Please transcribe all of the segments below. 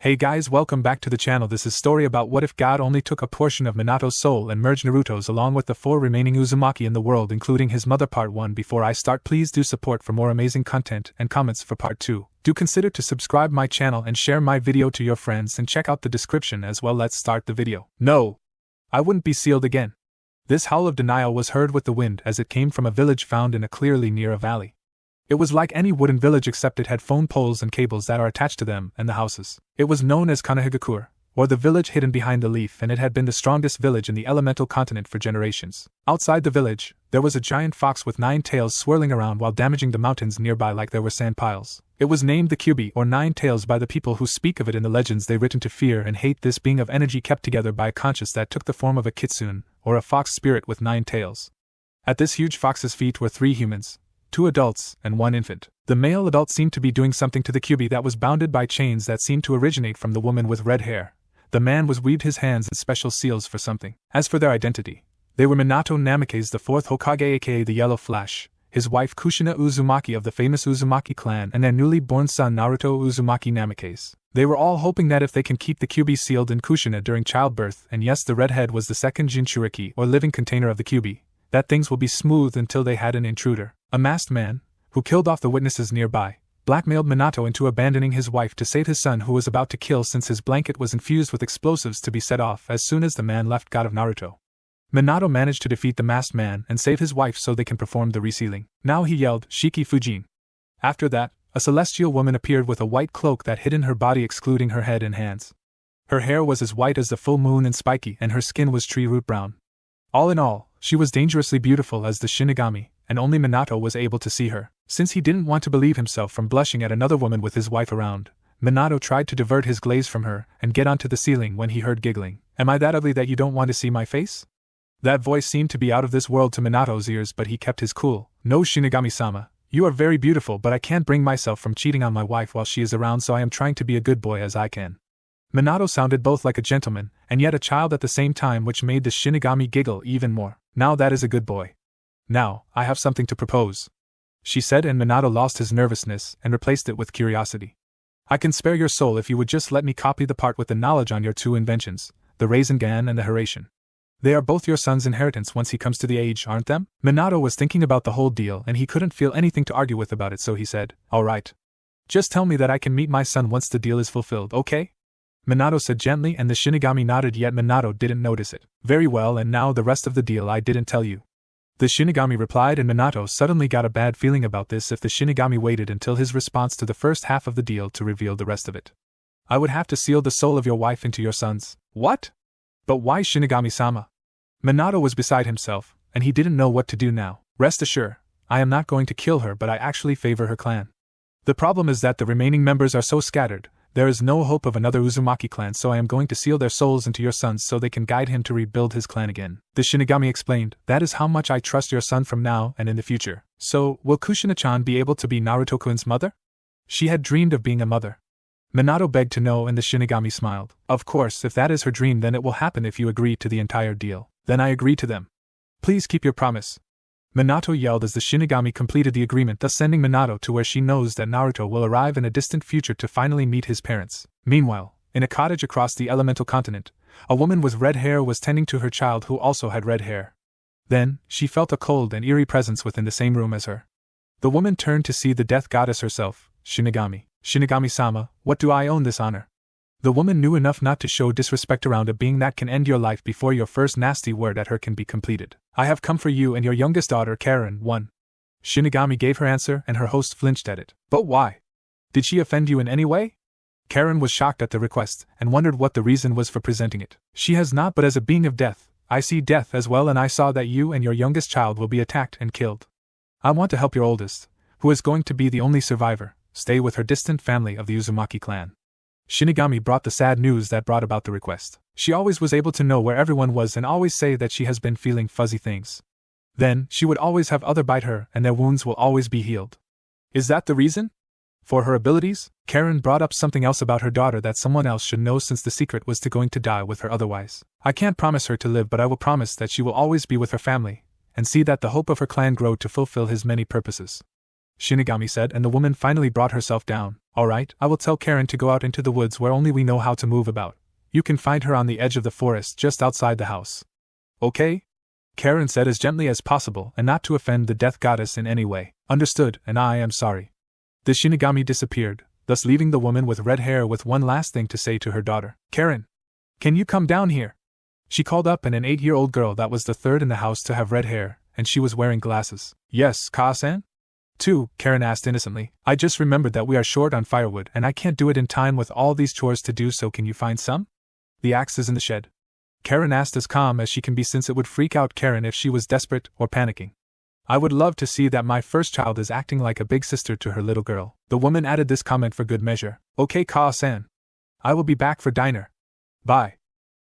Hey guys, welcome back to the channel. This is story about what if God only took a portion of Minato's soul and merged Naruto's along with the 4 remaining Uzumaki in the world, including his mother. Part 1. Before I start, please do support for more amazing content and comments for part 2. Do consider to subscribe my channel and share my video to your friends and check out the description as well. Let's start the video. No! I wouldn't be sealed again. This howl of denial was heard with the wind as it came from a village found in a clearly near a valley. It was like any wooden village except it had phone poles and cables that are attached to them and the houses. It was known as Konohagakure, or the village hidden behind the leaf, and it had been the strongest village in the elemental continent for generations. Outside the village, there was a giant fox with 9 tails swirling around while damaging the mountains nearby like there were sand piles. It was named the Kyubi, or 9 tails, by the people who speak of it in the legends they written to fear and hate this being of energy kept together by a conscience that took the form of a kitsune, or a fox spirit with 9 tails. At this huge fox's feet were 3 humans, 2 adults, and 1 infant. The male adult seemed to be doing something to the Kyubi that was bounded by chains that seemed to originate from the woman with red hair. The man was weaved his hands in special seals for something. As for their identity, they were Minato Namikaze, the 4th Hokage aka the Yellow Flash, his wife Kushina Uzumaki of the famous Uzumaki clan, and their newly born son Naruto Uzumaki Namikaze. They were all hoping that if they can keep the Kyubi sealed in Kushina during childbirth, and yes, the redhead was the second Jinchuriki or living container of the Kyubi, that things will be smooth until they had an intruder. A masked man, who killed off the witnesses nearby, blackmailed Minato into abandoning his wife to save his son who was about to kill, since his blanket was infused with explosives to be set off as soon as the man left. God of Naruto. Minato managed to defeat the masked man and save his wife so they can perform the resealing. Now he yelled, "Shiki Fujin." After that, a celestial woman appeared with a white cloak that hid in her body excluding her head and hands. Her hair was as white as the full moon and spiky, and her skin was tree root brown. All in all, she was dangerously beautiful as the Shinigami, and only Minato was able to see her. Since he didn't want to believe himself from blushing at another woman with his wife around, Minato tried to divert his gaze from her and get onto the ceiling when he heard giggling. "Am I that ugly that you don't want to see my face?" That voice seemed to be out of this world to Minato's ears, but he kept his cool. "No, Shinigami-sama, you are very beautiful, but I can't bring myself from cheating on my wife while she is around, so I am trying to be a good boy as I can." Minato sounded both like a gentleman and yet a child at the same time, which made the Shinigami giggle even more. "Now that is a good boy. Now, I have something to propose," she said, and Minato lost his nervousness and replaced it with curiosity. "I can spare your soul if you would just let me copy the part with the knowledge on your 2 inventions, the Rasengan and the Hiraishin. They are both your son's inheritance once he comes to the age, aren't them?" Minato was thinking about the whole deal and he couldn't feel anything to argue with about it, so he said, "All right. Just tell me that I can meet my son once the deal is fulfilled, okay?" Minato said gently, and the Shinigami nodded, yet Minato didn't notice it. "Very well, and now the rest of the deal I didn't tell you," the Shinigami replied, and Minato suddenly got a bad feeling about this if the Shinigami waited until his response to the first half of the deal to reveal the rest of it. "I would have to seal the soul of your wife into your son's." "What? But why, Shinigami-sama?" Minato was beside himself, and he didn't know what to do now. "Rest assured, I am not going to kill her, but I actually favor her clan. The problem is that the remaining members are so scattered. There is no hope of another Uzumaki clan, so I am going to seal their souls into your son's so they can guide him to rebuild his clan again." The Shinigami explained, "That is how much I trust your son from now and in the future." "So, will Kushina-chan be able to be Naruto-kun's mother?" She had dreamed of being a mother. Minato begged to know, and the Shinigami smiled. "Of course, if that is her dream, then it will happen if you agree to the entire deal." "Then I agree to them. Please keep your promise," Minato yelled as the Shinigami completed the agreement, thus sending Minato to where she knows that Naruto will arrive in a distant future to finally meet his parents. Meanwhile, in a cottage across the elemental continent, a woman with red hair was tending to her child who also had red hair. Then, she felt a cold and eerie presence within the same room as her. The woman turned to see the death goddess herself, Shinigami. "Shinigami-sama, what do I own this honor?" The woman knew enough not to show disrespect around a being that can end your life before your first nasty word at her can be completed. "I have come for you and your youngest daughter, Karen, 1. Shinigami gave her answer, and her host flinched at it. "But why? Did she offend you in any way?" Karen was shocked at the request, and wondered what the reason was for presenting it. "She has not, but as a being of death, I see death as well, and I saw that you and your youngest child will be attacked and killed. I want to help your oldest, who is going to be the only survivor, stay with her distant family of the Uzumaki clan." Shinigami brought the sad news that brought about the request. She always was able to know where everyone was and always say that she has been feeling fuzzy things. Then, she would always have other bite her and their wounds will always be healed. "Is that the reason? For her abilities?" Karen brought up something else about her daughter that someone else should know, since the secret was to going to die with her otherwise. "I can't promise her to live, but I will promise that she will always be with her family, and see that the hope of her clan grow to fulfill his many purposes." Shinigami said, and the woman finally brought herself down. Alright, I will tell Karen to go out into the woods where only we know how to move about. You can find her on the edge of the forest just outside the house. Okay? Karen said as gently as possible and not to offend the death goddess in any way. Understood, and I am sorry. The Shinigami disappeared, thus leaving the woman with red hair with one last thing to say to her daughter. Karen! Can you come down here? She called up, and an 8-year-old girl that was the third in the house to have red hair, and she was wearing glasses. Yes, Ka-san? 2, Karen asked innocently. I just remembered that we are short on firewood and I can't do it in time with all these chores to do, so can you find some? The axe is in the shed. Karen asked as calm as she can be, since it would freak out Karen if she was desperate or panicking. I would love to see that my first child is acting like a big sister to her little girl. The woman added this comment for good measure. Okay, Ka-san. I will be back for dinner. Bye.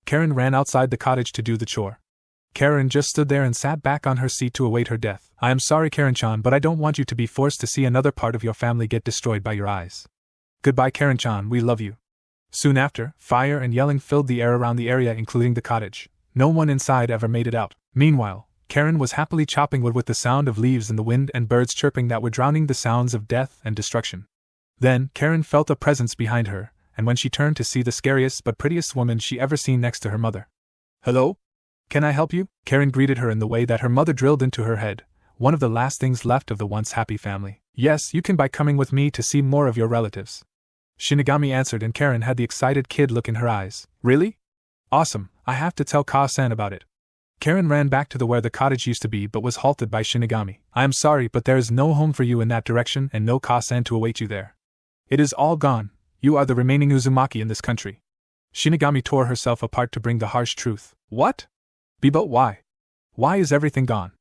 Karen ran outside the cottage to do the chore. Karen just stood there and sat back on her seat to await her death. I am sorry, Karen-chan, but I don't want you to be forced to see another part of your family get destroyed by your eyes. Goodbye, Karen-chan, we love you. Soon after, fire and yelling filled the air around the area, including the cottage. No one inside ever made it out. Meanwhile, Karen was happily chopping wood with the sound of leaves in the wind and birds chirping that were drowning the sounds of death and destruction. Then, Karen felt a presence behind her, and when she turned to see the scariest but prettiest woman she ever seen next to her mother. Hello? Can I help you? Karen greeted her in the way that her mother drilled into her head, one of the last things left of the once happy family. Yes, you can by coming with me to see more of your relatives. Shinigami answered, and Karen had the excited kid look in her eyes. Really? Awesome, I have to tell Ka-san about it. Karen ran back to where the cottage used to be but was halted by Shinigami. I am sorry, but there is no home for you in that direction and no Ka-san to await you there. It is all gone. You are the remaining Uzumaki in this country. Shinigami tore herself apart to bring the harsh truth. What? But why? Why is everything gone?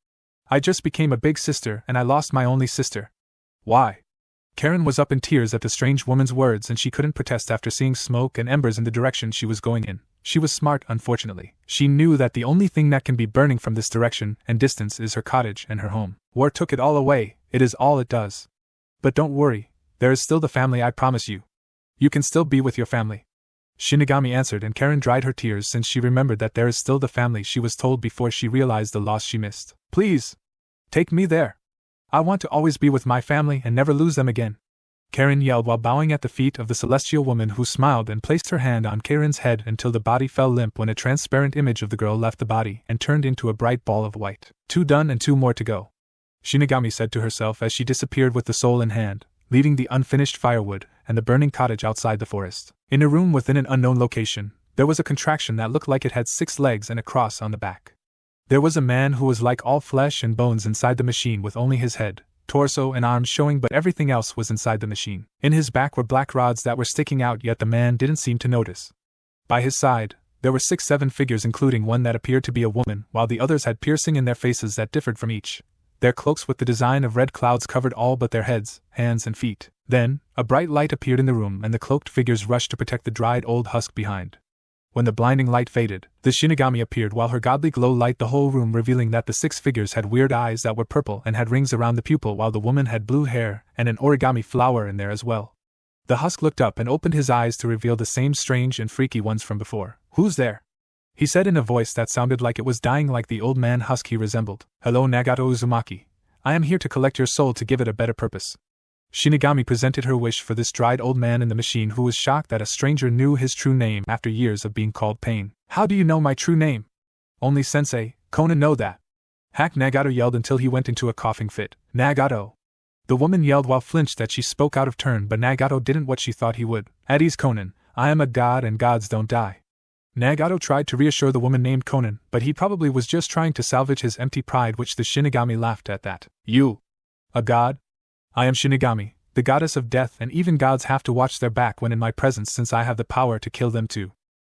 I just became a big sister and I lost my only sister. Why? Karen was up in tears at the strange woman's words, and she couldn't protest after seeing smoke and embers in the direction she was going in. She was smart, unfortunately. She knew that the only thing that can be burning from this direction and distance is her cottage and her home. War took it all away, it is all it does. But don't worry, there is still the family, I promise you. You can still be with your family. Shinigami answered, and Karen dried her tears since she remembered that there is still the family she was told before she realized the loss she missed. Please! Take me there! I want to always be with my family and never lose them again. Karen yelled while bowing at the feet of the celestial woman, who smiled and placed her hand on Karen's head until the body fell limp when a transparent image of the girl left the body and turned into a bright ball of white. 2 done and 2 more to go, Shinigami said to herself as she disappeared with the soul in hand, leaving the unfinished firewood and the burning cottage outside the forest. In a room within an unknown location, there was a contraction that looked like it had 6 legs and a cross on the back. There was a man who was like all flesh and bones inside the machine, with only his head, torso and arms showing, but everything else was inside the machine. In his back were black rods that were sticking out, yet the man didn't seem to notice. By his side, there were 6-7 figures, including one that appeared to be a woman, while the others had piercing in their faces that differed from each. Their cloaks with the design of red clouds covered all but their heads, hands and feet. Then, a bright light appeared in the room and the cloaked figures rushed to protect the dried old husk behind. When the blinding light faded, the Shinigami appeared while her godly glow lit the whole room, revealing that the 6 figures had weird eyes that were purple and had rings around the pupil, while the woman had blue hair and an origami flower in there as well. The husk looked up and opened his eyes to reveal the same strange and freaky ones from before. Who's there? He said in a voice that sounded like it was dying, like the old man husk he resembled. Hello, Nagato Uzumaki. I am here to collect your soul to give it a better purpose. Shinigami presented her wish for this dried old man in the machine, who was shocked that a stranger knew his true name after years of being called Pain. How do you know my true name? Only Sensei, Conan know that. Hack, Nagato yelled until he went into a coughing fit. Nagato! The woman yelled while flinched that she spoke out of turn, but Nagato didn't what she thought he would. At ease, Conan, I am a god and gods don't die. Nagato tried to reassure the woman named Conan, but he probably was just trying to salvage his empty pride, which the Shinigami laughed at that. You? A god? I am Shinigami, the goddess of death, and even gods have to watch their back when in my presence, since I have the power to kill them too.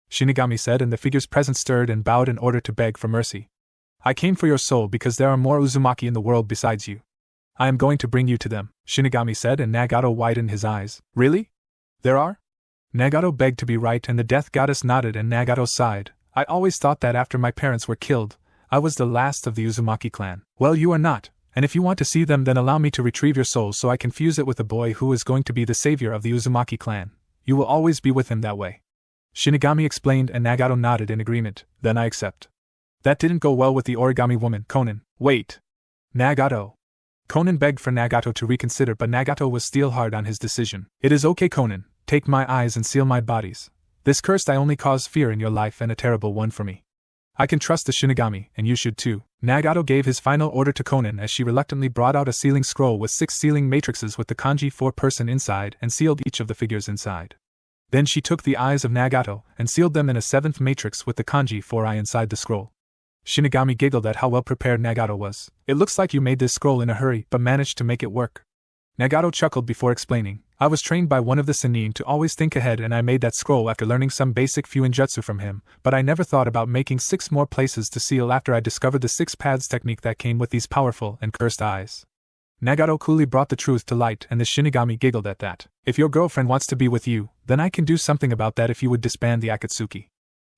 Shinigami said, and the figures present stirred and bowed in order to beg for mercy. I came for your soul because there are more Uzumaki in the world besides you. I am going to bring you to them, Shinigami said, and Nagato widened his eyes. Really? There are? Nagato begged to be right, and the death goddess nodded, and Nagato sighed. I always thought that after my parents were killed, I was the last of the Uzumaki clan. Well, you are not. And if you want to see them, then allow me to retrieve your soul so I can fuse it with the boy who is going to be the savior of the Uzumaki clan. You will always be with him that way. Shinigami explained, and Nagato nodded in agreement. Then I accept. That didn't go well with the origami woman, Conan. Wait. Nagato. Conan begged for Nagato to reconsider, but Nagato was steel-hard on his decision. "It is okay, Conan. Take my eyes and seal my bodies. This cursed I only cause fear in your life and a terrible one for me. I can trust the Shinigami, and you should too." Nagato gave his final order to Conan as she reluctantly brought out a sealing scroll with 6 sealing matrices with the kanji 4-person inside and sealed each of the figures inside. Then she took the eyes of Nagato and sealed them in a 7th matrix with the kanji 4-eye inside the scroll. Shinigami giggled at how well prepared Nagato was. "It looks like you made this scroll in a hurry but managed to make it work." Nagato chuckled before explaining, "I was trained by one of the Sennin to always think ahead, and I made that scroll after learning some basic Fuinjutsu from him, but I never thought about making 6 more places to seal after I discovered the 6 paths technique that came with these powerful and cursed eyes." Nagato coolly brought the truth to light, and the Shinigami giggled at that. "If your girlfriend wants to be with you, then I can do something about that if you would disband the Akatsuki,"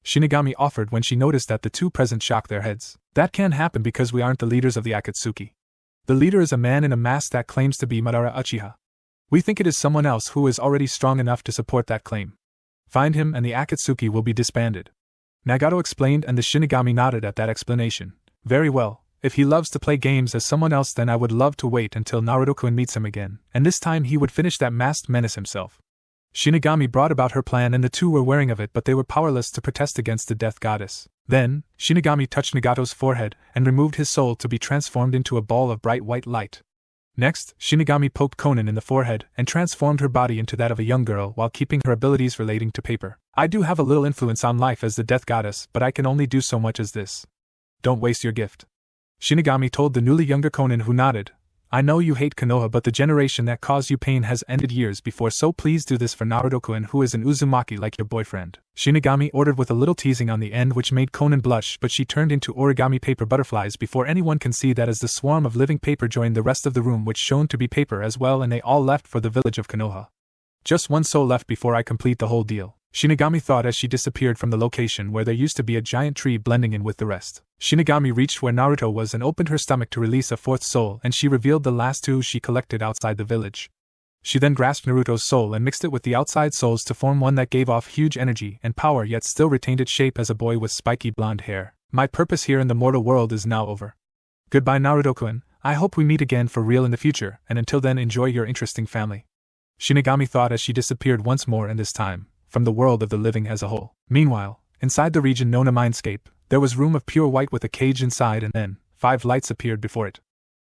Shinigami offered when she noticed that the 2 present shocked their heads. "That can't happen because we aren't the leaders of the Akatsuki. The leader is a man in a mask that claims to be Madara Uchiha. We think it is someone else who is already strong enough to support that claim. Find him and the Akatsuki will be disbanded." Nagato explained, and the Shinigami nodded at that explanation. "Very well. If he loves to play games as someone else, then I would love to wait until Naruto-kun meets him again, and this time he would finish that masked menace himself." Shinigami brought about her plan, and the 2 were wearing of it, but they were powerless to protest against the death goddess. Then, Shinigami touched Nagato's forehead and removed his soul to be transformed into a ball of bright white light. Next, Shinigami poked Conan in the forehead and transformed her body into that of a young girl while keeping her abilities relating to paper. "I do have a little influence on life as the death goddess, but I can only do so much as this. Don't waste your gift," Shinigami told the newly younger Conan, who nodded. "I know you hate Konoha, but the generation that caused you pain has ended years before, so please do this for Naruto-kun, who is an Uzumaki like your boyfriend," Shinigami ordered with a little teasing on the end which made Conan blush, but she turned into origami paper butterflies before anyone can see that as the swarm of living paper joined the rest of the room, which shone to be paper as well, and they all left for the village of Konoha. "Just 1 soul left before I complete the whole deal," Shinigami thought as she disappeared from the location where there used to be a giant tree blending in with the rest. Shinigami reached where Naruto was and opened her stomach to release a 4th soul, and she revealed the last 2 she collected outside the village. She then grasped Naruto's soul and mixed it with the outside souls to form one that gave off huge energy and power, yet still retained its shape as a boy with spiky blonde hair. "My purpose here in the mortal world is now over. Goodbye, Naruto-kun. I hope we meet again for real in the future, and until then enjoy your interesting family," Shinigami thought as she disappeared once more, and this time from the world of the living as a whole. Meanwhile, inside the region known as Mindscape, there was room of pure white with a cage inside, and then 5 lights appeared before it.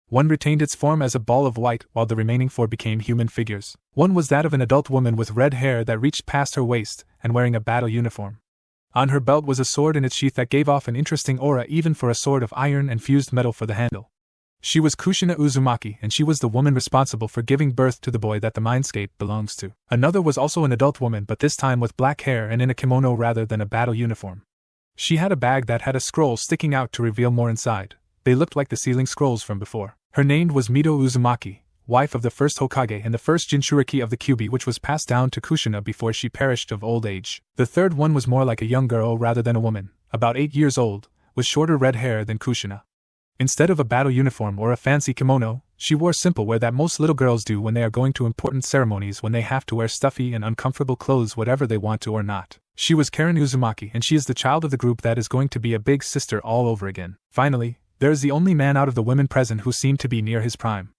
One retained its form as a ball of white, while the remaining 4 became human figures. One was that of an adult woman with red hair that reached past her waist, and wearing a battle uniform. On her belt was a sword in its sheath that gave off an interesting aura even for a sword of iron and fused metal for the handle. She was Kushina Uzumaki, and she was the woman responsible for giving birth to the boy that the Mindscape belongs to. Another was also an adult woman, but this time with black hair and in a kimono rather than a battle uniform. She had a bag that had a scroll sticking out to reveal more inside. They looked like the sealing scrolls from before. Her name was Mito Uzumaki, wife of the first Hokage and the first Jinchuriki of the Kyuubi, which was passed down to Kushina before she perished of old age. The third one was more like a young girl rather than a woman, about 8 years old, with shorter red hair than Kushina. Instead of a battle uniform or a fancy kimono, she wore simple wear that most little girls do when they are going to important ceremonies, when they have to wear stuffy and uncomfortable clothes whatever they want to or not. She was Karen Uzumaki, and she is the child of the group that is going to be a big sister all over again. Finally, there is the only man out of the women present who seemed to be near his prime.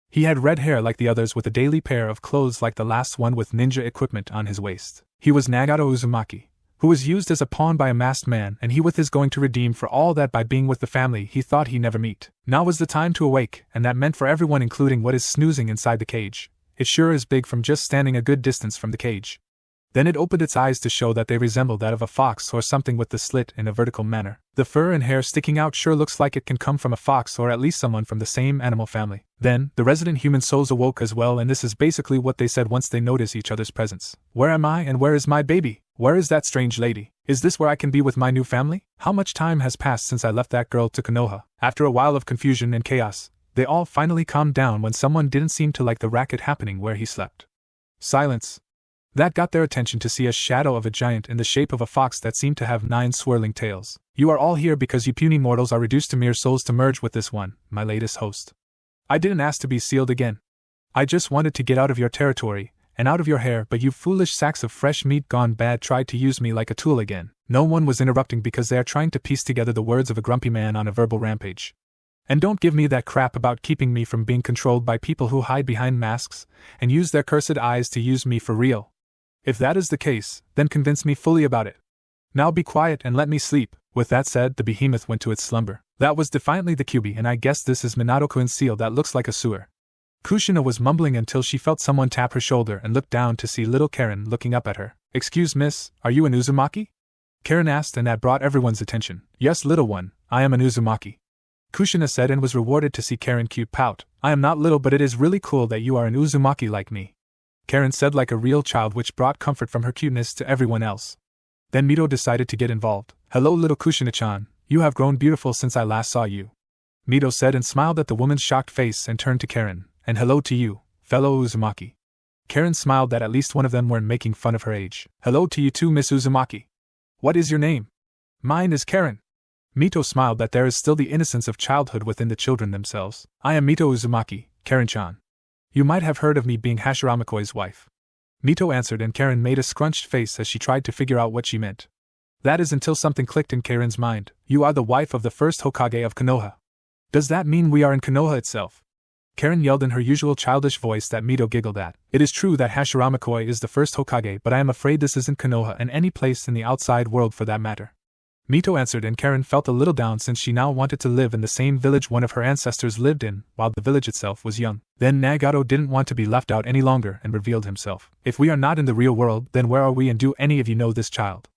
He had red hair like the others with a daily pair of clothes like the last one with ninja equipment on his waist. He was Nagato Uzumaki, who was used as a pawn by a masked man, and he with his going to redeem for all that by being with the family he thought he never meet. Now was the time to awake, and that meant for everyone including what is snoozing inside the cage. It sure is big from just standing a good distance from the cage. Then it opened its eyes to show that they resemble that of a fox or something with the slit in a vertical manner. The fur and hair sticking out sure looks like it can come from a fox or at least someone from the same animal family. Then, the resident human souls awoke as well, and this is basically what they said once they noticed each other's presence. "Where am I and where is my baby? Where is that strange lady? Is this where I can be with my new family? How much time has passed since I left that girl to Konoha?" After a while of confusion and chaos, they all finally calmed down when someone didn't seem to like the racket happening where he slept. Silence. That got their attention to see a shadow of a giant in the shape of a fox that seemed to have 9 swirling tails. "You are all here because you puny mortals are reduced to mere souls to merge with this one, my latest host. I didn't ask to be sealed again. I just wanted to get out of your territory, and out of your hair, but you foolish sacks of fresh meat gone bad tried to use me like a tool again." No one was interrupting because they are trying to piece together the words of a grumpy man on a verbal rampage. And don't give me that crap about keeping me from being controlled by people who hide behind masks and use their cursed eyes to use me for real. If that is the case, then convince me fully about it. Now be quiet and let me sleep." With that said, the behemoth went to its slumber. That was defiantly the Kyuubi, and I guess this is Minato-kun's seal that looks like a sewer. Kushina was mumbling until she felt someone tap her shoulder and looked down to see little Karen looking up at her. "Excuse miss, are you an Uzumaki?" Karen asked, and that brought everyone's attention. "Yes, little one, I am an Uzumaki," Kushina said, and was rewarded to see Karen cute pout. "I am not little, but it is really cool that you are an Uzumaki like me," Karen said like a real child, which brought comfort from her cuteness to everyone else. Then Mito decided to get involved. "Hello little Kushina-chan, you have grown beautiful since I last saw you," Mito said, and smiled at the woman's shocked face and turned to Karen. "And hello to you, fellow Uzumaki." Karen smiled that at least one of them weren't making fun of her age. "Hello to you too, Miss Uzumaki. What is your name?" "Mine is Karen." Mito smiled that there is still the innocence of childhood within the children themselves. "I am Mito Uzumaki, Karen-chan. You might have heard of me being Hashiramakoi's wife," Mito answered, and Karen made a scrunched face as she tried to figure out what she meant. That is until something clicked in Karen's mind. "You are the wife of the first Hokage of Konoha. Does that mean we are in Konoha itself?" Karen yelled in her usual childish voice that Mito giggled at. "It is true that Hashiramakoi is the first Hokage, but I am afraid this isn't Konoha and any place in the outside world for that matter," Mito answered, and Karen felt a little down since she now wanted to live in the same village one of her ancestors lived in, while the village itself was young. Then Nagato didn't want to be left out any longer and revealed himself. "If we are not in the real world, then where are we, and do any of you know this child?"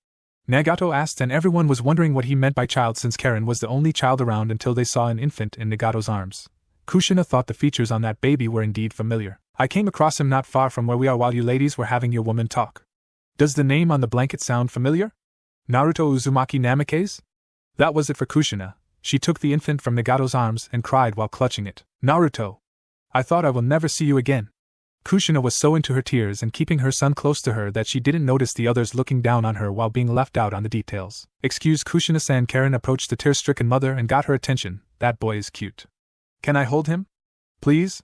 Nagato asked, and everyone was wondering what he meant by child since Karen was the only child around until they saw an infant in Nagato's arms. Kushina thought the features on that baby were indeed familiar. "I came across him not far from where we are while you ladies were having your woman talk. Does the name on the blanket sound familiar? Naruto Uzumaki Namikaze?" That was it for Kushina. She took the infant from Nagato's arms and cried while clutching it. "Naruto! I thought I will never see you again." Kushina was so into her tears and keeping her son close to her that she didn't notice the others looking down on her while being left out on the details. "Excuse Kushina-san." Karen approached the tear-stricken mother and got her attention. "That boy is cute. Can I hold him? Please?"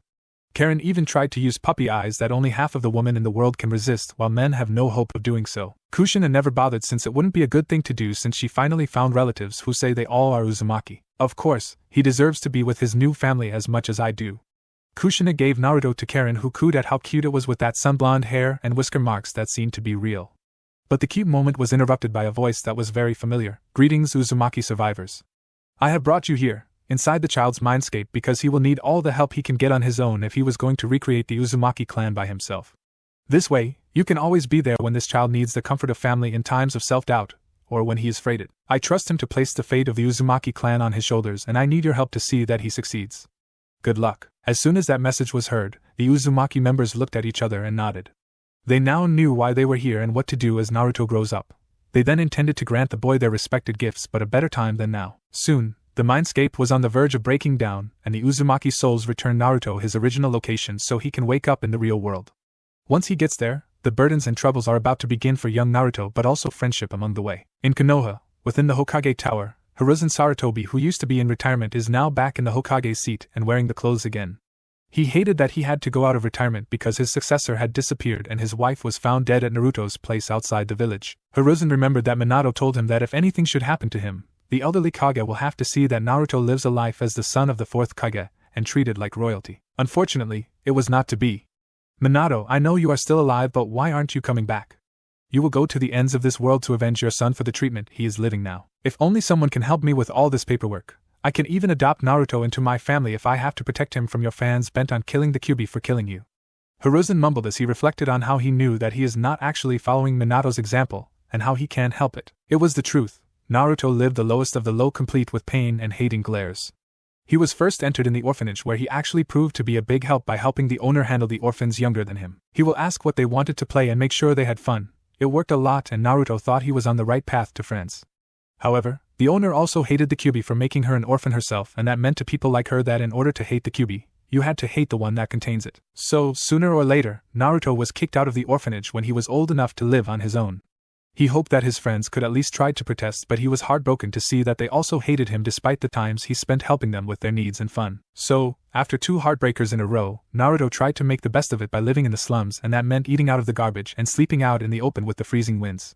Karen even tried to use puppy eyes that only half of the women in the world can resist, while men have no hope of doing so. Kushina never bothered since it wouldn't be a good thing to do, since she finally found relatives who say they all are Uzumaki. "Of course, he deserves to be with his new family as much as I do." Kushina gave Naruto to Karen, who cooed at how cute it was with that sun-blonde hair and whisker marks that seemed to be real. But the cute moment was interrupted by a voice that was very familiar. "Greetings, Uzumaki survivors. I have brought you here, inside the child's mindscape, because he will need all the help he can get on his own if he was going to recreate the Uzumaki clan by himself. This way, you can always be there when this child needs the comfort of family in times of self-doubt, or when he is afraid. I trust him to place the fate of the Uzumaki clan on his shoulders, and I need your help to see that he succeeds. Good luck." As soon as that message was heard, the Uzumaki members looked at each other and nodded. They now knew why they were here and what to do as Naruto grows up. They then intended to grant the boy their respected gifts, but a better time than now. Soon, the mindscape was on the verge of breaking down, and the Uzumaki souls returned Naruto his original location so he can wake up in the real world. Once he gets there, the burdens and troubles are about to begin for young Naruto, but also friendship among the way. In Konoha, within the Hokage Tower, Hiruzen Sarutobi, who used to be in retirement, is now back in the Hokage's seat and wearing the clothes again. He hated that he had to go out of retirement because his successor had disappeared and his wife was found dead at Naruto's place outside the village. Hiruzen remembered that Minato told him that if anything should happen to him, the elderly Kage will have to see that Naruto lives a life as the son of the fourth Kage, and treated like royalty. Unfortunately, it was not to be. "Minato, I know you are still alive, but why aren't you coming back? You will go to the ends of this world to avenge your son for the treatment he is living now. If only someone can help me with all this paperwork. I can even adopt Naruto into my family if I have to protect him from your fans bent on killing the Kyuubi for killing you." Hiruzen mumbled as he reflected on how he knew that he is not actually following Minato's example, and how he can't help it. It was the truth. Naruto lived the lowest of the low, complete with pain and hating glares. He was first entered in the orphanage, where he actually proved to be a big help by helping the owner handle the orphans younger than him. He will ask what they wanted to play and make sure they had fun. It worked a lot, and Naruto thought he was on the right path to friends. However, the owner also hated the Kyuubi for making her an orphan herself, and that meant to people like her that in order to hate the Kyuubi, you had to hate the one that contains it. So, sooner or later, Naruto was kicked out of the orphanage when he was old enough to live on his own. He hoped that his friends could at least try to protest, but he was heartbroken to see that they also hated him despite the times he spent helping them with their needs and fun. So, after 2 heartbreakers in a row, Naruto tried to make the best of it by living in the slums, and that meant eating out of the garbage and sleeping out in the open with the freezing winds.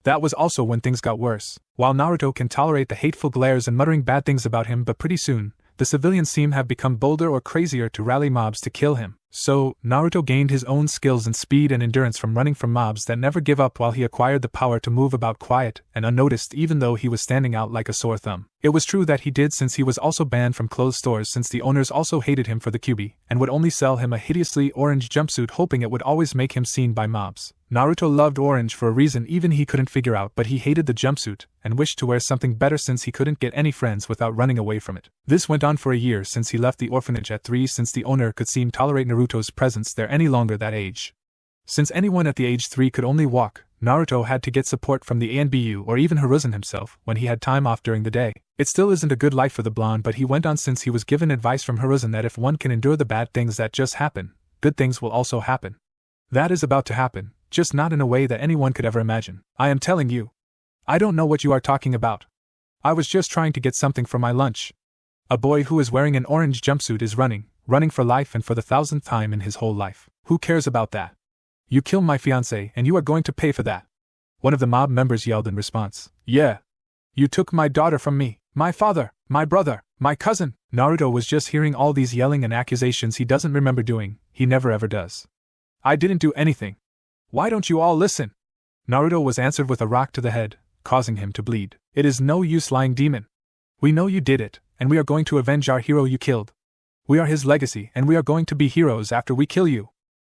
That was also when things got worse. While Naruto can tolerate the hateful glares and muttering bad things about him, but pretty soon, the civilians seem have become bolder or crazier to rally mobs to kill him. So, Naruto gained his own skills in speed and endurance from running from mobs that never give up, while he acquired the power to move about quiet and unnoticed even though he was standing out like a sore thumb. It was true that he did, since he was also banned from clothes stores, since the owners also hated him for the Kyuubi and would only sell him a hideously orange jumpsuit, hoping it would always make him seen by mobs. Naruto loved orange for a reason even he couldn't figure out, but he hated the jumpsuit and wished to wear something better since he couldn't get any friends without running away from it. This went on for a year since he left the orphanage at 3, since the owner could seem tolerate Naruto's presence there any longer that age. Since anyone at the age 3 could only walk, Naruto had to get support from the ANBU or even Hiruzen himself when he had time off during the day. It still isn't a good life for the blonde, but he went on since he was given advice from Hiruzen that if one can endure the bad things that just happen, good things will also happen. That is about to happen, just not in a way that anyone could ever imagine. I am telling you. I don't know what you are talking about. I was just trying to get something for my lunch. A boy who is wearing an orange jumpsuit is running for life, and for the 1000th time in his whole life. Who cares about that? You killed my fiancé and you are going to pay for that. One of the mob members yelled in response. Yeah. You took my daughter from me, my father, my brother, my cousin. Naruto was just hearing all these yelling and accusations he doesn't remember doing, he never ever does. I didn't do anything. Why don't you all listen? Naruto was answered with a rock to the head, causing him to bleed. It is no use lying, demon. We know you did it, and we are going to avenge our hero you killed. We are his legacy, and we are going to be heroes after we kill you.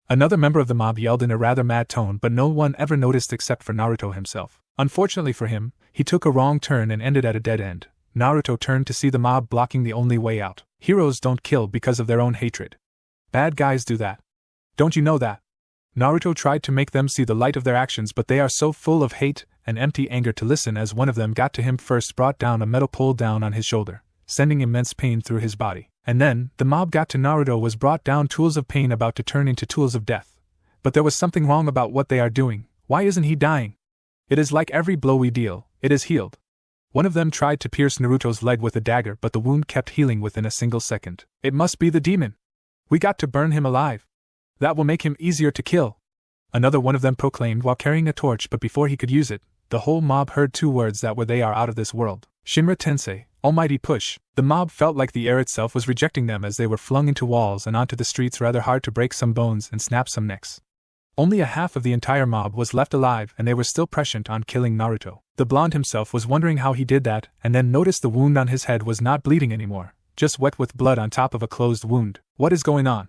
Another member of the mob yelled in a rather mad tone, but no one ever noticed except for Naruto himself. Unfortunately for him, he took a wrong turn and ended at a dead end. Naruto turned to see the mob blocking the only way out. Heroes don't kill because of their own hatred. Bad guys do that. Don't you know that? Naruto tried to make them see the light of their actions, but they are so full of hate and empty anger to listen as one of them got to him first, brought down a metal pole down on his shoulder, sending immense pain through his body. And then, the mob got to Naruto was brought down tools of pain about to turn into tools of death. But there was something wrong about what they are doing. Why isn't he dying? It is like every blow we deal, it is healed. One of them tried to pierce Naruto's leg with a dagger, but the wound kept healing within a single second. It must be the demon. We got to burn him alive. That will make him easier to kill. Another one of them proclaimed while carrying a torch, but before he could use it, the whole mob heard two words that were "they are out of this world." Shinra Tensei, almighty push. The mob felt like the air itself was rejecting them as they were flung into walls and onto the streets, rather hard to break some bones and snap some necks. Only a half of the entire mob was left alive, and they were still prescient on killing Naruto. The blonde himself was wondering how he did that, and then noticed the wound on his head was not bleeding anymore, just wet with blood on top of a closed wound. What is going on?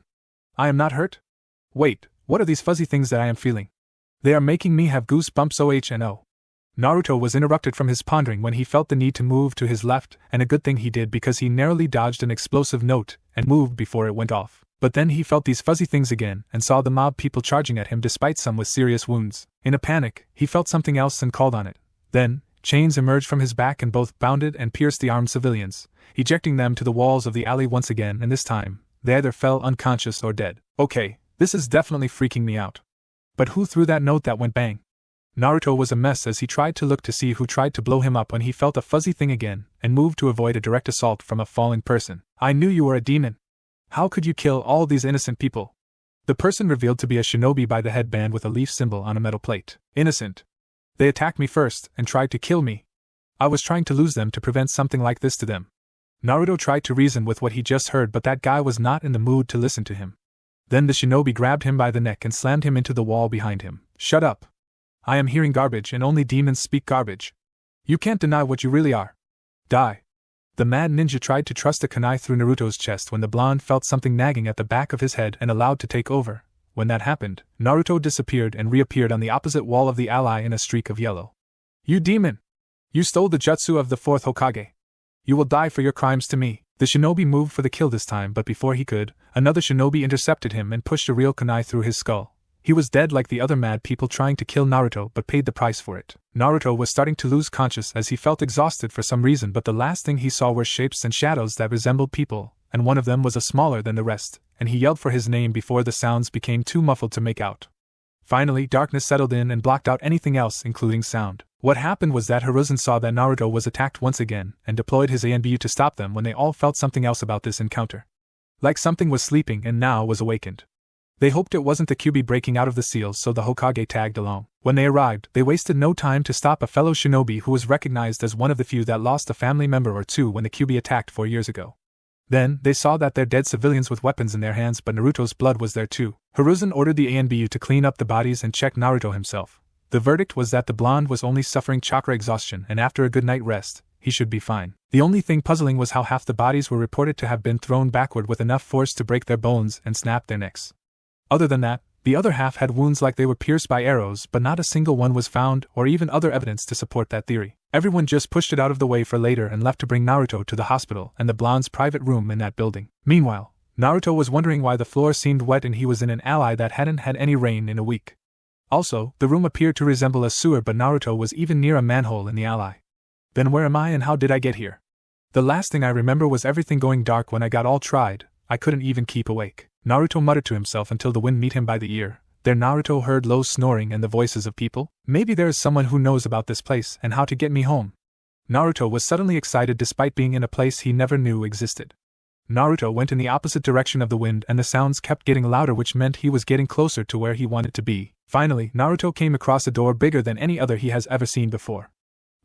I am not hurt? Wait, what are these fuzzy things that I am feeling? They are making me have goosebumps. Oh. Naruto was interrupted from his pondering when he felt the need to move to his left, and a good thing he did because he narrowly dodged an explosive note and moved before it went off. But then he felt these fuzzy things again and saw the mob people charging at him, despite some with serious wounds. In a panic, he felt something else and called on it. Then, chains emerged from his back and both bounded and pierced the armed civilians, ejecting them to the walls of the alley once again, and this time, they either fell unconscious or dead. Okay, this is definitely freaking me out. But who threw that note that went bang? Naruto was a mess as he tried to look to see who tried to blow him up when he felt a fuzzy thing again, and moved to avoid a direct assault from a falling person. I knew you were a demon. How could you kill all these innocent people? The person revealed to be a shinobi by the headband with a leaf symbol on a metal plate. Innocent. They attacked me first and tried to kill me. I was trying to lose them to prevent something like this to them. Naruto tried to reason with what he just heard, but that guy was not in the mood to listen to him. Then the shinobi grabbed him by the neck and slammed him into the wall behind him. Shut up. I am hearing garbage, and only demons speak garbage. You can't deny what you really are. Die. The mad ninja tried to thrust a kunai through Naruto's chest when the blonde felt something nagging at the back of his head and allowed to take over. When that happened, Naruto disappeared and reappeared on the opposite wall of the alley in a streak of yellow. You demon! You stole the jutsu of the fourth Hokage. You will die for your crimes to me. The shinobi moved for the kill this time, but before he could, another shinobi intercepted him and pushed a real kunai through his skull. He was dead like the other mad people trying to kill Naruto, but paid the price for it. Naruto was starting to lose conscious as he felt exhausted for some reason, but the last thing he saw were shapes and shadows that resembled people, and one of them was smaller than the rest, and he yelled for his name before the sounds became too muffled to make out. Finally, darkness settled in and blocked out anything else, including sound. What happened was that Hiruzen saw that Naruto was attacked once again, and deployed his ANBU to stop them when they all felt something else about this encounter. Like something was sleeping and now was awakened. They hoped it wasn't the Kyuubi breaking out of the seals, so the Hokage tagged along. When they arrived, they wasted no time to stop a fellow shinobi who was recognized as one of the few that lost a family member or two when the Kyuubi attacked 4 years ago. Then, they saw that they're dead civilians with weapons in their hands, but Naruto's blood was there too. Hiruzen ordered the ANBU to clean up the bodies and check Naruto himself. The verdict was that the blonde was only suffering chakra exhaustion, and after a good night rest, he should be fine. The only thing puzzling was how half the bodies were reported to have been thrown backward with enough force to break their bones and snap their necks. Other than that, the other half had wounds like they were pierced by arrows, but not a single one was found or even other evidence to support that theory. Everyone just pushed it out of the way for later and left to bring Naruto to the hospital and the blonde's private room in that building. Meanwhile, Naruto was wondering why the floor seemed wet and he was in an alley that hadn't had any rain in a week. Also, the room appeared to resemble a sewer, but Naruto was even near a manhole in the alley. Then where am I and how did I get here? The last thing I remember was everything going dark when I got all tried. I couldn't even keep awake. Naruto muttered to himself until the wind met him by the ear. There Naruto heard low snoring and the voices of people. Maybe there is someone who knows about this place and how to get me home. Naruto was suddenly excited despite being in a place he never knew existed. Naruto went in the opposite direction of the wind and the sounds kept getting louder, which meant he was getting closer to where he wanted to be. Finally, Naruto came across a door bigger than any other he has ever seen before.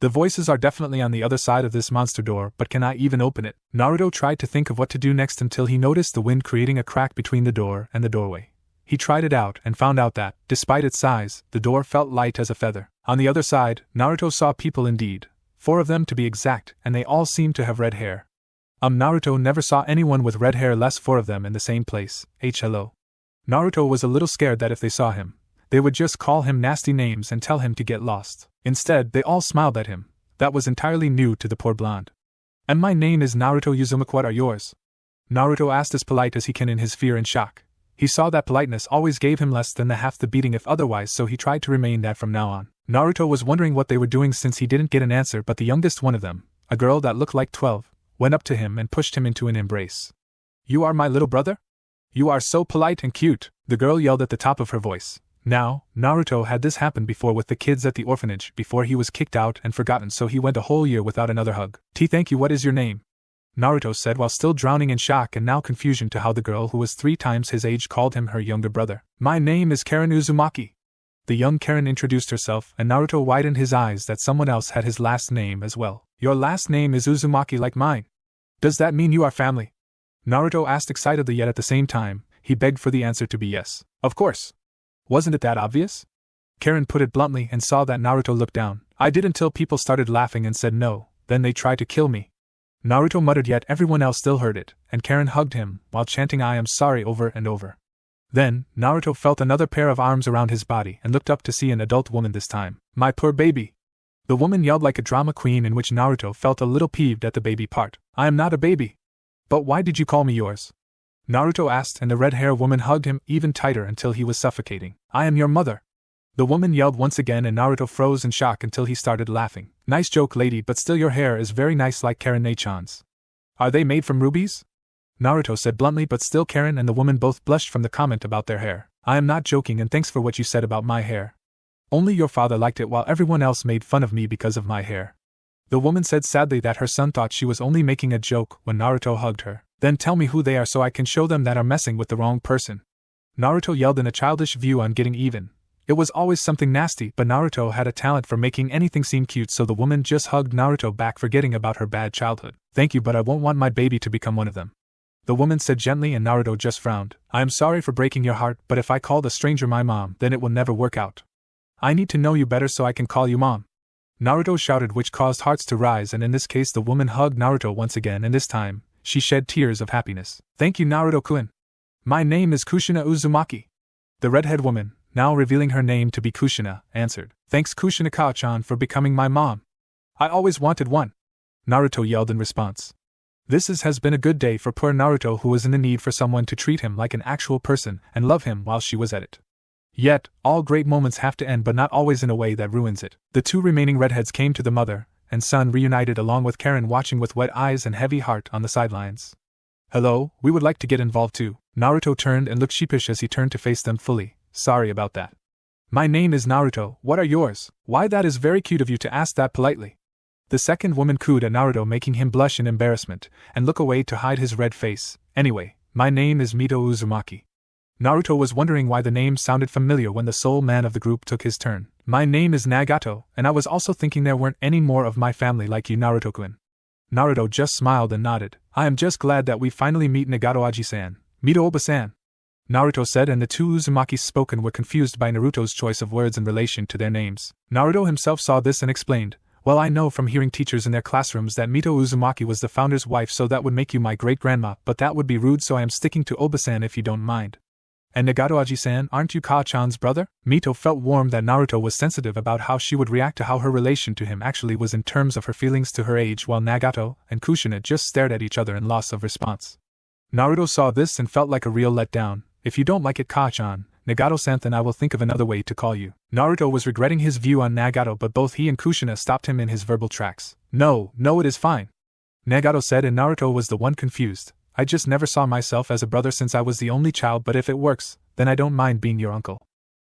The voices are definitely on the other side of this monster door, but can I even open it? Naruto tried to think of what to do next until he noticed the wind creating a crack between the door and the doorway. He tried it out and found out that, despite its size, the door felt light as a feather. On the other side, Naruto saw people indeed. 4 of them to be exact, and they all seemed to have red hair. Naruto never saw anyone with red hair, less 4 of them in the same place. Hello. Naruto was a little scared that if they saw him, they would just call him nasty names and tell him to get lost. Instead, they all smiled at him. That was entirely new to the poor blonde. And my name is Naruto Uzumaki, what are yours? Naruto asked as polite as he can in his fear and shock. He saw that politeness always gave him less than the half the beating if otherwise, so he tried to remain that from now on. Naruto was wondering what they were doing since he didn't get an answer, but the youngest one of them, a girl that looked like 12, went up to him and pushed him into an embrace. You are my little brother? You are so polite and cute, the girl yelled at the top of her voice. Now, Naruto had this happen before with the kids at the orphanage before he was kicked out and forgotten, so he went a whole year without another hug. Thank you, what is your name? Naruto said while still drowning in shock and now confusion to how the girl who was 3 times his age called him her younger brother. My name is Karen Uzumaki. The young Karen introduced herself and Naruto widened his eyes that someone else had his last name as well. Your last name is Uzumaki like mine. Does that mean you are family? Naruto asked excitedly, yet at the same time, he begged for the answer to be yes. Of course. Wasn't it that obvious? Karen put it bluntly and saw that Naruto looked down. I did until people started laughing and said no, then they tried to kill me. Naruto muttered, yet everyone else still heard it, and Karen hugged him, while chanting I am sorry over and over. Then, Naruto felt another pair of arms around his body and looked up to see an adult woman this time. My poor baby! The woman yelled like a drama queen, in which Naruto felt a little peeved at the baby part. I am not a baby. But why did you call me yours? Naruto asked, and the red-haired woman hugged him even tighter until he was suffocating. I am your mother. The woman yelled once again, and Naruto froze in shock until he started laughing. Nice joke, lady, but still your hair is very nice like Karen-chan's. Are they made from rubies? Naruto said bluntly, but still Karen and the woman both blushed from the comment about their hair. I am not joking, and thanks for what you said about my hair. Only your father liked it while everyone else made fun of me because of my hair. The woman said sadly that her son thought she was only making a joke when Naruto hugged her. Then tell me who they are so I can show them that are messing with the wrong person. Naruto yelled in a childish view on getting even. It was always something nasty, but Naruto had a talent for making anything seem cute, so the woman just hugged Naruto back, forgetting about her bad childhood. Thank you, but I won't want my baby to become one of them. The woman said gently, and Naruto just frowned. I am sorry for breaking your heart, but if I call the stranger my mom, then it will never work out. I need to know you better so I can call you mom. Naruto shouted, which caused hearts to rise, and in this case the woman hugged Naruto once again, and this time, she shed tears of happiness. Thank you, Naruto-kun. My name is Kushina Uzumaki. The redhead woman, now revealing her name to be Kushina, answered. Thanks Kushina-chan for becoming my mom. I always wanted one. Naruto yelled in response. Has been a good day for poor Naruto, who was in the need for someone to treat him like an actual person and love him while she was at it. Yet, all great moments have to end, but not always in a way that ruins it. The 2 remaining redheads came to the mother and son reunited, along with Karen watching with wet eyes and heavy heart on the sidelines. Hello, we would like to get involved too. Naruto turned and looked sheepish as he turned to face them fully. Sorry about that. My name is Naruto, what are yours? Why, that is very cute of you to ask that politely. The second woman cooed at Naruto, making him blush in embarrassment and look away to hide his red face. Anyway, my name is Mito Uzumaki. Naruto was wondering why the name sounded familiar when the sole man of the group took his turn. My name is Nagato, and I was also thinking there weren't any more of my family like you, Naruto-kun. Naruto just smiled and nodded. I am just glad that we finally meet Nagato Aji-san. Mito Oba-san, Naruto said, and the two Uzumakis spoken were confused by Naruto's choice of words in relation to their names. Naruto himself saw this and explained, well, I know from hearing teachers in their classrooms that Mito Uzumaki was the founder's wife, so that would make you my great-grandma, but that would be rude, so I am sticking to Oba-san if you don't mind. And Nagato Aji-san, aren't you Ka-chan's brother? Mito felt warm that Naruto was sensitive about how she would react to how her relation to him actually was in terms of her feelings to her age, while Nagato and Kushina just stared at each other in loss of response. Naruto saw this and felt like a real letdown. If you don't like it, Ka-chan, Nagato-san, then I will think of another way to call you. Naruto was regretting his view on Nagato, but both he and Kushina stopped him in his verbal tracks. No, it is fine, Nagato said, and Naruto was the one confused. I just never saw myself as a brother since I was the only child, but if it works, then I don't mind being your uncle.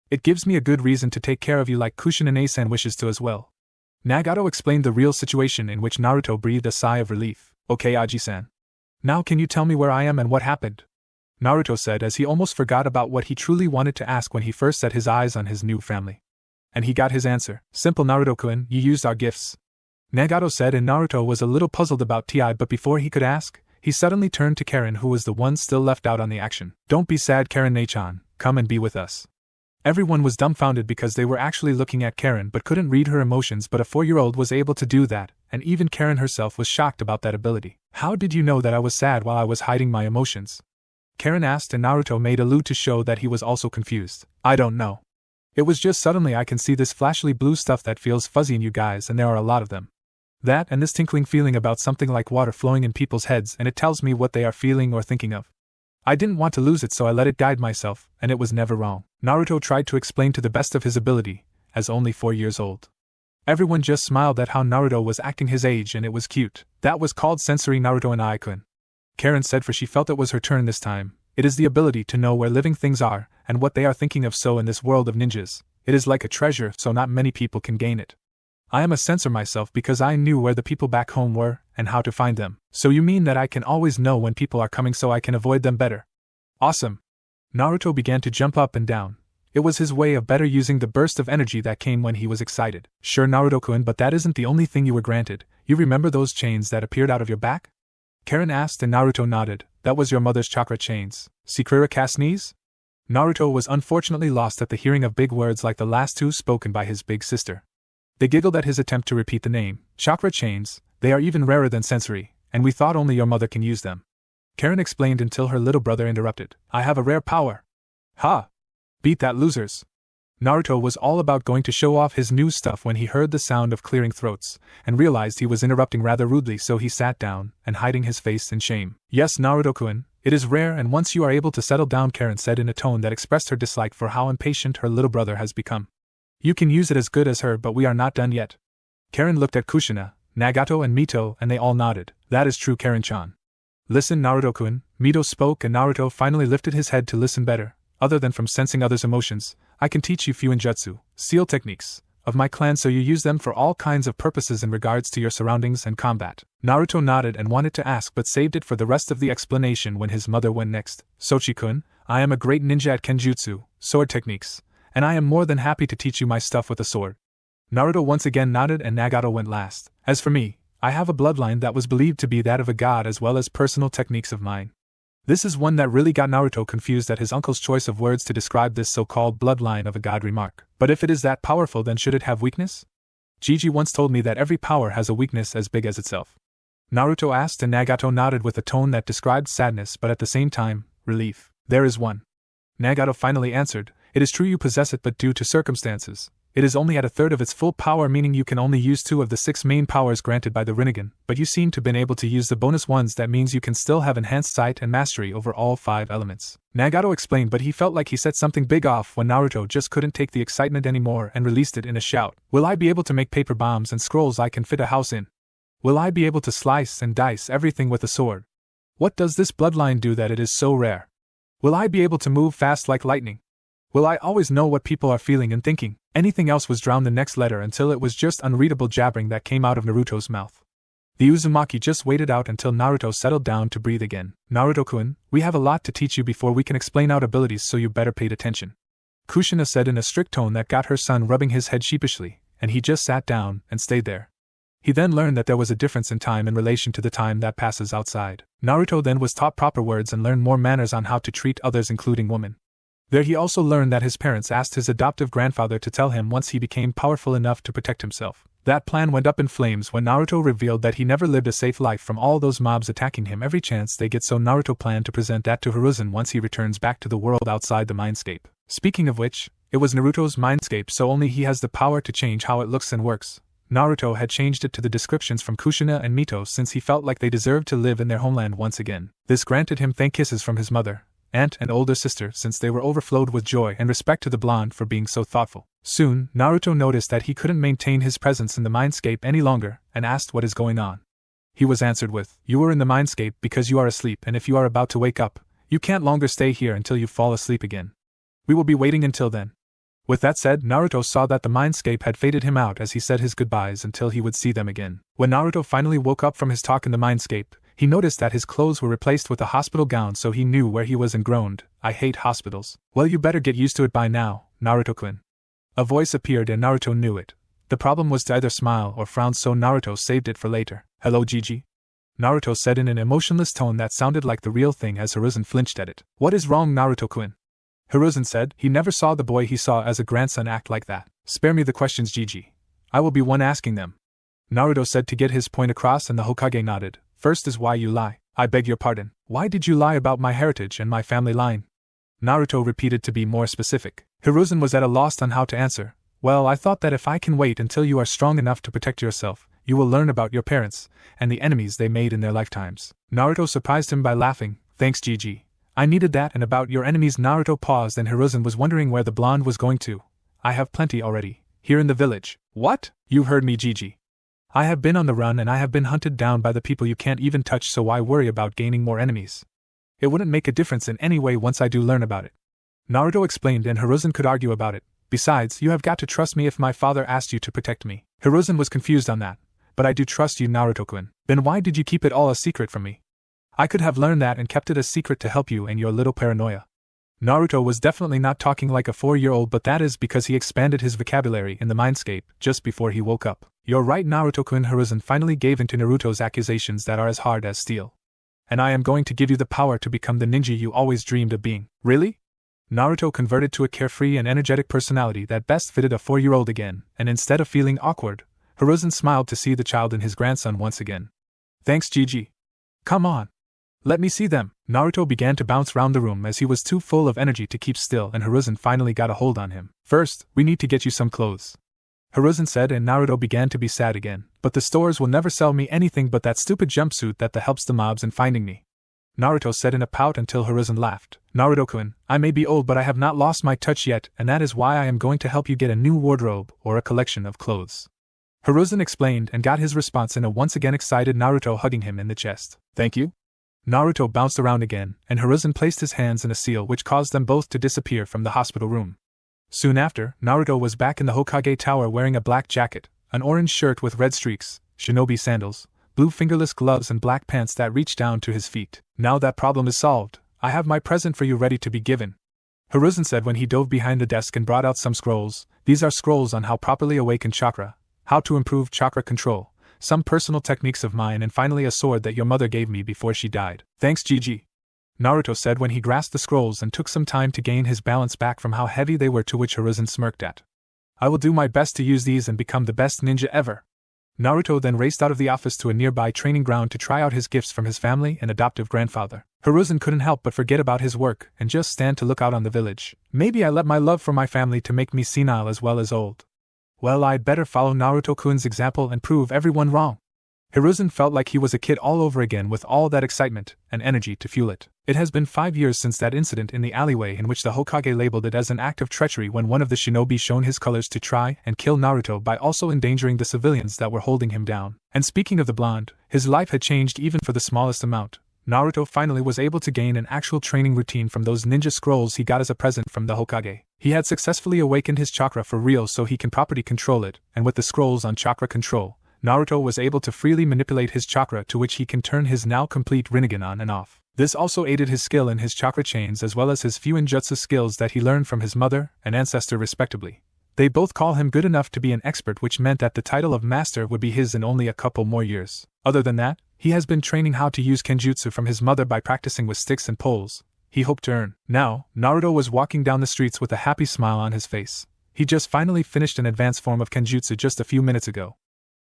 It gives me a good reason to take care of you like Kushina-san wishes to as well. Nagato explained the real situation, in which Naruto breathed a sigh of relief. Okay, Aji-san. Now can you tell me where I am and what happened? Naruto said, as he almost forgot about what he truly wanted to ask when he first set his eyes on his new family. And he got his answer. Simple, Naruto-kun, you used our gifts. Nagato said, and Naruto was a little puzzled about TI, but before he could ask, he suddenly turned to Karen, who was the one still left out on the action. Don't be sad, Karen-chan, come and be with us. Everyone was dumbfounded because they were actually looking at Karen but couldn't read her emotions, but a 4-year-old was able to do that, and even Karen herself was shocked about that ability. How did you know that I was sad while I was hiding my emotions? Karen asked, and Naruto made a allude to show that he was also confused. I don't know. It was just suddenly I can see this flashily blue stuff that feels fuzzy in you guys, and there are a lot of them. That and this tinkling feeling about something like water flowing in people's heads, and it tells me what they are feeling or thinking of. I didn't want to lose it, so I let it guide myself, and it was never wrong. Naruto tried to explain to the best of his ability, as only 4 years old. Everyone just smiled at how Naruto was acting his age, and it was cute. That was called sensory, Naruto and I-kun, Karen said, for she felt it was her turn this time. It is the ability to know where living things are, and what they are thinking of, so in this world of ninjas, it is like a treasure, so not many people can gain it. I am a censor myself because I knew where the people back home were, and how to find them. So you mean that I can always know when people are coming so I can avoid them better? Awesome! Naruto began to jump up and down. It was his way of better using the burst of energy that came when he was excited. Sure, Naruto-kun, but that isn't the only thing you were granted. You remember those chains that appeared out of your back? Karen asked, and Naruto nodded. That was your mother's chakra chains. Secret Kasnees? Naruto was unfortunately lost at the hearing of big words like the last two spoken by his big sister. They giggled at his attempt to repeat the name. Chakra chains, they are even rarer than sensory, and we thought only your mother can use them. Karen explained until her little brother interrupted. I have a rare power. Ha! Beat that, losers! Naruto was all about going to show off his new stuff when he heard the sound of clearing throats, and realized he was interrupting rather rudely, so he sat down, and hiding his face in shame. Yes, Naruto-kun, it is rare, and once you are able to settle down, Karen said in a tone that expressed her dislike for how impatient her little brother has become. You can use it as good as her, but we are not done yet. Karen looked at Kushina, Nagato and Mito, and they all nodded. That is true, Karen-chan. Listen, Naruto-kun, Mito spoke, and Naruto finally lifted his head to listen better. Other than from sensing others' emotions, I can teach you few ninjutsu, seal techniques, of my clan, so you use them for all kinds of purposes in regards to your surroundings and combat. Naruto nodded and wanted to ask, but saved it for the rest of the explanation when his mother went next. Sochi-kun, I am a great ninja at kenjutsu, sword techniques, and I am more than happy to teach you my stuff with a sword. Naruto once again nodded, and Nagato went last. As for me, I have a bloodline that was believed to be that of a god, as well as personal techniques of mine. This is one that really got Naruto confused at his uncle's choice of words to describe this so-called bloodline of a god remark. But if it is that powerful, then should it have weakness? Gigi once told me that every power has a weakness as big as itself. Naruto asked, and Nagato nodded with a tone that described sadness but at the same time, relief. There is one. Nagato finally answered. It is true you possess it, but due to circumstances, it is only at a third of its full power, meaning you can only use 2 of the 6 main powers granted by the Rinnegan, but you seem to have been able to use the bonus ones. That means you can still have enhanced sight and mastery over all 5 elements. Nagato explained, but he felt like he set something big off when Naruto just couldn't take the excitement anymore and released it in a shout. Will I be able to make paper bombs and scrolls I can fit a house in? Will I be able to slice and dice everything with a sword? What does this bloodline do that it is so rare? Will I be able to move fast like lightning? Will I always know what people are feeling and thinking? Anything else was drowned the next letter until it was just unreadable jabbering that came out of Naruto's mouth. The Uzumaki just waited out until Naruto settled down to breathe again. Naruto-kun, we have a lot to teach you before we can explain out abilities, so you better pay attention. Kushina said in a strict tone that got her son rubbing his head sheepishly, and he just sat down and stayed there. He then learned that there was a difference in time in relation to the time that passes outside. Naruto then was taught proper words and learned more manners on how to treat others, including women. There he also learned that his parents asked his adoptive grandfather to tell him once he became powerful enough to protect himself. That plan went up in flames when Naruto revealed that he never lived a safe life from all those mobs attacking him every chance they get, so Naruto planned to present that to Hiruzen once he returns back to the world outside the mindscape. Speaking of which, it was Naruto's mindscape, so only he has the power to change how it looks and works. Naruto had changed it to the descriptions from Kushina and Mito since he felt like they deserved to live in their homeland once again. This granted him thank kisses from his mother, aunt and older sister since they were overflowed with joy and respect to the blonde for being so thoughtful. Soon, Naruto noticed that he couldn't maintain his presence in the mindscape any longer and asked what is going on. He was answered with, "You are in the mindscape because you are asleep, and if you are about to wake up, you can't longer stay here until you fall asleep again. We will be waiting until then." With that said, Naruto saw that the mindscape had faded him out as he said his goodbyes until he would see them again. When Naruto finally woke up from his talk in the mindscape, he noticed that his clothes were replaced with a hospital gown, so he knew where he was and groaned, "I hate hospitals." "Well, you better get used to it by now, Naruto-kun." A voice appeared and Naruto knew it. The problem was to either smile or frown, so Naruto saved it for later. "Hello, Gigi?" Naruto said in an emotionless tone that sounded like the real thing as Hiruzen flinched at it. "What is wrong, Naruto-kun?" Hiruzen said he never saw the boy he saw as a grandson act like that. "Spare me the questions, Gigi. I will be one asking them." Naruto said to get his point across, and the Hokage nodded. "First is why you lie." "I beg your pardon. Why did you lie about my heritage and my family line?" Naruto repeated to be more specific. Hiruzen was at a loss on how to answer. "Well, I thought that if I can wait until you are strong enough to protect yourself, you will learn about your parents and the enemies they made in their lifetimes." Naruto surprised him by laughing. "Thanks, Gigi. I needed that. And about your enemies?" Naruto paused and Hiruzen was wondering where the blonde was going to. "I have plenty already, here in the village." "What?" "You heard me, Gigi. I have been on the run and I have been hunted down by the people you can't even touch, so why worry about gaining more enemies? It wouldn't make a difference in any way once I do learn about it." Naruto explained, and Hiruzen could argue about it. "Besides, you have got to trust me if my father asked you to protect me." Hiruzen was confused on that. "But I do trust you, Naruto-kun." "Then why did you keep it all a secret from me?" "I could have learned that and kept it a secret to help you and your little paranoia." Naruto was definitely not talking like a 4-year-old, but that is because he expanded his vocabulary in the mindscape just before he woke up. "You're right, Naruto-kun." Hiruzen finally gave in to Naruto's accusations that are as hard as steel. "And I am going to give you the power to become the ninja you always dreamed of being." "Really?" Naruto converted to a carefree and energetic personality that best fitted a 4-year-old again, and instead of feeling awkward, Hiruzen smiled to see the child and his grandson once again. "Thanks, Gigi. Come on. Let me see them." Naruto began to bounce round the room as he was too full of energy to keep still, and Hiruzen finally got a hold on him. "First, we need to get you some clothes," Hiruzen said, and Naruto began to be sad again. "But the stores will never sell me anything but that stupid jumpsuit that helps the mobs in finding me," Naruto said in a pout until Hiruzen laughed. "Naruto-kun, I may be old but I have not lost my touch yet, and that is why I am going to help you get a new wardrobe or a collection of clothes," Hiruzen explained, and got his response in a once again excited Naruto hugging him in the chest. "Thank you?" Naruto bounced around again, and Hiruzen placed his hands in a seal which caused them both to disappear from the hospital room. Soon after, Naruto was back in the Hokage Tower wearing a black jacket, an orange shirt with red streaks, shinobi sandals, blue fingerless gloves and black pants that reached down to his feet. "Now that problem is solved, I have my present for you ready to be given," Hiruzen said when he dove behind the desk and brought out some scrolls. "These are scrolls on how properly awaken chakra, how to improve chakra control, some personal techniques of mine, and finally a sword that your mother gave me before she died." "Thanks, Gigi," Naruto said when he grasped the scrolls and took some time to gain his balance back from how heavy they were, to which Hiruzen smirked at. "I will do my best to use these and become the best ninja ever." Naruto then raced out of the office to a nearby training ground to try out his gifts from his family and adoptive grandfather. Hiruzen couldn't help but forget about his work and just stand to look out on the village. "Maybe I let my love for my family to make me senile as well as old. Well, I'd better follow Naruto-kun's example and prove everyone wrong." Hiruzen felt like he was a kid all over again with all that excitement and energy to fuel it. It has been 5 years since that incident in the alleyway in which the Hokage labeled it as an act of treachery when one of the shinobi shown his colors to try and kill Naruto by also endangering the civilians that were holding him down. And speaking of the blonde, his life had changed even for the smallest amount. Naruto finally was able to gain an actual training routine from those ninja scrolls he got as a present from the Hokage. He had successfully awakened his chakra for real, so he can properly control it, and with the scrolls on chakra control, Naruto was able to freely manipulate his chakra, to which he can turn his now complete Rinnegan on and off. This also aided his skill in his chakra chains as well as his few ninjutsu skills that he learned from his mother and ancestor respectively. They both call him good enough to be an expert, which meant that the title of master would be his in only a couple more years. Other than that, he has been training how to use kenjutsu from his mother by practicing with sticks and poles. He hoped to earn. Now, Naruto was walking down the streets with a happy smile on his face. He just finally finished an advanced form of kenjutsu just a few minutes ago.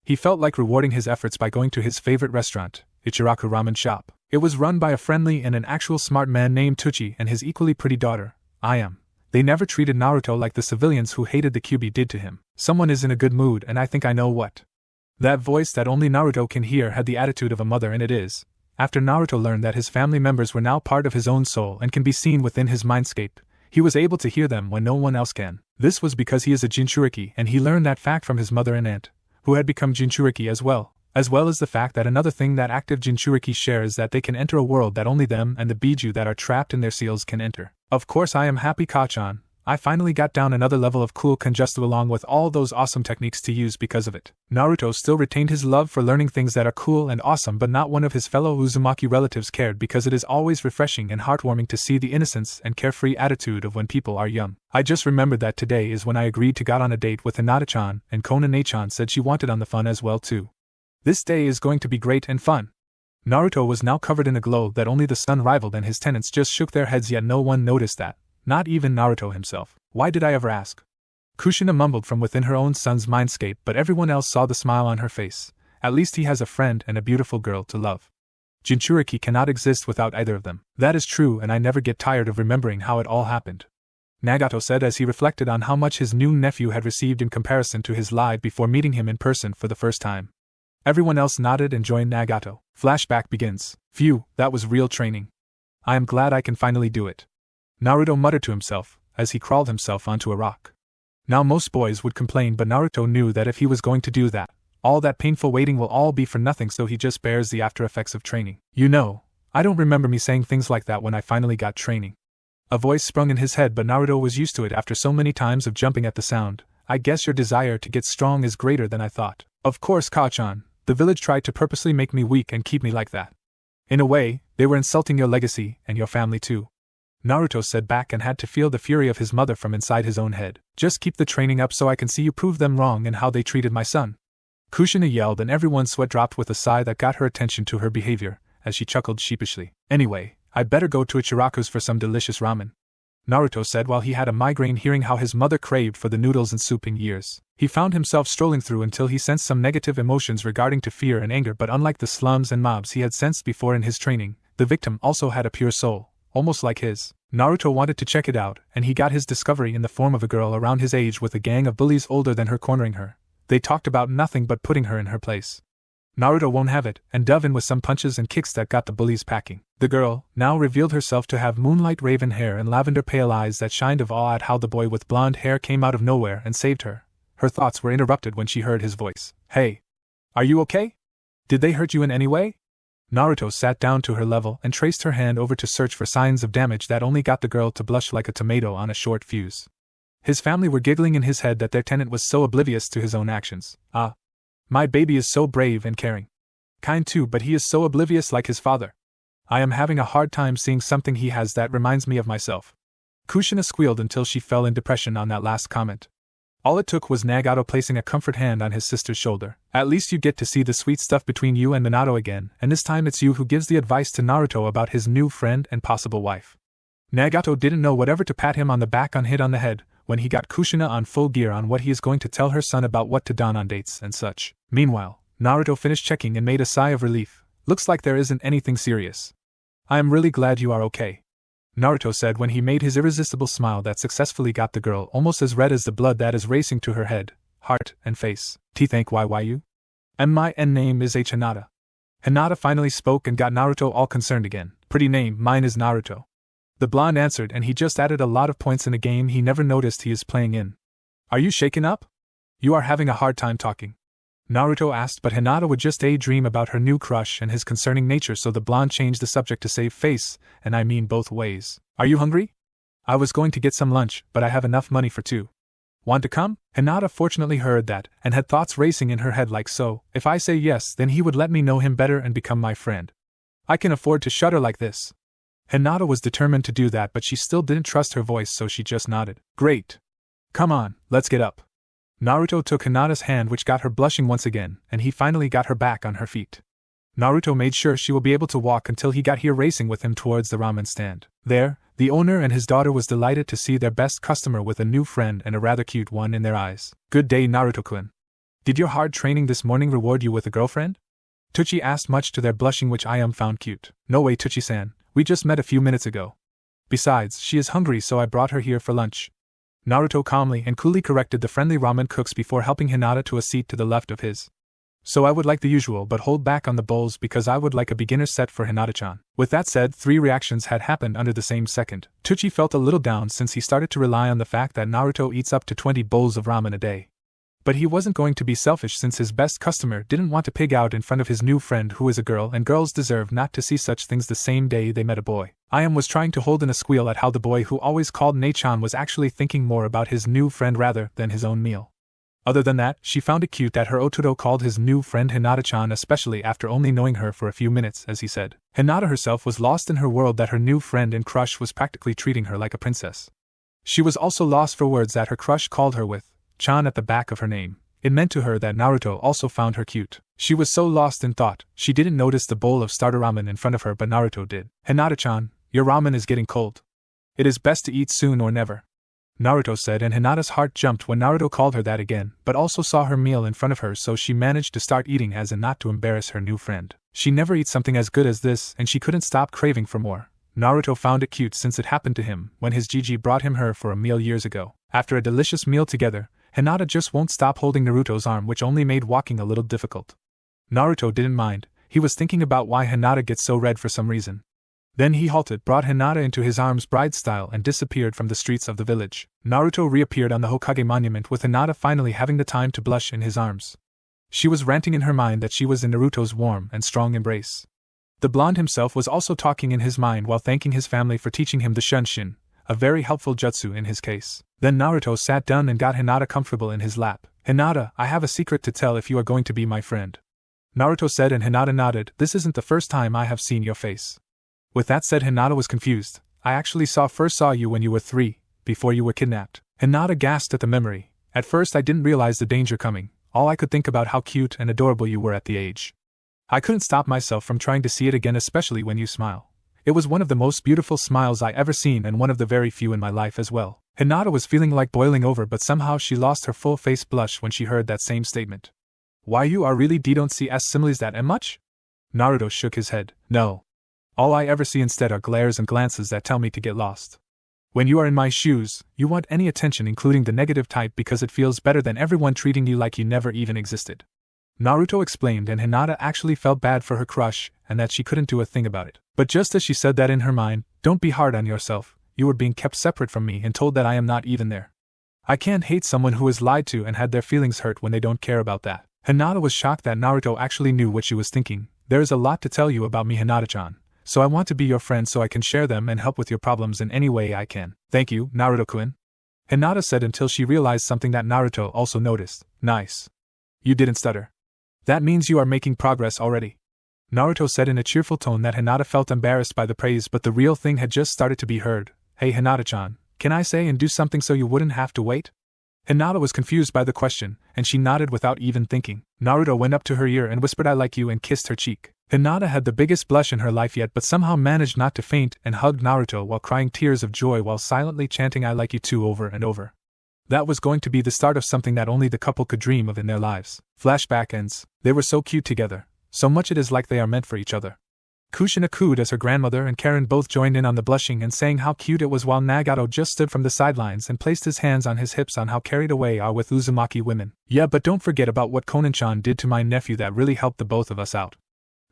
He felt like rewarding his efforts by going to his favorite restaurant, Ichiraku Ramen Shop. It was run by a friendly and an actual smart man named Tucci and his equally pretty daughter, Ayam. They never treated Naruto like the civilians who hated the Kyuubi did to him. Someone is in a good mood, and I think I know what. That voice that only Naruto can hear had the attitude of a mother, and it is. After Naruto learned that his family members were now part of his own soul and can be seen within his mindscape, he was able to hear them when no one else can. This was because he is a Jinchuriki, and he learned that fact from his mother and aunt, who had become Jinchuriki as well as the fact that another thing that active Jinchuriki share is that they can enter a world that only them and the Biju that are trapped in their seals can enter. Of course, I am happy, Kachan. I finally got down another level of cool kenjutsu along with all those awesome techniques to use because of it. Naruto still retained his love for learning things that are cool and awesome, but not one of his fellow Uzumaki relatives cared, because it is always refreshing and heartwarming to see the innocence and carefree attitude of when people are young. I just remembered that today is when I agreed to go on a date with Hinata-chan, and Konane-chan said she wanted on the fun as well too. This day is going to be great and fun. Naruto was now covered in a glow that only the sun rivaled, and his tenants just shook their heads, yet no one noticed that. Not even Naruto himself. Why did I ever ask? Kushina mumbled from within her own son's mindscape, but everyone else saw the smile on her face. At least he has a friend and a beautiful girl to love. Jinchuriki cannot exist without either of them. That is true, and I never get tired of remembering how it all happened. Nagato said as he reflected on how much his new nephew had received in comparison to his life before meeting him in person for the first time. Everyone else nodded and joined Nagato. Flashback begins. Phew, that was real training. I am glad I can finally do it. Naruto muttered to himself, as he crawled himself onto a rock. Now most boys would complain, but Naruto knew that if he was going to do that, all that painful waiting will all be for nothing, so he just bears the after effects of training. You know, I don't remember me saying things like that when I finally got training. A voice sprung in his head, but Naruto was used to it after so many times of jumping at the sound. I guess your desire to get strong is greater than I thought. Of course, Kachan. The village tried to purposely make me weak and keep me like that. In a way, they were insulting your legacy, and your family too. Naruto said back and had to feel the fury of his mother from inside his own head. Just keep the training up so I can see you prove them wrong and how they treated my son. Kushina yelled, and everyone's sweat dropped with a sigh that got her attention to her behavior, as she chuckled sheepishly. Anyway, I'd better go to Ichiraku's for some delicious ramen, Naruto said while he had a migraine hearing how his mother craved for the noodles and soup in years. He found himself strolling through until he sensed some negative emotions regarding to fear and anger, but unlike the slums and mobs he had sensed before in his training, the victim also had a pure soul, almost like his. Naruto wanted to check it out, and he got his discovery in the form of a girl around his age with a gang of bullies older than her cornering her. They talked about nothing but putting her in her place. Naruto won't have it, and dove in with some punches and kicks that got the bullies packing. The girl now revealed herself to have moonlight raven hair and lavender pale eyes that shined of awe at how the boy with blonde hair came out of nowhere and saved her. Her thoughts were interrupted when she heard his voice. Hey! Are you okay? Did they hurt you in any way? Naruto sat down to her level and traced her hand over to search for signs of damage that only got the girl to blush like a tomato on a short fuse. His family were giggling in his head that their tenant was so oblivious to his own actions. Ah! My baby is so brave and caring. Kind too, but he is so oblivious like his father. I am having a hard time seeing something he has that reminds me of myself. Kushina squealed until she fell in depression on that last comment. All it took was Nagato placing a comfort hand on his sister's shoulder. At least you get to see the sweet stuff between you and Minato again, and this time it's you who gives the advice to Naruto about his new friend and possible wife. Nagato didn't know whatever to pat him on the back or hit on the head, when he got Kushina on full gear on what he is going to tell her son about what to don on dates and such. Meanwhile, Naruto finished checking and made a sigh of relief. Looks like there isn't anything serious. I am really glad you are okay, Naruto said when he made his irresistible smile that successfully got the girl almost as red as the blood that is racing to her head, heart, and face. Thank you? My name is Hinata. Hinata finally spoke and got Naruto all concerned again. Pretty name, mine is Naruto. The blonde answered, and he just added a lot of points in a game he never noticed he is playing in. Are you shaken up? You are having a hard time talking, Naruto asked, but Hinata would just daydream about her new crush and his concerning nature, so the blonde changed the subject to save face, and I mean both ways. Are you hungry? I was going to get some lunch, but I have enough money for two. Want to come? Hinata fortunately heard that, and had thoughts racing in her head like, so, if I say yes, then he would let me know him better and become my friend. I can afford to shudder like this. Hinata was determined to do that, but she still didn't trust her voice, so she just nodded. Great. Come on, let's get up. Naruto took Hinata's hand, which got her blushing once again, and he finally got her back on her feet. Naruto made sure she will be able to walk until he got here, racing with him towards the ramen stand. There, the owner and his daughter was delighted to see their best customer with a new friend and a rather cute one in their eyes. "Good day, Naruto-kun. Did your hard training this morning reward you with a girlfriend?" Tucci asked, much to their blushing, which I found cute. "No way, Tucci-san, we just met a few minutes ago. Besides, she is hungry, so I brought her here for lunch." Naruto calmly and coolly corrected the friendly ramen cooks before helping Hinata to a seat to the left of his. "So I would like the usual, but hold back on the bowls because I would like a beginner set for Hinata-chan." With that said, 3 reactions had happened under the same second. Tucci felt a little down since he started to rely on the fact that Naruto eats up to 20 bowls of ramen a day. But he wasn't going to be selfish since his best customer didn't want to pig out in front of his new friend, who is a girl, and girls deserve not to see such things the same day they met a boy. Was trying to hold in a squeal at how the boy who always called Ne-chan was actually thinking more about his new friend rather than his own meal. Other than that, she found it cute that her Ototo called his new friend Hinata-chan, especially after only knowing her for a few minutes, as he said. Hinata herself was lost in her world that her new friend and crush was practically treating her like a princess. She was also lost for words that her crush called her with "chan" at the back of her name. It meant to her that Naruto also found her cute. She was so lost in thought, she didn't notice the bowl of starter ramen in front of her, but Naruto did. "Hinata-chan, your ramen is getting cold. It is best to eat soon or never," Naruto said, and Hinata's heart jumped when Naruto called her that again, but also saw her meal in front of her, so she managed to start eating as in not to embarrass her new friend. She never eats something as good as this, and she couldn't stop craving for more. Naruto found it cute since it happened to him when his Gigi brought him her for a meal years ago. After a delicious meal together, Hinata just won't stop holding Naruto's arm, which only made walking a little difficult. Naruto didn't mind. He was thinking about why Hinata gets so red for some reason. Then he halted, brought Hinata into his arms bride style, and disappeared from the streets of the village. Naruto reappeared on the Hokage monument with Hinata finally having the time to blush in his arms. She was ranting in her mind that she was in Naruto's warm and strong embrace. The blonde himself was also talking in his mind while thanking his family for teaching him the Shunshin, a very helpful jutsu in his case. Then Naruto sat down and got Hinata comfortable in his lap. "Hinata, I have a secret to tell if you are going to be my friend," Naruto said, and Hinata nodded. "This isn't the first time I have seen your face." With that said, Hinata was confused. "I actually first saw you when you were 3, before you were kidnapped." Hinata gasped at the memory. "At first I didn't realize the danger coming. All I could think about how cute and adorable you were at the age. I couldn't stop myself from trying to see it again, especially when you smile. It was one of the most beautiful smiles I ever seen and one of the very few in my life as well." Hinata was feeling like boiling over, but somehow she lost her full face blush when she heard that same statement. "Why, you are really don't see as similes that much?" Naruto shook his head. "No. All I ever see instead are glares and glances that tell me to get lost. When you are in my shoes, you want any attention, including the negative type, because it feels better than everyone treating you like you never even existed," Naruto explained, and Hinata actually felt bad for her crush and that she couldn't do a thing about it. But just as she said that in her mind, "Don't be hard on yourself. You are being kept separate from me and told that I am not even there. I can't hate someone who is lied to and had their feelings hurt when they don't care about that." Hinata was shocked that Naruto actually knew what she was thinking. "There is a lot to tell you about me, Hinata-chan. So I want to be your friend so I can share them and help with your problems in any way I can." "Thank you, Naruto-kun," Hinata said until she realized something that Naruto also noticed. "Nice. You didn't stutter. That means you are making progress already," Naruto said in a cheerful tone that Hinata felt embarrassed by the praise, but the real thing had just started to be heard. "Hey Hinata-chan, can I say and do something so you wouldn't have to wait?" Hinata was confused by the question, and she nodded without even thinking. Naruto went up to her ear and whispered "I like you" and kissed her cheek. Hinata had the biggest blush in her life yet, but somehow managed not to faint and hugged Naruto while crying tears of joy while silently chanting "I like you too" over and over. That was going to be the start of something that only the couple could dream of in their lives. Flashback ends. They were so cute together. So much it is like they are meant for each other. Kushina cooed as her grandmother and Karen both joined in on the blushing and saying how cute it was, while Nagato just stood from the sidelines and placed his hands on his hips on how carried away are with Uzumaki women. "Yeah, but don't forget about what Konan-chan did to my nephew. That really helped the both of us out,"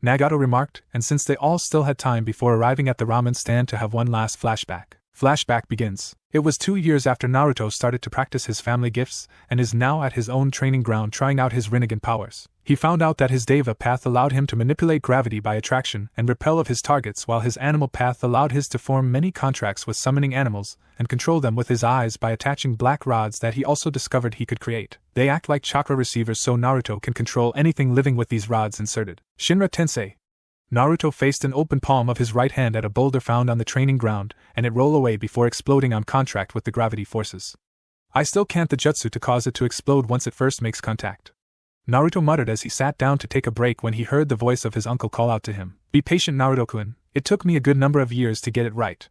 Nagato remarked, and since they all still had time before arriving at the ramen stand to have one last flashback. Flashback begins. It was 2 years after Naruto started to practice his family gifts, and is now at his own training ground trying out his Rinnegan powers. He found out that his Deva path allowed him to manipulate gravity by attraction and repel of his targets, while his animal path allowed his to form many contracts with summoning animals, and control them with his eyes by attaching black rods that he also discovered he could create. They act like chakra receivers, so Naruto can control anything living with these rods inserted. Shinra Tensei. Naruto faced an open palm of his right hand at a boulder found on the training ground, and it rolled away before exploding on contract with the gravity forces. I still can't the jutsu to cause it to explode once it first makes contact. Naruto muttered as he sat down to take a break when he heard the voice of his uncle call out to him. Be patient, Naruto-kun, it took me a good number of years to get it right.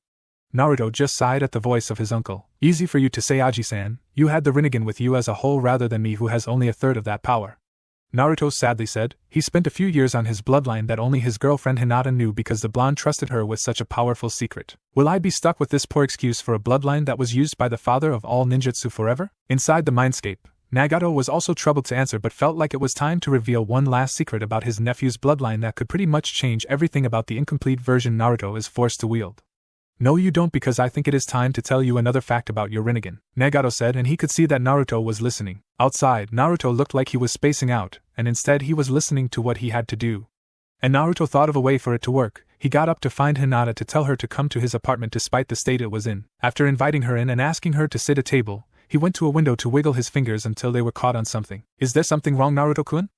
Naruto just sighed at the voice of his uncle. Easy for you to say, Aji-san, you had the Rinnegan with you as a whole rather than me who has only a third of that power. Naruto sadly said. He spent a few years on his bloodline that only his girlfriend Hinata knew because the blonde trusted her with such a powerful secret. Will I be stuck with this poor excuse for a bloodline that was used by the father of all ninjutsu forever? Inside the mindscape, Nagato was also troubled to answer but felt like it was time to reveal one last secret about his nephew's bloodline that could pretty much change everything about the incomplete version Naruto is forced to wield. No, you don't, because I think it is time to tell you another fact about your Rinnegan, Nagato said, and he could see that Naruto was listening. Outside, Naruto looked like he was spacing out, and instead he was listening to what he had to do. And Naruto thought of a way for it to work. He got up to find Hinata to tell her to come to his apartment despite the state it was in. After inviting her in and asking her to sit at a table, he went to a window to wiggle his fingers until they were caught on something. Is there something wrong, Naruto-kun?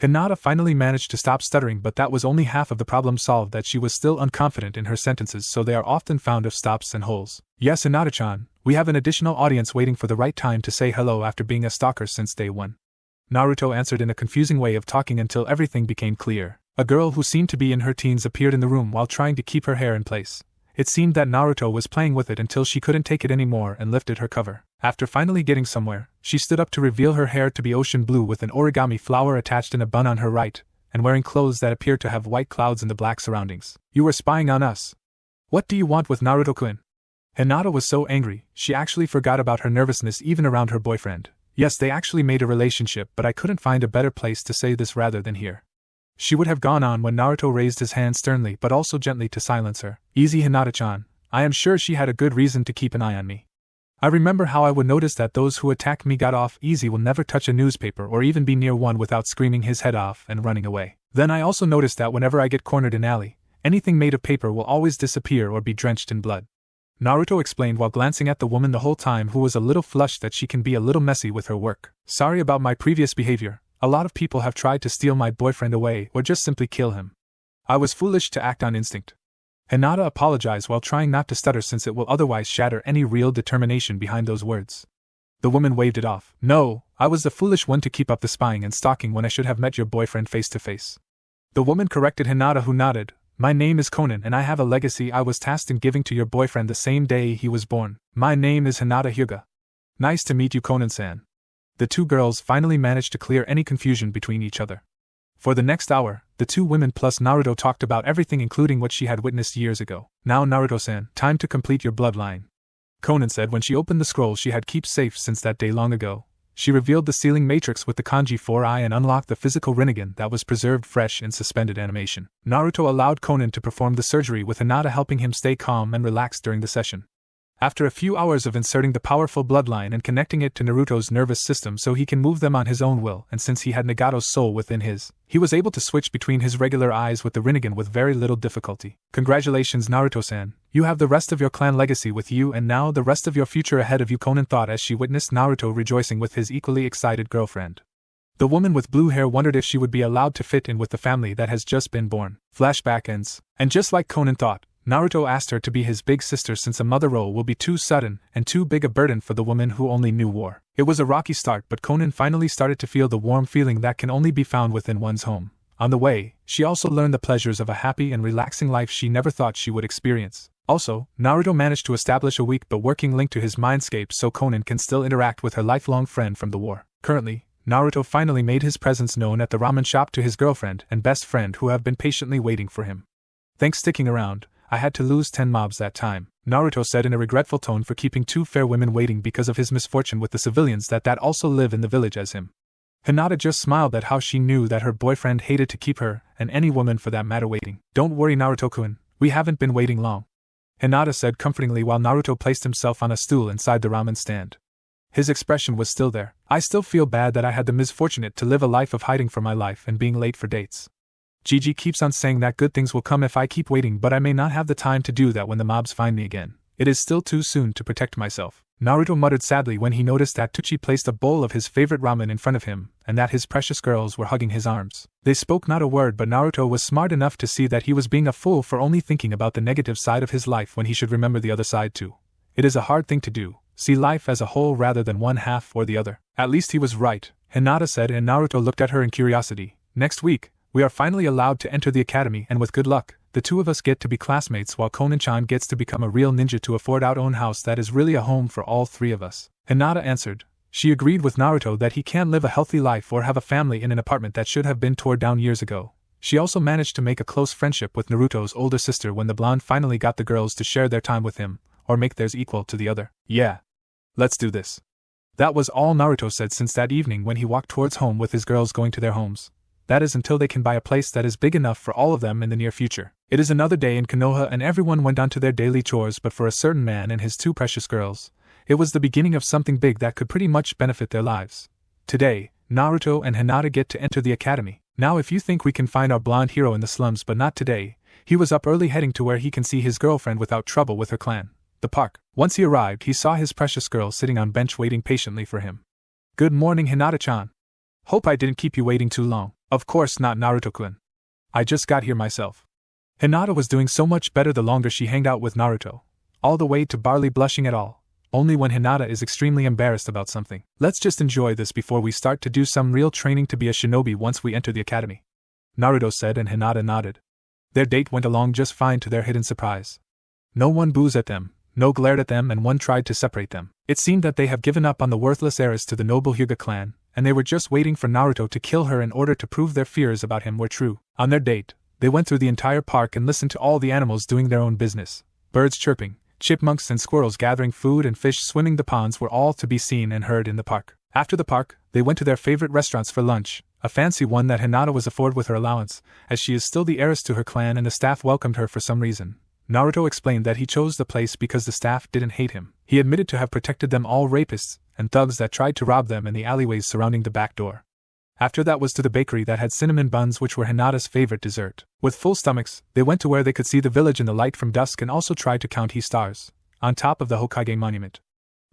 Hinata finally managed to stop stuttering, but that was only half of the problem solved, that she was still unconfident in her sentences, so they are often found of stops and holes. Yes, Hinata-chan, we have an additional audience waiting for the right time to say hello after being a stalker since day one. Naruto answered in a confusing way of talking until everything became clear. A girl who seemed to be in her teens appeared in the room while trying to keep her hair in place. It seemed that Naruto was playing with it until she couldn't take it anymore and lifted her cover. After finally getting somewhere, she stood up to reveal her hair to be ocean blue with an origami flower attached in a bun on her right, and wearing clothes that appeared to have white clouds in the black surroundings. You were spying on us. What do you want with Naruto-kun? Hinata was so angry, she actually forgot about her nervousness even around her boyfriend. Yes, they actually made a relationship, but I couldn't find a better place to say this rather than here. She would have gone on when Naruto raised his hand sternly but also gently to silence her. Easy, Hinata-chan, I am sure she had a good reason to keep an eye on me. I remember how I would notice that those who attacked me got off easy will never touch a newspaper or even be near one without screaming his head off and running away. Then I also noticed that whenever I get cornered in alley, anything made of paper will always disappear or be drenched in blood. Naruto explained while glancing at the woman the whole time, who was a little flushed that she can be a little messy with her work. Sorry about my previous behavior. A lot of people have tried to steal my boyfriend away or just simply kill him. I was foolish to act on instinct. Hinata apologized while trying not to stutter since it will otherwise shatter any real determination behind those words. The woman waved it off. No, I was the foolish one to keep up the spying and stalking when I should have met your boyfriend face to face. The woman corrected Hinata, who nodded. My name is Konan and I have a legacy I was tasked in giving to your boyfriend the same day he was born. My name is Hinata Hyuga. Nice to meet you, Konan-san. The two girls finally managed to clear any confusion between each other. For the next hour, the two women plus Naruto talked about everything, including what she had witnessed years ago. Now, Naruto-san, time to complete your bloodline, Konan said when she opened the scroll she had kept safe since that day long ago. She revealed the sealing matrix with the kanji 4i and unlocked the physical Rinnegan that was preserved fresh in suspended animation. Naruto allowed Konan to perform the surgery, with Hinata helping him stay calm and relaxed during the session. After a few hours of inserting the powerful bloodline and connecting it to Naruto's nervous system so he can move them on his own will, and since he had Nagato's soul within his, he was able to switch between his regular eyes with the Rinnegan with very little difficulty. Congratulations, Naruto-san. You have the rest of your clan legacy with you and now the rest of your future ahead of you, Konan thought as she witnessed Naruto rejoicing with his equally excited girlfriend. The woman with blue hair wondered if she would be allowed to fit in with the family that has just been born. Flashback ends. And just like Konan thought, Naruto asked her to be his big sister since a mother role will be too sudden and too big a burden for the woman who only knew war. It was a rocky start, but Konan finally started to feel the warm feeling that can only be found within one's home. On the way, she also learned the pleasures of a happy and relaxing life she never thought she would experience. Also, Naruto managed to establish a weak but working link to his mindscape so Konan can still interact with her lifelong friend from the war. Currently, Naruto finally made his presence known at the ramen shop to his girlfriend and best friend who have been patiently waiting for him. Thanks sticking around. I had to lose 10 mobs that time, Naruto said in a regretful tone for keeping two fair women waiting because of his misfortune with the civilians that also live in the village as him. Hinata just smiled at how she knew that her boyfriend hated to keep her, and any woman for that matter, waiting. Don't worry, Naruto-kun, we haven't been waiting long, Hinata said comfortingly while Naruto placed himself on a stool inside the ramen stand. His expression was still there. I still feel bad that I had the misfortunate to live a life of hiding for my life and being late for dates. Gigi keeps on saying that good things will come if I keep waiting, but I may not have the time to do that when the mobs find me again. It is still too soon to protect myself, Naruto muttered sadly when he noticed that Tucci placed a bowl of his favorite ramen in front of him, and that his precious girls were hugging his arms. They spoke not a word, but Naruto was smart enough to see that he was being a fool for only thinking about the negative side of his life when he should remember the other side too. It is a hard thing to do, see life as a whole rather than one half or the other. At least he was right, Hinata said, and Naruto looked at her in curiosity. Next week, we are finally allowed to enter the academy, and with good luck, the two of us get to be classmates while Konan-chan gets to become a real ninja to afford our own house that is really a home for all three of us. Hinata answered. She agreed with Naruto that he can't live a healthy life or have a family in an apartment that should have been torn down years ago. She also managed to make a close friendship with Naruto's older sister when the blonde finally got the girls to share their time with him, or make theirs equal to the other. Yeah. Let's do this. That was all Naruto said since that evening when he walked towards home with his girls going to their homes. That is until they can buy a place that is big enough for all of them in the near future. It is another day in Konoha and everyone went on to their daily chores, but for a certain man and his two precious girls, it was the beginning of something big that could pretty much benefit their lives. Today, Naruto and Hinata get to enter the academy. Now if you think we can find our blonde hero in the slums, but not today. He was up early heading to where he can see his girlfriend without trouble with her clan. The park. Once he arrived, he saw his precious girl sitting on bench waiting patiently for him. Good morning, Hinata-chan. Hope I didn't keep you waiting too long. Of course not, Naruto-kun. I just got here myself. Hinata was doing so much better the longer she hanged out with Naruto. All the way to barely blushing at all. Only when Hinata is extremely embarrassed about something. Let's just enjoy this before we start to do some real training to be a shinobi once we enter the academy. Naruto said, and Hinata nodded. Their date went along just fine to their hidden surprise. No one boozed at them, no glared at them, and one tried to separate them. It seemed that they have given up on the worthless heiress to the noble Hyuga clan, and they were just waiting for Naruto to kill her in order to prove their fears about him were true. On their date, they went through the entire park and listened to all the animals doing their own business. Birds chirping, chipmunks and squirrels gathering food, and fish swimming the ponds were all to be seen and heard in the park. After the park, they went to their favorite restaurants for lunch, a fancy one that Hinata was afforded with her allowance, as she is still the heiress to her clan and the staff welcomed her for some reason. Naruto explained that he chose the place because the staff didn't hate him. He admitted to have protected them all rapists and thugs that tried to rob them in the alleyways surrounding the back door. After that was to the bakery that had cinnamon buns, which were Hinata's favorite dessert. With full stomachs, they went to where they could see the village in the light from dusk and also tried to count stars on top of the Hokage monument.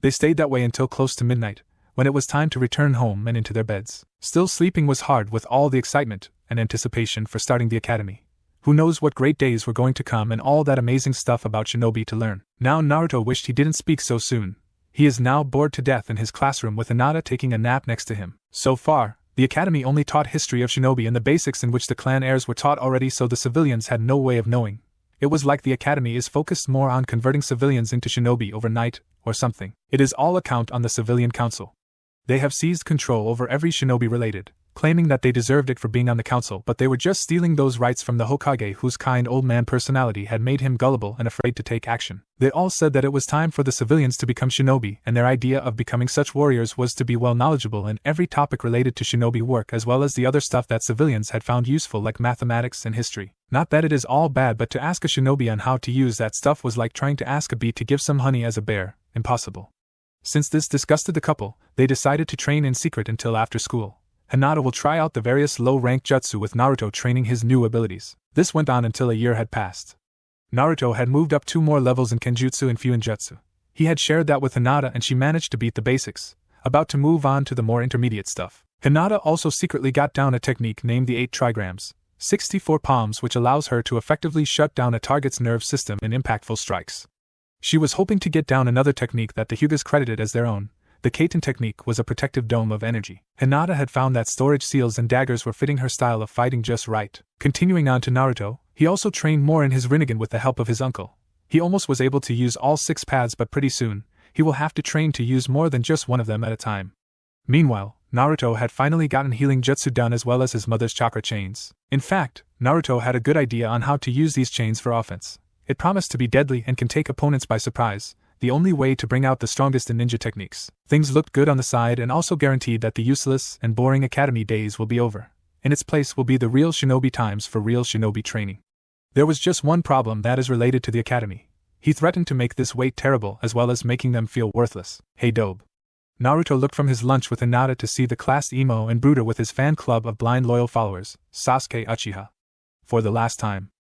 They stayed that way until close to midnight, when it was time to return home and into their beds. Still, sleeping was hard with all the excitement and anticipation for starting the academy. Who knows what great days were going to come and all that amazing stuff about shinobi to learn. Now Naruto wished he didn't speak so soon. He is now bored to death in his classroom with Hinata taking a nap next to him. So far, the academy only taught history of shinobi and the basics in which the clan heirs were taught already, so the civilians had no way of knowing. It was like the academy is focused more on converting civilians into shinobi overnight, or something. It is all account on the civilian council. They have seized control over every shinobi related, claiming that they deserved it for being on the council, but they were just stealing those rights from the Hokage, whose kind old man personality had made him gullible and afraid to take action. They all said that it was time for the civilians to become shinobi, and their idea of becoming such warriors was to be well knowledgeable in every topic related to shinobi work, as well as the other stuff that civilians had found useful like mathematics and history. Not that it is all bad, but to ask a shinobi on how to use that stuff was like trying to ask a bee to give some honey as a bear. Impossible. Since this disgusted the couple, they decided to train in secret until after school. Hinata will try out the various low-rank jutsu with Naruto training his new abilities. This went on until a year had passed. Naruto had moved up 2 more levels in Kenjutsu and Fuinjutsu. He had shared that with Hinata and she managed to beat the basics, about to move on to the more intermediate stuff. Hinata also secretly got down a technique named the 8 trigrams, 64 palms, which allows her to effectively shut down a target's nerve system in impactful strikes. She was hoping to get down another technique that the Hyugas credited as their own. The Kaiten technique was a protective dome of energy. Hinata had found that storage seals and daggers were fitting her style of fighting just right. Continuing on to Naruto, he also trained more in his Rinnegan with the help of his uncle. He almost was able to use all 6 paths, but pretty soon, he will have to train to use more than just one of them at a time. Meanwhile, Naruto had finally gotten healing jutsu done as well as his mother's chakra chains. In fact, Naruto had a good idea on how to use these chains for offense. It promised to be deadly and can take opponents by surprise, the only way to bring out the strongest in ninja techniques. Things looked good on the side and also guaranteed that the useless and boring academy days will be over. In its place will be the real shinobi times for real shinobi training. There was just one problem that is related to the academy. He threatened to make this wait terrible as well as making them feel worthless. Hey Dobe. Naruto looked from his lunch with Hinata to see the class emo and brooder with his fan club of blind loyal followers, Sasuke Uchiha. For the last time.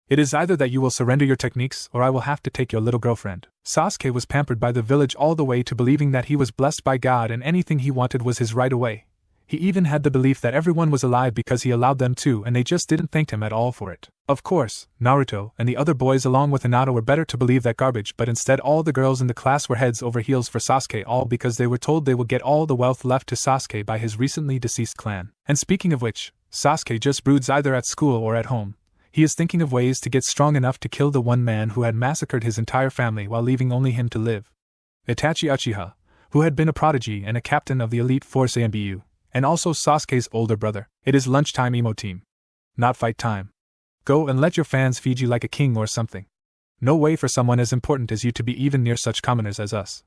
It is either that you will surrender your techniques or I will have to take your little girlfriend. Sasuke was pampered by the village all the way to believing that he was blessed by God and anything he wanted was his right away. He even had the belief that everyone was alive because he allowed them to, and they just didn't thank him at all for it. Of course, Naruto and the other boys along with Hinata were better to believe that garbage, but instead all the girls in the class were heads over heels for Sasuke, all because they were told they would get all the wealth left to Sasuke by his recently deceased clan. And speaking of which, Sasuke just broods either at school or at home. He is thinking of ways to get strong enough to kill the one man who had massacred his entire family while leaving only him to live. Itachi Uchiha, who had been a prodigy and a captain of the elite force ANBU, and also Sasuke's older brother. It is lunchtime, emo team. Not fight time. Go and let your fans feed you like a king or something. No way for someone as important as you to be even near such commoners as us.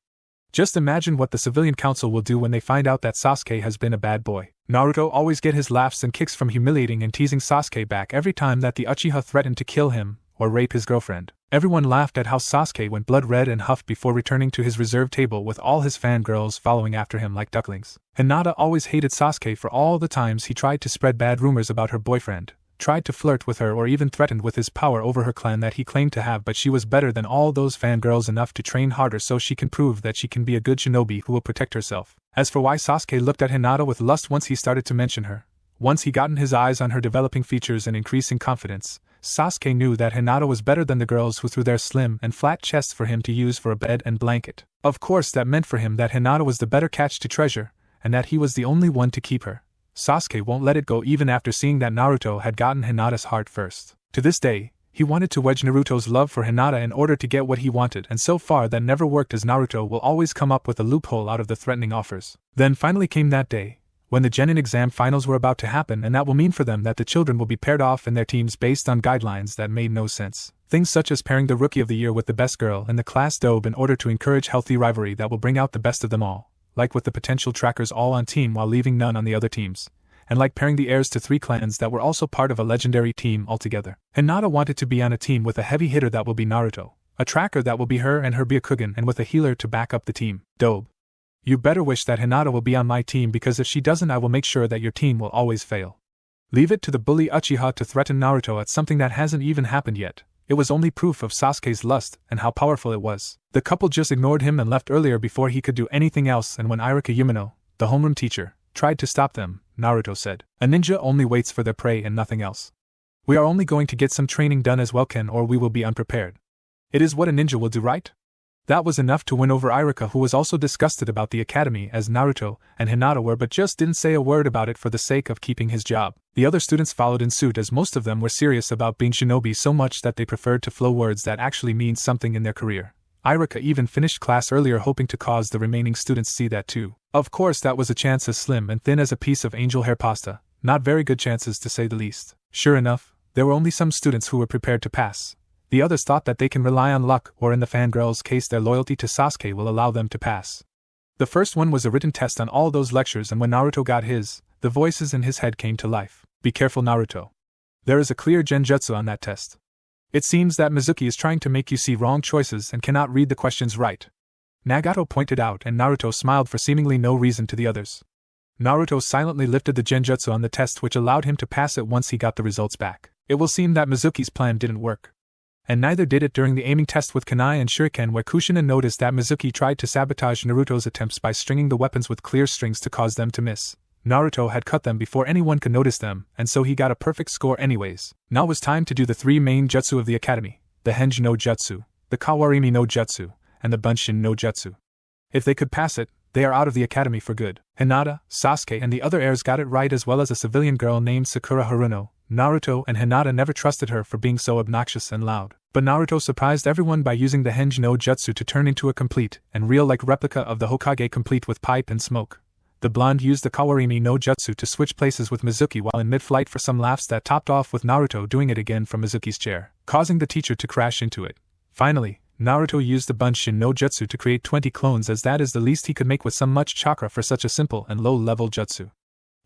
Just imagine what the civilian council will do when they find out that Sasuke has been a bad boy. Naruto always get his laughs and kicks from humiliating and teasing Sasuke back every time that the Uchiha threatened to kill him or rape his girlfriend. Everyone laughed at how Sasuke went blood red and huffed before returning to his reserve table with all his fangirls following after him like ducklings. Hinata always hated Sasuke for all the times he tried to spread bad rumors about her boyfriend, tried to flirt with her, or even threatened with his power over her clan that he claimed to have, but she was better than all those fangirls enough to train harder so she can prove that she can be a good shinobi who will protect herself. As for why Sasuke looked at Hinata with lust once he started to mention her, once he gotten his eyes on her developing features and increasing confidence, Sasuke knew that Hinata was better than the girls who threw their slim and flat chests for him to use for a bed and blanket. Of course that meant for him that Hinata was the better catch to treasure, and that he was the only one to keep her. Sasuke won't let it go even after seeing that Naruto had gotten Hinata's heart first. To this day, he wanted to wedge Naruto's love for Hinata in order to get what he wanted, and so far that never worked, as Naruto will always come up with a loophole out of the threatening offers. Then finally came that day, when the Genin exam finals were about to happen, and that will mean for them that the children will be paired off in their teams based on guidelines that made no sense. Things such as pairing the Rookie of the Year with the best girl in the class dobe in order to encourage healthy rivalry that will bring out the best of them all, like with the potential trackers all on team while leaving none on the other teams, and like pairing the heirs to 3 clans that were also part of a legendary team altogether. Hinata wanted to be on a team with a heavy hitter that will be Naruto, a tracker that will be her and her Byakugan, and with a healer to back up the team. Dobe. You better wish that Hinata will be on my team, because if she doesn't I will make sure that your team will always fail. Leave it to the bully Uchiha to threaten Naruto at something that hasn't even happened yet. It was only proof of Sasuke's lust and how powerful it was. The couple just ignored him and left earlier before he could do anything else, and when Irika Yumino, the homeroom teacher, tried to stop them, Naruto said, "A ninja only waits for their prey and nothing else. We are only going to get some training done as well, Ken, or we will be unprepared. It is what a ninja will do, right?" That was enough to win over Irika, who was also disgusted about the academy as Naruto and Hinata were, but just didn't say a word about it for the sake of keeping his job. The other students followed in suit, as most of them were serious about being shinobi so much that they preferred to flow words that actually mean something in their career. Irika even finished class earlier, hoping to cause the remaining students see that too. Of course that was a chance as slim and thin as a piece of angel hair pasta, not very good chances to say the least. Sure enough, there were only some students who were prepared to pass. The others thought that they can rely on luck, or in the fangirls' case their loyalty to Sasuke will allow them to pass. The first one was a written test on all those lectures, and when Naruto got his, the voices in his head came to life. Be careful, Naruto. There is a clear genjutsu on that test. It seems that Mizuki is trying to make you see wrong choices and cannot read the questions right. Nagato pointed out, and Naruto smiled for seemingly no reason to the others. Naruto silently lifted the genjutsu on the test, which allowed him to pass it once he got the results back. It will seem that Mizuki's plan didn't work. And neither did it during the aiming test with Kunai and Shuriken, where Kushina noticed that Mizuki tried to sabotage Naruto's attempts by stringing the weapons with clear strings to cause them to miss. Naruto had cut them before anyone could notice them, and so he got a perfect score anyways. Now it was time to do the 3 main jutsu of the academy: the Henji no Jutsu, the Kawarimi no Jutsu, and the Bunshin no Jutsu. If they could pass it, they are out of the academy for good. Hinata, Sasuke, and the other heirs got it right, as well as a civilian girl named Sakura Haruno. Naruto and Hinata never trusted her for being so obnoxious and loud. But Naruto surprised everyone by using the Henji no Jutsu to turn into a complete and real-like replica of the Hokage, complete with pipe and smoke. The blonde used the Kawarimi no Jutsu to switch places with Mizuki while in mid-flight for some laughs that topped off with Naruto doing it again from Mizuki's chair, causing the teacher to crash into it. Finally, Naruto used the Bunshin no Jutsu to create 20 clones, as that is the least he could make with so much chakra for such a simple and low-level jutsu.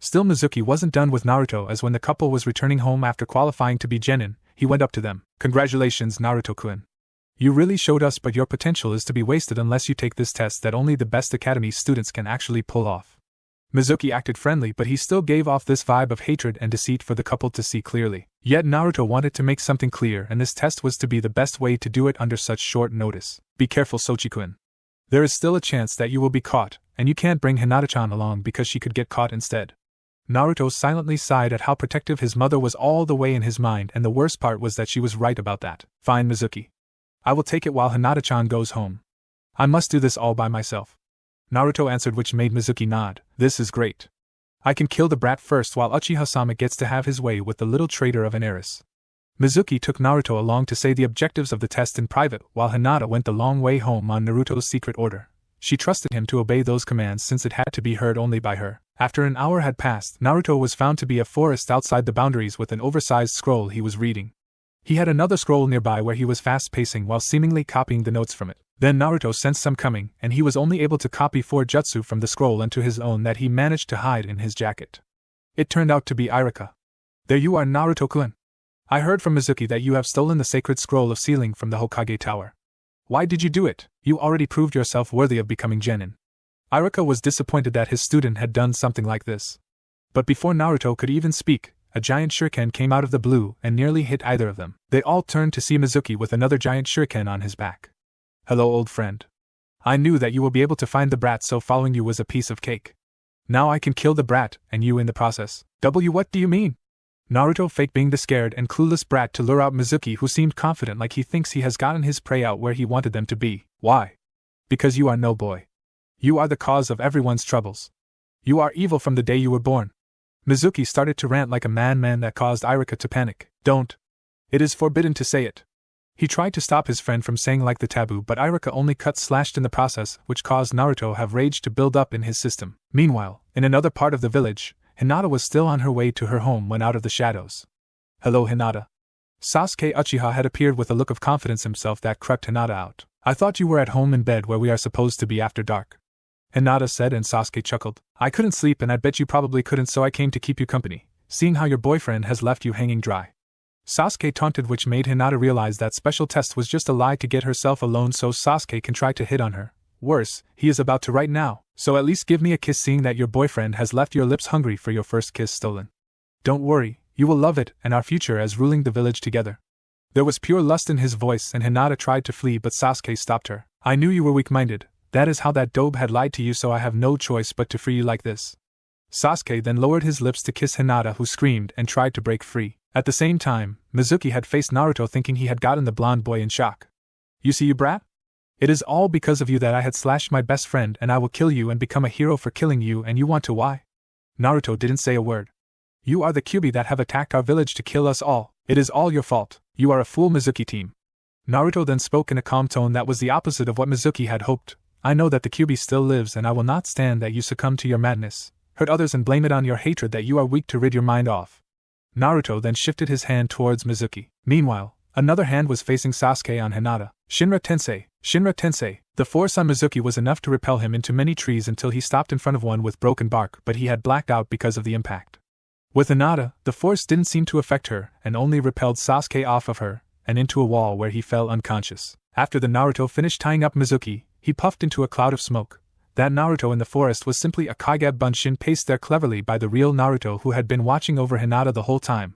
Still, Mizuki wasn't done with Naruto, as when the couple was returning home after qualifying to be genin, he went up to them. "Congratulations, Naruto-kun. You really showed us, but your potential is to be wasted unless you take this test that only the best academy students can actually pull off." Mizuki acted friendly, but he still gave off this vibe of hatred and deceit for the couple to see clearly. Yet Naruto wanted to make something clear, and this test was to be the best way to do it under such short notice. Be careful, Sochi-kun. There is still a chance that you will be caught, and you can't bring Hinata-chan along because she could get caught instead. Naruto silently sighed at how protective his mother was all the way in his mind, and the worst part was that she was right about that. Fine, Mizuki. I will take it while Hinata-chan goes home. I must do this all by myself. Naruto answered, which made Mizuki nod. This is great. I can kill the brat first while Uchiha-sama gets to have his way with the little traitor of an heiress. Mizuki took Naruto along to say the objectives of the test in private, while Hinata went the long way home on Naruto's secret order. She trusted him to obey those commands since it had to be heard only by her. After an hour had passed, Naruto was found to be a forest outside the boundaries with an oversized scroll he was reading. He had another scroll nearby where he was fast-pacing while seemingly copying the notes from it. Then Naruto sensed some coming, and he was only able to copy 4 jutsu from the scroll into his own that he managed to hide in his jacket. It turned out to be Irika. There you are, Naruto-kun. I heard from Mizuki that you have stolen the sacred scroll of sealing from the Hokage Tower. Why did you do it? You already proved yourself worthy of becoming genin. Irika was disappointed that his student had done something like this. But before Naruto could even speak, a giant shuriken came out of the blue and nearly hit either of them. They all turned to see Mizuki with another giant shuriken on his back. Hello, old friend. I knew that you will be able to find the brat, so following you was a piece of cake. Now I can kill the brat, and you in the process. What do you mean? Naruto faked being the scared and clueless brat to lure out Mizuki, who seemed confident like he thinks he has gotten his prey out where he wanted them to be. Why? Because you are no boy. You are the cause of everyone's troubles. You are evil from the day you were born. Mizuki started to rant like a madman that caused Irika to panic. Don't. It is forbidden to say it. He tried to stop his friend from saying like the taboo, but Irika only slashed in the process, which caused Naruto have rage to build up in his system. Meanwhile, in another part of the village, Hinata was still on her way to her home when out of the shadows. Hello, Hinata. Sasuke Uchiha had appeared with a look of confidence himself that crept Hinata out. I thought you were at home in bed where we are supposed to be after dark. Hinata said, and Sasuke chuckled. I couldn't sleep, and I bet you probably couldn't, so I came to keep you company, seeing how your boyfriend has left you hanging dry. Sasuke taunted, which made Hinata realize that special test was just a lie to get herself alone so Sasuke can try to hit on her. Worse, he is about to right now, so at least give me a kiss, seeing that your boyfriend has left your lips hungry for your first kiss stolen. Don't worry, you will love it, and our future as ruling the village together. There was pure lust in his voice, and Hinata tried to flee, but Sasuke stopped her. I knew you were weak-minded. That is how that dope had lied to you, so I have no choice but to free you like this. Sasuke then lowered his lips to kiss Hinata, who screamed and tried to break free. At the same time, Mizuki had faced Naruto, thinking he had gotten the blonde boy in shock. You see, you brat? It is all because of you that I had slashed my best friend, and I will kill you and become a hero for killing you, and you want to why? Naruto didn't say a word. You are the Kyuubi that have attacked our village to kill us all. It is all your fault. You are a fool, Mizuki team. Naruto then spoke in a calm tone that was the opposite of what Mizuki had hoped. I know that the Kyuubi still lives, and I will not stand that you succumb to your madness, hurt others, and blame it on your hatred that you are weak to rid your mind off. Naruto then shifted his hand towards Mizuki. Meanwhile, another hand was facing Sasuke on Hinata. Shinra Tensei, Shinra Tensei. The force on Mizuki was enough to repel him into many trees until he stopped in front of one with broken bark, but he had blacked out because of the impact. With Hinata, the force didn't seem to affect her, and only repelled Sasuke off of her, and into a wall where he fell unconscious. After the Naruto finished tying up Mizuki, he puffed into a cloud of smoke. That Naruto in the forest was simply a Kage Bunshin pasted there cleverly by the real Naruto, who had been watching over Hinata the whole time.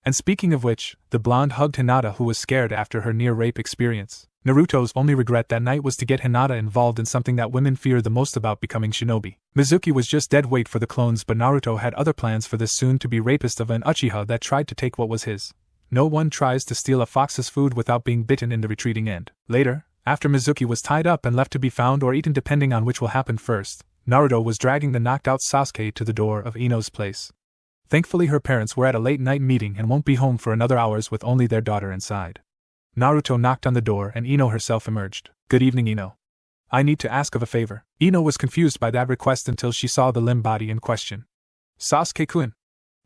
And speaking of which, the blonde hugged Hinata, who was scared after her near-rape experience. Naruto's only regret that night was to get Hinata involved in something that women fear the most about becoming shinobi. Mizuki was just dead weight for the clones, but Naruto had other plans for this soon-to-be rapist of an Uchiha that tried to take what was his. No one tries to steal a fox's food without being bitten in the retreating end. Later, after Mizuki was tied up and left to be found or eaten depending on which will happen first, Naruto was dragging the knocked-out Sasuke to the door of Ino's place. Thankfully her parents were at a late-night meeting and won't be home for another hours with only their daughter inside. Naruto knocked on the door and Ino herself emerged. Good evening, Ino. I need to ask of a favor. Ino was confused by that request until she saw the limb body in question. Sasuke-kun.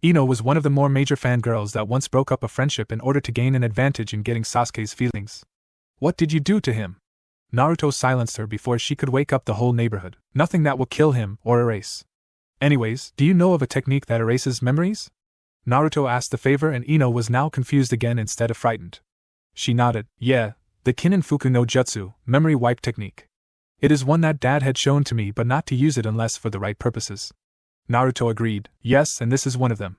Ino was one of the more major fangirls that once broke up a friendship in order to gain an advantage in getting Sasuke's feelings. What did you do to him? Naruto silenced her before she could wake up the whole neighborhood. Nothing that will kill him or erase. Anyways, do you know of a technique that erases memories? Naruto asked the favor, and Ino was now confused again instead of frightened. She nodded. Yeah, the Kininfuku no Jutsu, memory wipe technique. It is one that Dad had shown to me, but not to use it unless for the right purposes. Naruto agreed. Yes, and this is one of them.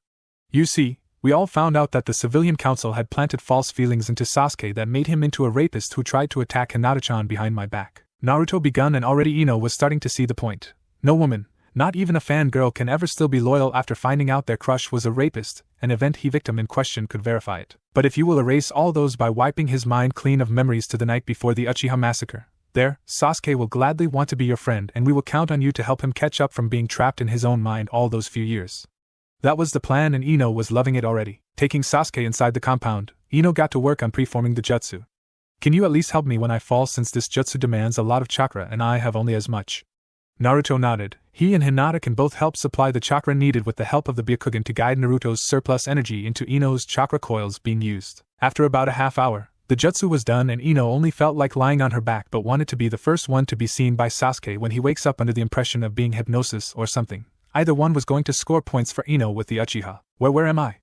You see, we all found out that the civilian council had planted false feelings into Sasuke that made him into a rapist who tried to attack Hinata-chan behind my back. Naruto begun, and already Ino was starting to see the point. No woman, Not even a fangirl can ever still be loyal after finding out their crush was a rapist, an event he victim in question could verify it. But if you will erase all those by wiping his mind clean of memories to the night before the Uchiha massacre, there, Sasuke will gladly want to be your friend and we will count on you to help him catch up from being trapped in his own mind all those few years. That was the plan and Ino was loving it already. Taking Sasuke inside the compound, Ino got to work on preforming the jutsu. Can you at least help me when I fall since this jutsu demands a lot of chakra and I have only as much? Naruto nodded. He and Hinata can both help supply the chakra needed with the help of the Byakugan to guide Naruto's surplus energy into Ino's chakra coils being used. After about a half hour, the jutsu was done and Ino only felt like lying on her back but wanted to be the first one to be seen by Sasuke when he wakes up under the impression of being hypnosis or something. Either one was going to score points for Ino with the Uchiha. Where am I?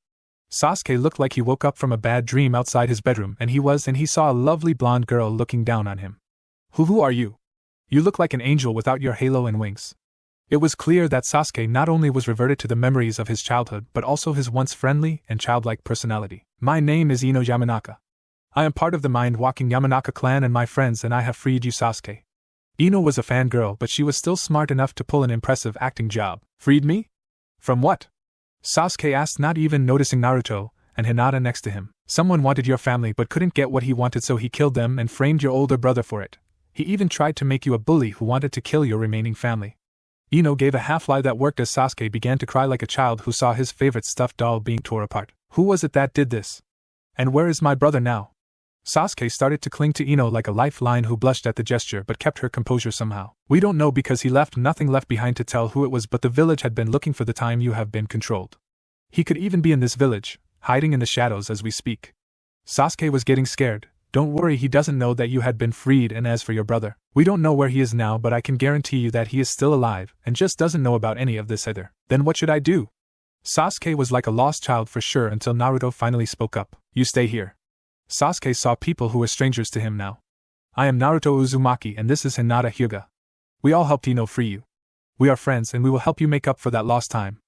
Sasuke looked like he woke up from a bad dream outside his bedroom and he saw a lovely blonde girl looking down on him. Who are you? You look like an angel without your halo and wings. It was clear that Sasuke not only was reverted to the memories of his childhood but also his once friendly and childlike personality. My name is Ino Yamanaka. I am part of the mind-walking Yamanaka clan and my friends and I have freed you, Sasuke. Ino was a fangirl but she was still smart enough to pull an impressive acting job. Freed me? From what? Sasuke asked, not even noticing Naruto and Hinata next to him. Someone wanted your family but couldn't get what he wanted so he killed them and framed your older brother for it. He even tried to make you a bully who wanted to kill your remaining family. Ino gave a half-lie that worked as Sasuke began to cry like a child who saw his favorite stuffed doll being torn apart. Who was it that did this? And where is my brother now? Sasuke started to cling to Ino like a lifeline who blushed at the gesture but kept her composure somehow. We don't know because he left nothing left behind to tell who it was but the village had been looking for the time you have been controlled. He could even be in this village, hiding in the shadows as we speak. Sasuke was getting scared. Don't worry, he doesn't know that you had been freed and as for your brother, we don't know where he is now but I can guarantee you that he is still alive and just doesn't know about any of this either. Then what should I do? Sasuke was like a lost child for sure until Naruto finally spoke up. You stay here. Sasuke saw people who were strangers to him now. I am Naruto Uzumaki and this is Hinata Hyuga. We all helped Ino free you. We are friends and we will help you make up for that lost time.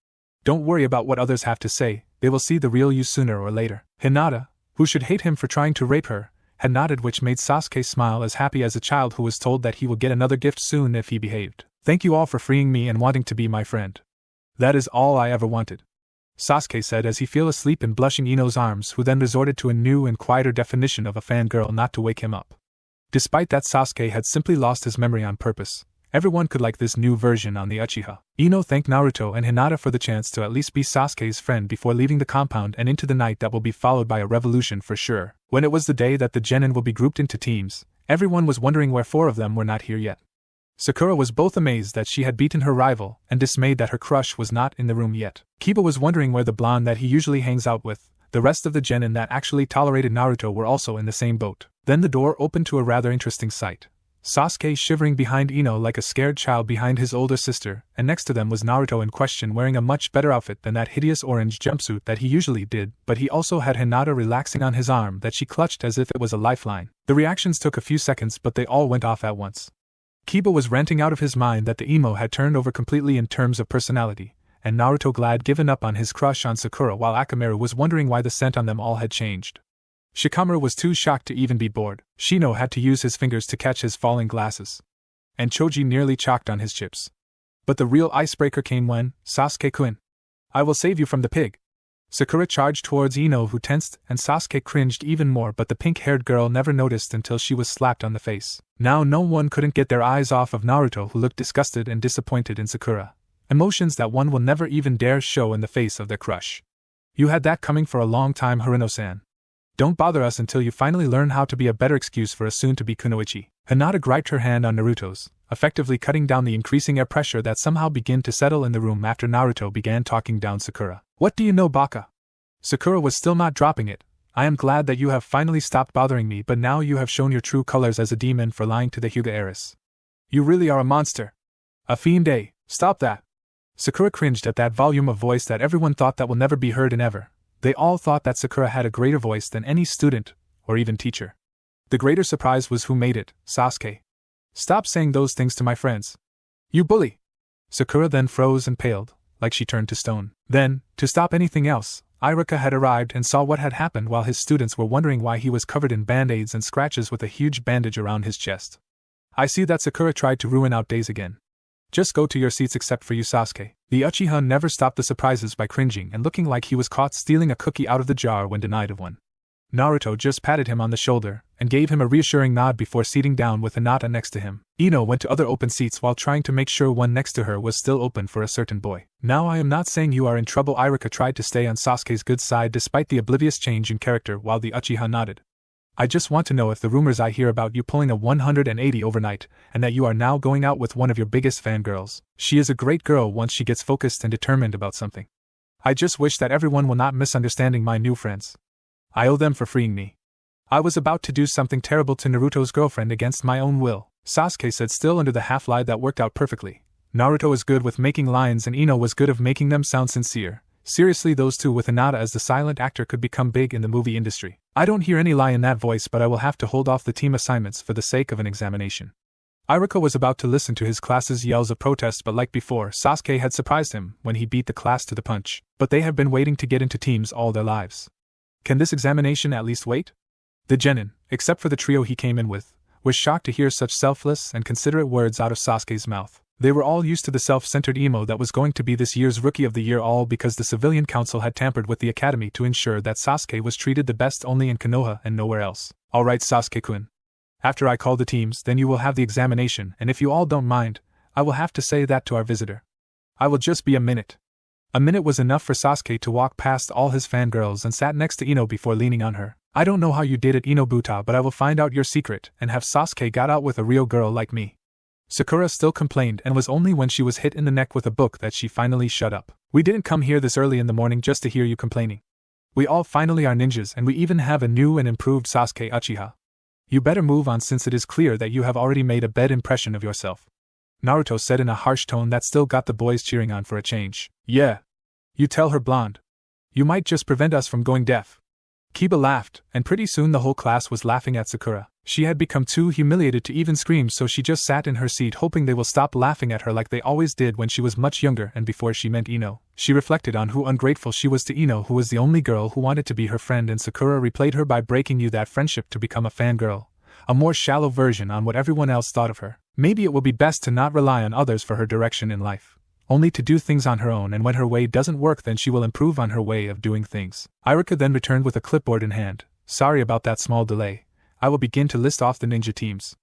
Don't worry about what others have to say, they will see the real you sooner or later. Hinata, who should hate him for trying to rape her, had nodded, which made Sasuke smile as happy as a child who was told that he will get another gift soon if he behaved. Thank you all for freeing me and wanting to be my friend. That is all I ever wanted, Sasuke said as he fell asleep in blushing Ino's arms, who then resorted to a new and quieter definition of a fangirl not to wake him up. Despite that Sasuke had simply lost his memory on purpose, everyone could like this new version on the Uchiha. Ino thanked Naruto and Hinata for the chance to at least be Sasuke's friend before leaving the compound and into the night that will be followed by a revolution for sure. When it was the day that the genin will be grouped into teams, everyone was wondering where 4 of them were not here yet. Sakura was both amazed that she had beaten her rival and dismayed that her crush was not in the room yet. Kiba was wondering where the blonde that he usually hangs out with, the rest of the genin that actually tolerated Naruto, were also in the same boat. Then the door opened to a rather interesting sight. Sasuke shivering behind Ino like a scared child behind his older sister, and next to them was Naruto in question wearing a much better outfit than that hideous orange jumpsuit that he usually did, but he also had Hinata relaxing on his arm that she clutched as if it was a lifeline. The reactions took a few seconds but they all went off at once. Kiba was ranting out of his mind that the emo had turned over completely in terms of personality, and Naruto glad given up on his crush on Sakura, while Akamaru was wondering why the scent on them all had changed. Shikamaru was too shocked to even be bored. Shino had to use his fingers to catch his falling glasses. And Choji nearly choked on his chips. But the real icebreaker came when, Sasuke-kun, I will save you from the pig. Sakura charged towards Ino, who tensed, and Sasuke cringed even more, but the pink-haired girl never noticed until she was slapped on the face. Now no one couldn't get their eyes off of Naruto, who looked disgusted and disappointed in Sakura. Emotions that one will never even dare show in the face of their crush. You had that coming for a long time, Haruno-san. Don't bother us until you finally learn how to be a better excuse for a soon-to-be kunoichi. Hinata griped her hand on Naruto's, effectively cutting down the increasing air pressure that somehow began to settle in the room after Naruto began talking down Sakura. What do you know, Baka? Sakura was still not dropping it. I am glad that you have finally stopped bothering me, but now you have shown your true colors as a demon for lying to the Hyuga heiress. You really are a monster. A fiend, eh? Stop that. Sakura cringed at that volume of voice that everyone thought that will never be heard in ever. They all thought that Sakura had a greater voice than any student, or even teacher. The greater surprise was who made it, Sasuke. Stop saying those things to my friends. You bully! Sakura then froze and paled, like she turned to stone. Then, to stop anything else, Iruka had arrived and saw what had happened while his students were wondering why he was covered in band-aids and scratches with a huge bandage around his chest. I see that Sakura tried to ruin out days again. Just go to your seats except for you, Sasuke. The Uchiha never stopped the surprises by cringing and looking like he was caught stealing a cookie out of the jar when denied of one. Naruto just patted him on the shoulder and gave him a reassuring nod before seating down with Hinata next to him. Ino went to other open seats while trying to make sure one next to her was still open for a certain boy. Now I am not saying you are in trouble. Iruka tried to stay on Sasuke's good side despite the oblivious change in character while the Uchiha nodded. I just want to know if the rumors I hear about you pulling a 180 overnight, and that you are now going out with one of your biggest fangirls. She is a great girl once she gets focused and determined about something. I just wish that everyone will not misunderstanding my new friends. I owe them for freeing me. I was about to do something terrible to Naruto's girlfriend against my own will, Sasuke said, still under the half-lie that worked out perfectly. Naruto is good with making lines and Ino was good of making them sound sincere. Seriously, those two with Hinata as the silent actor could become big in the movie industry. I don't hear any lie in that voice, but I will have to hold off the team assignments for the sake of an examination. Iruka was about to listen to his class's yells of protest, but like before, Sasuke had surprised him when he beat the class to the punch. But they have been waiting to get into teams all their lives. Can this examination at least wait? The genin, except for the trio he came in with, was shocked to hear such selfless and considerate words out of Sasuke's mouth. They were all used to the self-centered emo that was going to be this year's Rookie of the Year, all because the civilian council had tampered with the academy to ensure that Sasuke was treated the best only in Konoha and nowhere else. Alright, Sasuke-kun. After I call the teams, then you will have the examination, and if you all don't mind, I will have to say that to our visitor. I will just be a minute. A minute was enough for Sasuke to walk past all his fangirls and sat next to Ino before leaning on her. I don't know how you did it, Ino Buta, but I will find out your secret and have Sasuke got out with a real girl like me. Sakura still complained, and was only when she was hit in the neck with a book that she finally shut up. We didn't come here this early in the morning just to hear you complaining. We all finally are ninjas, and we even have a new and improved Sasuke Uchiha. You better move on since it is clear that you have already made a bad impression of yourself. Naruto said in a harsh tone that still got the boys cheering on for a change. Yeah. You tell her, blonde. You might just prevent us from going deaf. Kiba laughed, and pretty soon the whole class was laughing at Sakura. She had become too humiliated to even scream, so she just sat in her seat hoping they will stop laughing at her like they always did when she was much younger and before she met Ino. She reflected on how ungrateful she was to Ino, who was the only girl who wanted to be her friend, and Sakura replayed her by breaking you that friendship to become a fangirl. A more shallow version on what everyone else thought of her. Maybe it will be best to not rely on others for her direction in life. Only to do things on her own, and when her way doesn't work then she will improve on her way of doing things. Iruka then returned with a clipboard in hand. Sorry about that small delay. I will begin to list off the ninja teams.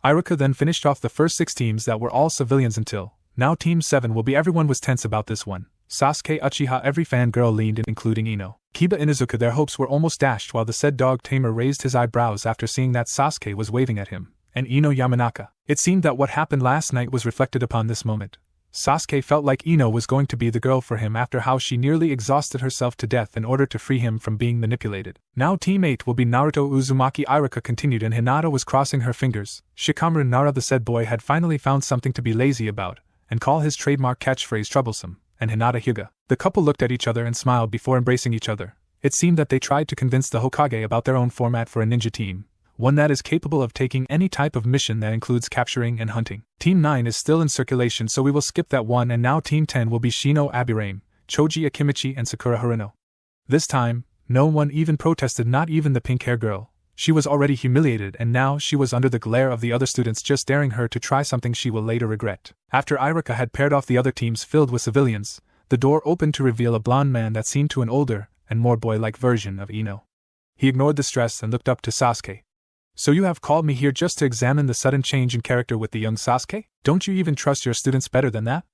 Iruka then finished off the first 6 teams that were all civilians until now Team 7 will be. Everyone was tense about this one. Sasuke Uchiha, every fangirl leaned in, including Ino. Kiba Inuzuka, their hopes were almost dashed while the said dog tamer raised his eyebrows after seeing that Sasuke was waving at him. And Ino Yamanaka. It seemed that what happened last night was reflected upon this moment. Sasuke felt like Ino was going to be the girl for him after how she nearly exhausted herself to death in order to free him from being manipulated. Now Team 8 will be Naruto Uzumaki, Iruka continued, and Hinata was crossing her fingers. Shikamaru Nara, the said boy, had finally found something to be lazy about, and call his trademark catchphrase troublesome, and Hinata Hyuga. The couple looked at each other and smiled before embracing each other. It seemed that they tried to convince the Hokage about their own format for a ninja team. One that is capable of taking any type of mission that includes capturing and hunting. Team 9 is still in circulation, so we will skip that one, and now Team 10 will be Shino Abirame, Choji Akimichi, and Sakura Haruno. This time, no one even protested, not even the pink-hair girl. She was already humiliated, and now she was under the glare of the other students just daring her to try something she will later regret. After Iruka had paired off the other teams filled with civilians, the door opened to reveal a blonde man that seemed to an older and more boy-like version of Ino. He ignored the stress and looked up to Sasuke. So you have called me here just to examine the sudden change in character with the young Sasuke? Don't you even trust your students better than that?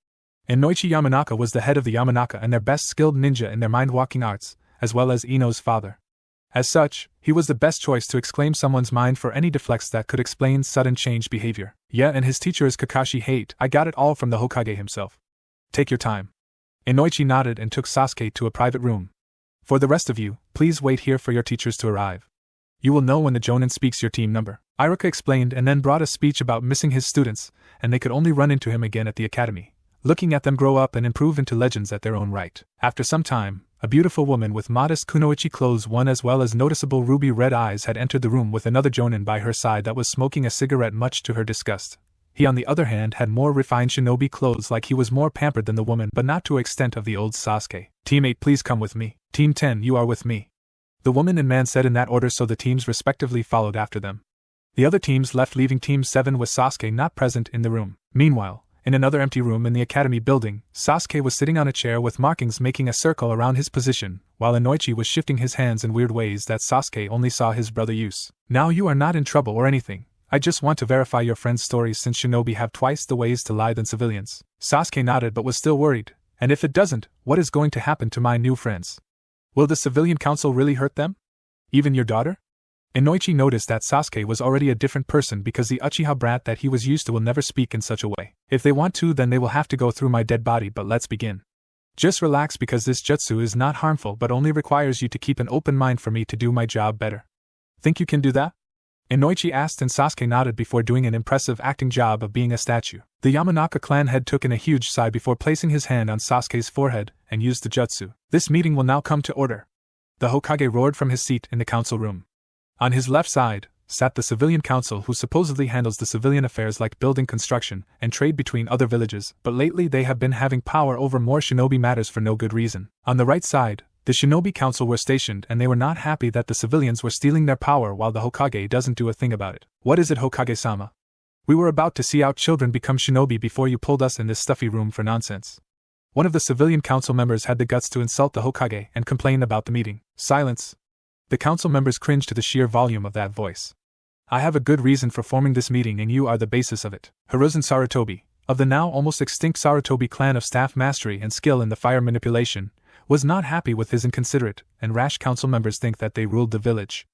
Inoichi Yamanaka was the head of the Yamanaka and their best skilled ninja in their mind-walking arts, as well as Ino's father. As such, he was the best choice to exclaim someone's mind for any deflects that could explain sudden change behavior. Yeah, and his teacher is Kakashi Hate. I got it all from the Hokage himself. Take your time. Inoichi nodded and took Sasuke to a private room. For the rest of you, please wait here for your teachers to arrive. You will know when the Jonin speaks your team number. Iruka explained and then brought a speech about missing his students, and they could only run into him again at the academy, looking at them grow up and improve into legends at their own right. After some time, a beautiful woman with modest kunoichi clothes, one as well as noticeable ruby red eyes, had entered the room with another Jonin by her side that was smoking a cigarette, much to her disgust. He, on the other hand, had more refined shinobi clothes, like he was more pampered than the woman, but not to the extent of the old Sasuke. Team 8, please come with me. Team 10, you are with me. The woman and man said in that order, so the teams respectively followed after them. The other teams left, leaving Team 7 with Sasuke not present in the room. Meanwhile, In another empty room in the academy building, Sasuke was sitting on a chair with markings making a circle around his position, while Inoichi was shifting his hands in weird ways that Sasuke only saw his brother use. Now you are not in trouble or anything. I just want to verify your friend's stories since shinobi have twice the ways to lie than civilians. Sasuke nodded but was still worried. And if it doesn't, what is going to happen to my new friends? Will the civilian council really hurt them? Even your daughter? Inoichi noticed that Sasuke was already a different person because the Uchiha brat that he was used to will never speak in such a way. If they want to, then they will have to go through my dead body, but let's begin. Just relax because this jutsu is not harmful but only requires you to keep an open mind for me to do my job better. Think you can do that? Inoichi asked and Sasuke nodded before doing an impressive acting job of being a statue. The Yamanaka clan head took in a huge sigh before placing his hand on Sasuke's forehead and used the jutsu. This meeting will now come to order. The Hokage roared from his seat in the council room. On his left side sat the civilian council who supposedly handles the civilian affairs like building construction and trade between other villages, but lately they have been having power over more shinobi matters for no good reason. On the right side, the shinobi council were stationed and they were not happy that the civilians were stealing their power while the Hokage doesn't do a thing about it. What is it, Hokage-sama? We were about to see our children become shinobi before you pulled us in this stuffy room for nonsense. One of the civilian council members had the guts to insult the Hokage and complain about the meeting. Silence. The council members cringed to the sheer volume of that voice. I have a good reason for forming this meeting and you are the basis of it. Hiruzen Sarutobi, of the now almost extinct Sarutobi clan of staff mastery and skill in the fire manipulation, was not happy with his inconsiderate and rash council members think that they ruled the village.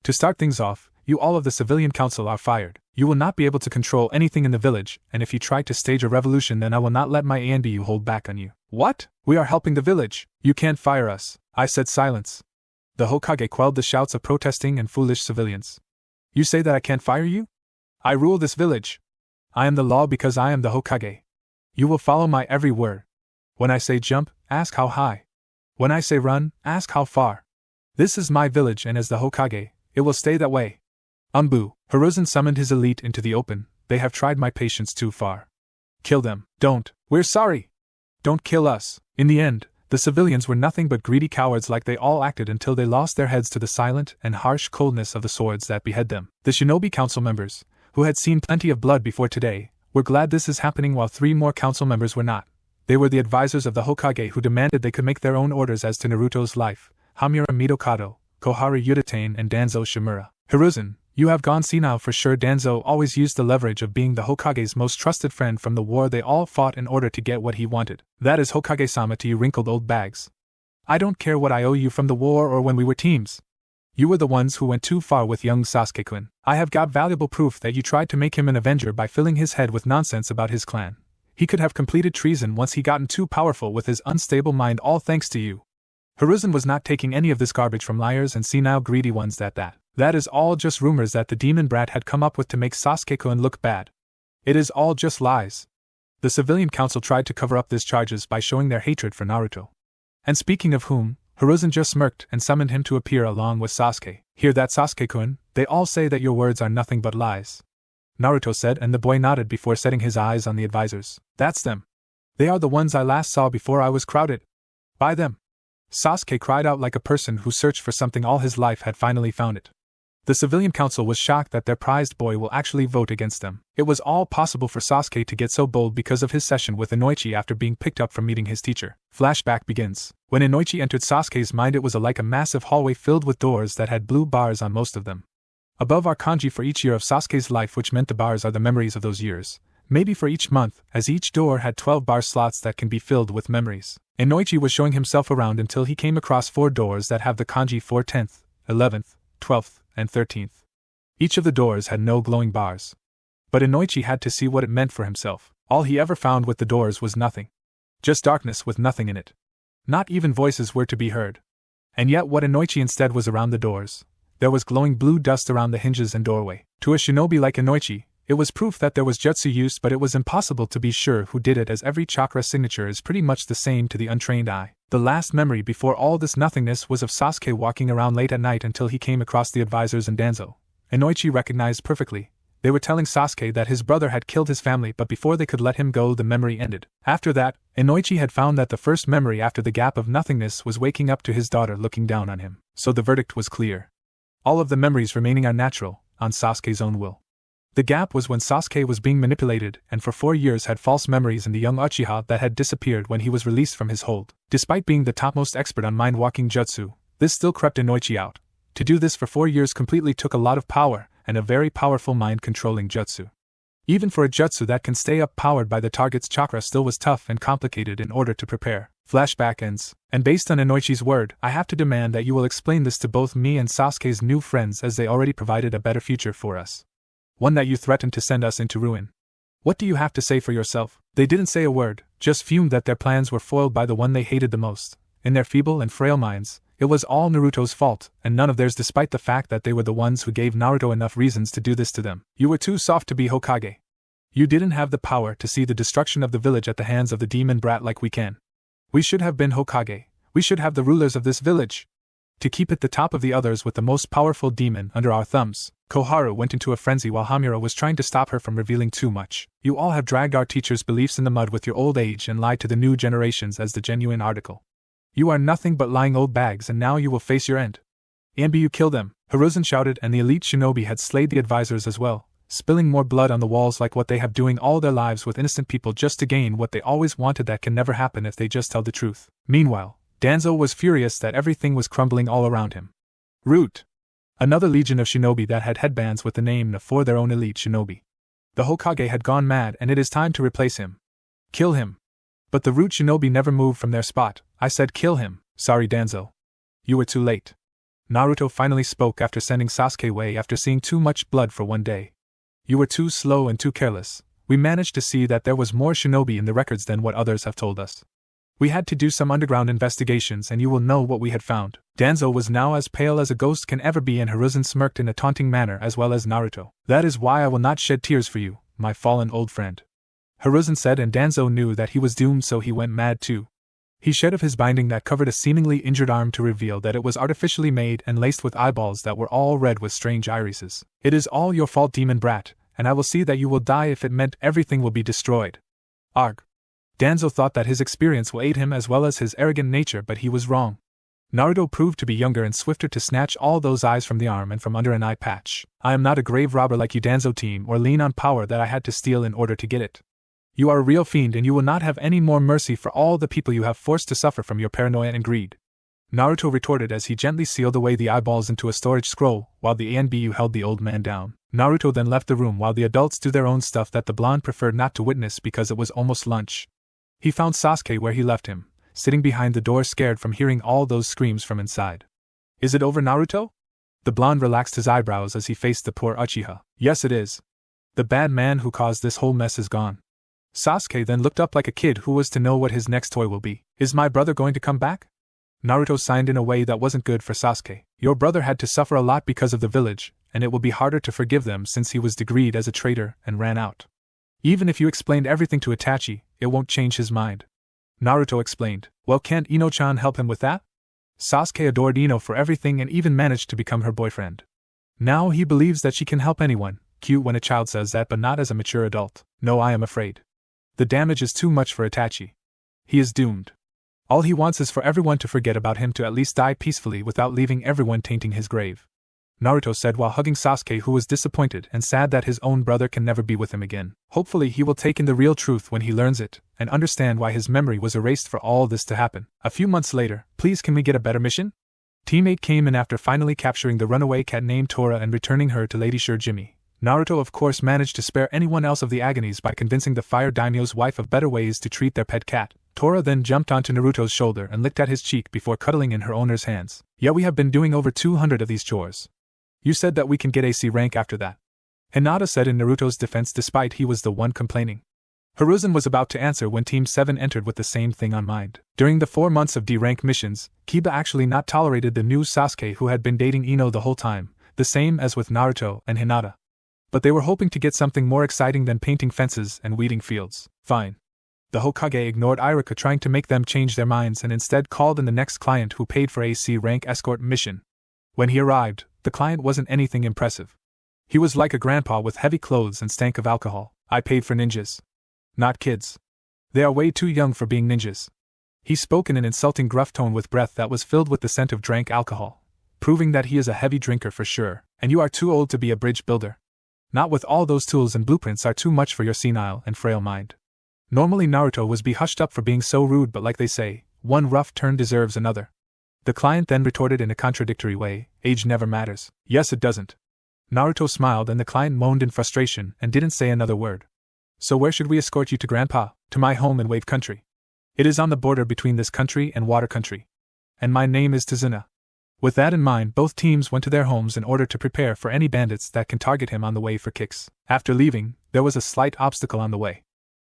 To start things off, you all of the civilian council are fired. You will not be able to control anything in the village, and if you try to stage a revolution then I will not let my ANBU hold back on you. What? We are helping the village. You can't fire us. I said silence. The Hokage quelled the shouts of protesting and foolish civilians. You say that I can't fire you? I rule this village. I am the law because I am the Hokage. You will follow my every word. When I say jump, ask how high. When I say run, ask how far. This is my village and as the Hokage, it will stay that way. Umbu, Hiruzen summoned his elite into the open. They have tried my patience too far. Kill them. Don't. We're sorry. Don't kill us. In the end, the civilians were nothing but greedy cowards like they all acted until they lost their heads to the silent and harsh coldness of the swords that behead them. The shinobi council members, who had seen plenty of blood before today, were glad this is happening while 3 more council members were not. They were the advisors of the Hokage who demanded they could make their own orders as to Naruto's life, Hamura Midokado, Koharu Yuditane and Danzo Shimura. Hiruzen, you have gone senile for sure. Danzo always used the leverage of being the Hokage's most trusted friend from the war they all fought in order to get what he wanted. That is Hokage-sama to you wrinkled old bags. I don't care what I owe you from the war or when we were teams. You were the ones who went too far with young Sasuke-kun. I have got valuable proof that you tried to make him an avenger by filling his head with nonsense about his clan. He could have completed treason once he gotten too powerful with his unstable mind, all thanks to you. Hiruzen was not taking any of this garbage from liars and senile greedy ones That is all just rumors that the demon brat had come up with to make Sasuke-kun look bad. It is all just lies. The civilian council tried to cover up these charges by showing their hatred for Naruto. And speaking of whom, Hiruzen just smirked and summoned him to appear along with Sasuke. Hear that, Sasuke-kun? They all say that your words are nothing but lies. Naruto said, and the boy nodded before setting his eyes on the advisors. That's them. They are the ones I last saw before I was crowded by them. Sasuke cried out like a person who searched for something all his life had finally found it. The civilian council was shocked that their prized boy will actually vote against them. It was all possible for Sasuke to get so bold because of his session with Inoichi after being picked up from meeting his teacher. Flashback begins. When Inoichi entered Sasuke's mind, it was like a massive hallway filled with doors that had blue bars on most of them. Above are kanji for each year of Sasuke's life, which meant the bars are the memories of those years. Maybe for each month, as each door had 12 bar slots that can be filled with memories. Inoichi was showing himself around until he came across 4 doors that have the kanji for 10th, 11th, 12th, and 13th. Each of the doors had no glowing bars. But Inoichi had to see what it meant for himself. All he ever found with the doors was nothing. Just darkness with nothing in it. Not even voices were to be heard. And yet what Inoichi instead was around the doors. There was glowing blue dust around the hinges and doorway. To a shinobi like Inoichi, it was proof that there was jutsu used, but it was impossible to be sure who did it as every chakra signature is pretty much the same to the untrained eye. The last memory before all this nothingness was of Sasuke walking around late at night until he came across the advisors and Danzo. Inoichi recognized perfectly. They were telling Sasuke that his brother had killed his family, but before they could let him go, the memory ended. After that, Inoichi had found that the first memory after the gap of nothingness was waking up to his daughter looking down on him. So the verdict was clear. All of the memories remaining are natural, on Sasuke's own will. The gap was when Sasuke was being manipulated and for 4 years had false memories in the young Uchiha that had disappeared when he was released from his hold. Despite being the topmost expert on mind-walking jutsu, this still crept Inoichi out. To do this for 4 years completely took a lot of power and a very powerful mind-controlling jutsu. Even for a jutsu that can stay up powered by the target's chakra still was tough and complicated in order to prepare. Flashback ends. And based on Inoichi's word, I have to demand that you will explain this to both me and Sasuke's new friends as they already provided a better future for us. One that you threatened to send us into ruin. What do you have to say for yourself? They didn't say a word, just fumed that their plans were foiled by the one they hated the most. In their feeble and frail minds, it was all Naruto's fault, and none of theirs despite the fact that they were the ones who gave Naruto enough reasons to do this to them. You were too soft to be Hokage. You didn't have the power to see the destruction of the village at the hands of the demon brat like we can. We should have been Hokage. We should have the rulers of this village. To keep it the top of the others with the most powerful demon under our thumbs. Koharu went into a frenzy while Hamura was trying to stop her from revealing too much. You all have dragged our teacher's beliefs in the mud with your old age and lied to the new generations as the genuine article. You are nothing but lying old bags and now you will face your end. Anbu kill them, Hiruzen shouted, and the elite shinobi had slayed the advisors as well, spilling more blood on the walls like what they have doing all their lives with innocent people just to gain what they always wanted that can never happen if they just tell the truth. Meanwhile, Danzo was furious that everything was crumbling all around him. Root! Another legion of shinobi that had headbands with the name for their own elite shinobi. The Hokage had gone mad and it is time to replace him. Kill him. But the root shinobi never moved from their spot. I said kill him. Sorry Danzo. You were too late. Naruto finally spoke after sending Sasuke away after seeing too much blood for one day. You were too slow and too careless. We managed to see that there was more shinobi in the records than what others have told us. We had to do some underground investigations and you will know what we had found. Danzo was now as pale as a ghost can ever be and Hiruzen smirked in a taunting manner as well as Naruto. That is why I will not shed tears for you, my fallen old friend. Hiruzen said, and Danzo knew that he was doomed, so he went mad too. He shed off his binding that covered a seemingly injured arm to reveal that it was artificially made and laced with eyeballs that were all red with strange irises. It is all your fault, demon brat, and I will see that you will die if it meant everything will be destroyed. Arg. Danzo thought that his experience will aid him as well as his arrogant nature, but he was wrong. Naruto proved to be younger and swifter to snatch all those eyes from the arm and from under an eye patch. I am not a grave robber like you Danzo team or lean on power that I had to steal in order to get it. You are a real fiend and you will not have any more mercy for all the people you have forced to suffer from your paranoia and greed. Naruto retorted as he gently sealed away the eyeballs into a storage scroll while the ANBU held the old man down. Naruto then left the room while the adults do their own stuff that the blonde preferred not to witness because it was almost lunch. He found Sasuke where he left him, sitting behind the door scared from hearing all those screams from inside. Is it over, Naruto? The blonde relaxed his eyebrows as he faced the poor Uchiha. Yes it is. The bad man who caused this whole mess is gone. Sasuke then looked up like a kid who was to know what his next toy will be. Is my brother going to come back? Naruto signed in a way that wasn't good for Sasuke. Your brother had to suffer a lot because of the village, and it will be harder to forgive them since he was degreed as a traitor and ran out. Even if you explained everything to Itachi, it won't change his mind. Naruto explained. Well, can't Ino-chan help him with that? Sasuke adored Ino for everything and even managed to become her boyfriend. Now he believes that she can help anyone. Cute when a child says that, but not as a mature adult. No, I am afraid. The damage is too much for Itachi. He is doomed. All he wants is for everyone to forget about him, to at least die peacefully without leaving everyone tainting his grave. Naruto said while hugging Sasuke, who was disappointed and sad that his own brother can never be with him again. Hopefully he will take in the real truth when he learns it, and understand why his memory was erased for all this to happen. A few months later, please can we get a better mission? Team 8 came in after finally capturing the runaway cat named Tora and returning her to Lady Sure Jimmy. Naruto of course managed to spare anyone else of the agonies by convincing the fire daimyo's wife of better ways to treat their pet cat. Tora then jumped onto Naruto's shoulder and licked at his cheek before cuddling in her owner's hands. Yet we have been doing over 200 of these chores. You said that we can get AC rank after that. Hinata said in Naruto's defense despite he was the one complaining. Hiruzen was about to answer when Team 7 entered with the same thing on mind. During the 4 months of D-rank missions, Kiba actually not tolerated the new Sasuke who had been dating Ino the whole time, the same as with Naruto and Hinata. But they were hoping to get something more exciting than painting fences and weeding fields. Fine. The Hokage ignored Iruka trying to make them change their minds and instead called in the next client who paid for AC rank escort mission. When he arrived, the client wasn't anything impressive. He was like a grandpa with heavy clothes and stank of alcohol. I paid for ninjas. Not kids. They are way too young for being ninjas. He spoke in an insulting gruff tone with breath that was filled with the scent of drank alcohol, proving that he is a heavy drinker for sure, and you are too old to be a bridge builder. Not with all those tools and blueprints are too much for your senile and frail mind. Normally Naruto was be hushed up for being so rude, but like they say, one rough turn deserves another. The client then retorted in a contradictory way, age never matters. Yes, it doesn't. Naruto smiled and the client moaned in frustration and didn't say another word. So where should we escort you to, Grandpa? To my home in Wave Country. It is on the border between this country and Water Country. And my name is Tazuna. With that in mind, both teams went to their homes in order to prepare for any bandits that can target him on the way for kicks. After leaving, there was a slight obstacle on the way.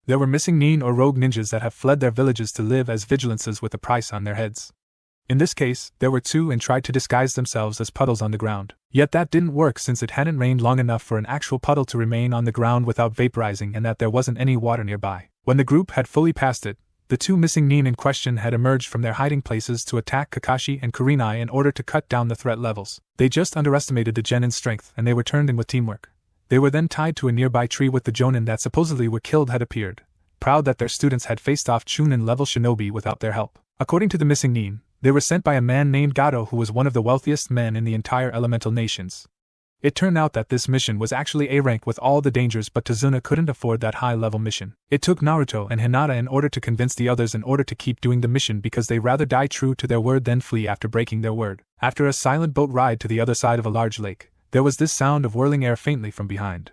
There were missing nin or rogue ninjas that have fled their villages to live as vigilances with a price on their heads. In this case, there were two and tried to disguise themselves as puddles on the ground. Yet that didn't work since it hadn't rained long enough for an actual puddle to remain on the ground without vaporizing and that there wasn't any water nearby. When the group had fully passed it, the two missing nin in question had emerged from their hiding places to attack Kakashi and Kurenai in order to cut down the threat levels. They just underestimated the genin's strength and they were turned in with teamwork. They were then tied to a nearby tree with the jonin that supposedly were killed had appeared, proud that their students had faced off Chunin-level shinobi without their help. According to the missing nin, they were sent by a man named Gato who was one of the wealthiest men in the entire elemental nations. It turned out that this mission was actually A rank with all the dangers, but Tazuna couldn't afford that high-level mission. It took Naruto and Hinata in order to convince the others in order to keep doing the mission because they rather die true to their word than flee after breaking their word. After a silent boat ride to the other side of a large lake, there was this sound of whirling air faintly from behind.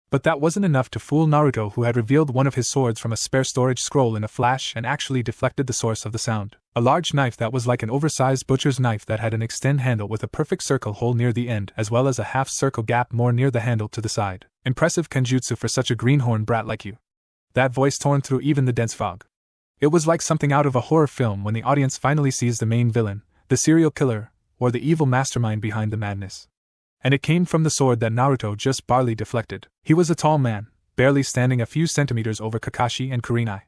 But that wasn't enough to fool Naruto, who had revealed one of his swords from a spare storage scroll in a flash and actually deflected the source of the sound. A large knife that was like an oversized butcher's knife that had an extend handle with a perfect circle hole near the end as well as a half-circle gap more near the handle to the side. Impressive kenjutsu for such a greenhorn brat like you. That voice torn through even the dense fog. It was like something out of a horror film when the audience finally sees the main villain, the serial killer, or the evil mastermind behind the madness. And it came from the sword that Naruto just barely deflected. He was a tall man, barely standing a few centimeters over Kakashi and Kurenai.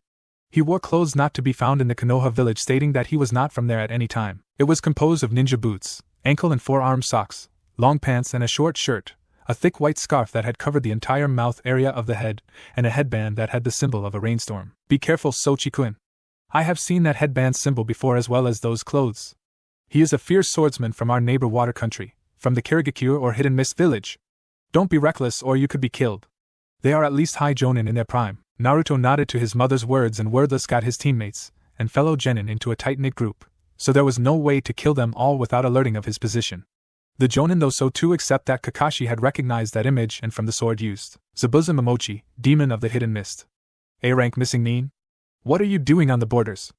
He wore clothes not to be found in the Konoha village, stating that he was not from there at any time. It was composed of ninja boots, ankle and forearm socks, long pants and a short shirt, a thick white scarf that had covered the entire mouth area of the head, and a headband that had the symbol of a rainstorm. Be careful, Sochi-kun. I have seen that headband symbol before as well as those clothes. He is a fierce swordsman from our neighbor Water Country, from the Kirigakure or Hidden Mist village. Don't be reckless or you could be killed. They are at least high jonin in their prime. Naruto nodded to his mother's words and wordless got his teammates and fellow genin into a tight-knit group, so there was no way to kill them all without alerting of his position. The jonin though so too, except that Kakashi had recognized that image and from the sword used. Zabuza Momochi, demon of the Hidden Mist. A rank missing nin? What are you doing on the borders?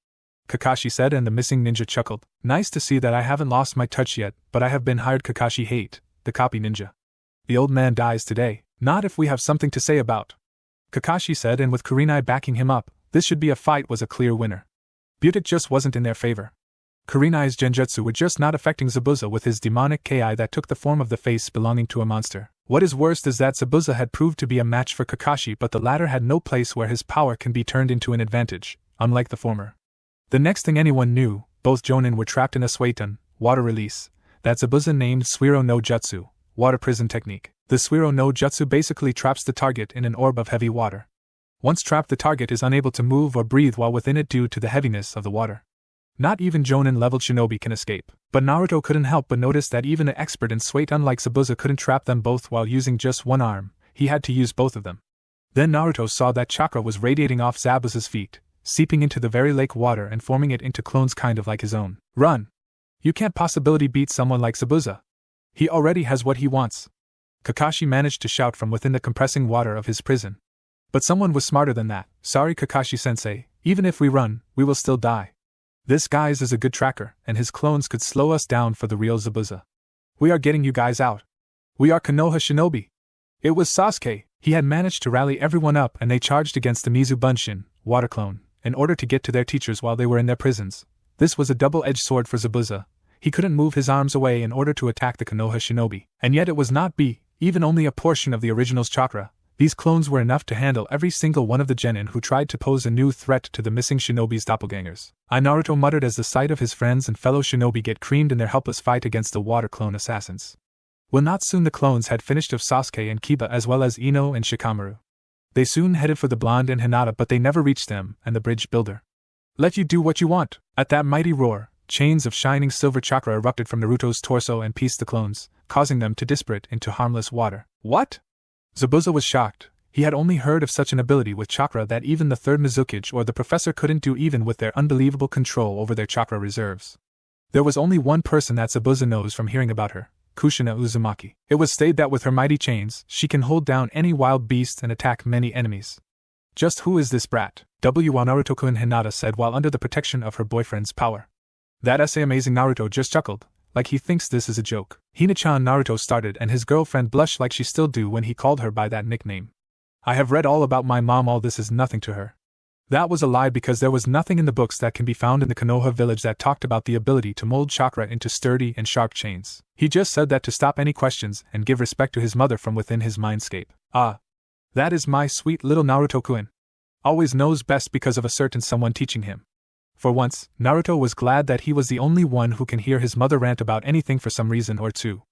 Kakashi said, and the missing ninja chuckled. Nice to see that I haven't lost my touch yet, but I have been hired Kakashi Hate, the copy ninja. The old man dies today. Not if we have something to say about. Kakashi said, and with Kurenai backing him up, this should be a fight was a clear winner. Butek just wasn't in their favor. Kurenai's genjutsu were just not affecting Zabuza with his demonic ki that took the form of the face belonging to a monster. What is worst is that Zabuza had proved to be a match for Kakashi, but the latter had no place where his power can be turned into an advantage, unlike the former. The next thing anyone knew, both jonin were trapped in a suiton, water release, that Zabuza named Suiro no Jutsu, water prison technique. The Suiro no Jutsu basically traps the target in an orb of heavy water. Once trapped, the target is unable to move or breathe while within it due to the heaviness of the water. Not even jonin-level shinobi can escape. But Naruto couldn't help but notice that even an expert in suiton unlike Zabuza couldn't trap them both while using just one arm. He had to use both of them. Then Naruto saw that chakra was radiating off Zabuza's feet, seeping into the very lake water and forming it into clones kind of like his own. Run! You can't possibly beat someone like Zabuza. He already has what he wants. Kakashi managed to shout from within the compressing water of his prison. But someone was smarter than that. Sorry Kakashi-sensei, even if we run, we will still die. This guy's is a good tracker, and his clones could slow us down for the real Zabuza. We are getting you guys out. We are Konoha shinobi. It was Sasuke. He had managed to rally everyone up and they charged against the Mizu Bunshin, water clone, in order to get to their teachers while they were in their prisons. This was a double-edged sword for Zabuza. He couldn't move his arms away in order to attack the Konoha shinobi. And yet it was not even only a portion of the original's chakra. These clones were enough to handle every single one of the genin who tried to pose a new threat to the missing shinobi's doppelgangers. Naruto muttered as the sight of his friends and fellow shinobi get creamed in their helpless fight against the water clone assassins. Well, not soon the clones had finished of Sasuke and Kiba as well as Ino and Shikamaru. They soon headed for the blonde and Hinata, but they never reached them and the bridge builder. Let you do what you want. At that mighty roar, chains of shining silver chakra erupted from Naruto's torso and pieced the clones, causing them to disperse into harmless water. What? Zabuza was shocked. He had only heard of such an ability with chakra that even the third Mizukage or the professor couldn't do even with their unbelievable control over their chakra reserves. There was only one person that Zabuza knows from hearing about her, Kushina Uzumaki. It was stated that with her mighty chains, she can hold down any wild beast and attack many enemies. Just who is this brat? Naruto-kun Hinata said while under the protection of her boyfriend's power. That amazing Naruto just chuckled, like he thinks this is a joke. Hina-chan Naruto started and his girlfriend blushed like she still do when he called her by that nickname. I have read all about my mom, all this is nothing to her. That was a lie because there was nothing in the books that can be found in the Konoha village that talked about the ability to mold chakra into sturdy and sharp chains. He just said that to stop any questions and give respect to his mother from within his mindscape. Ah. That is my sweet little Naruto-kun. Always knows best because of a certain someone teaching him. For once, Naruto was glad that he was the only one who can hear his mother rant about anything for some reason or two.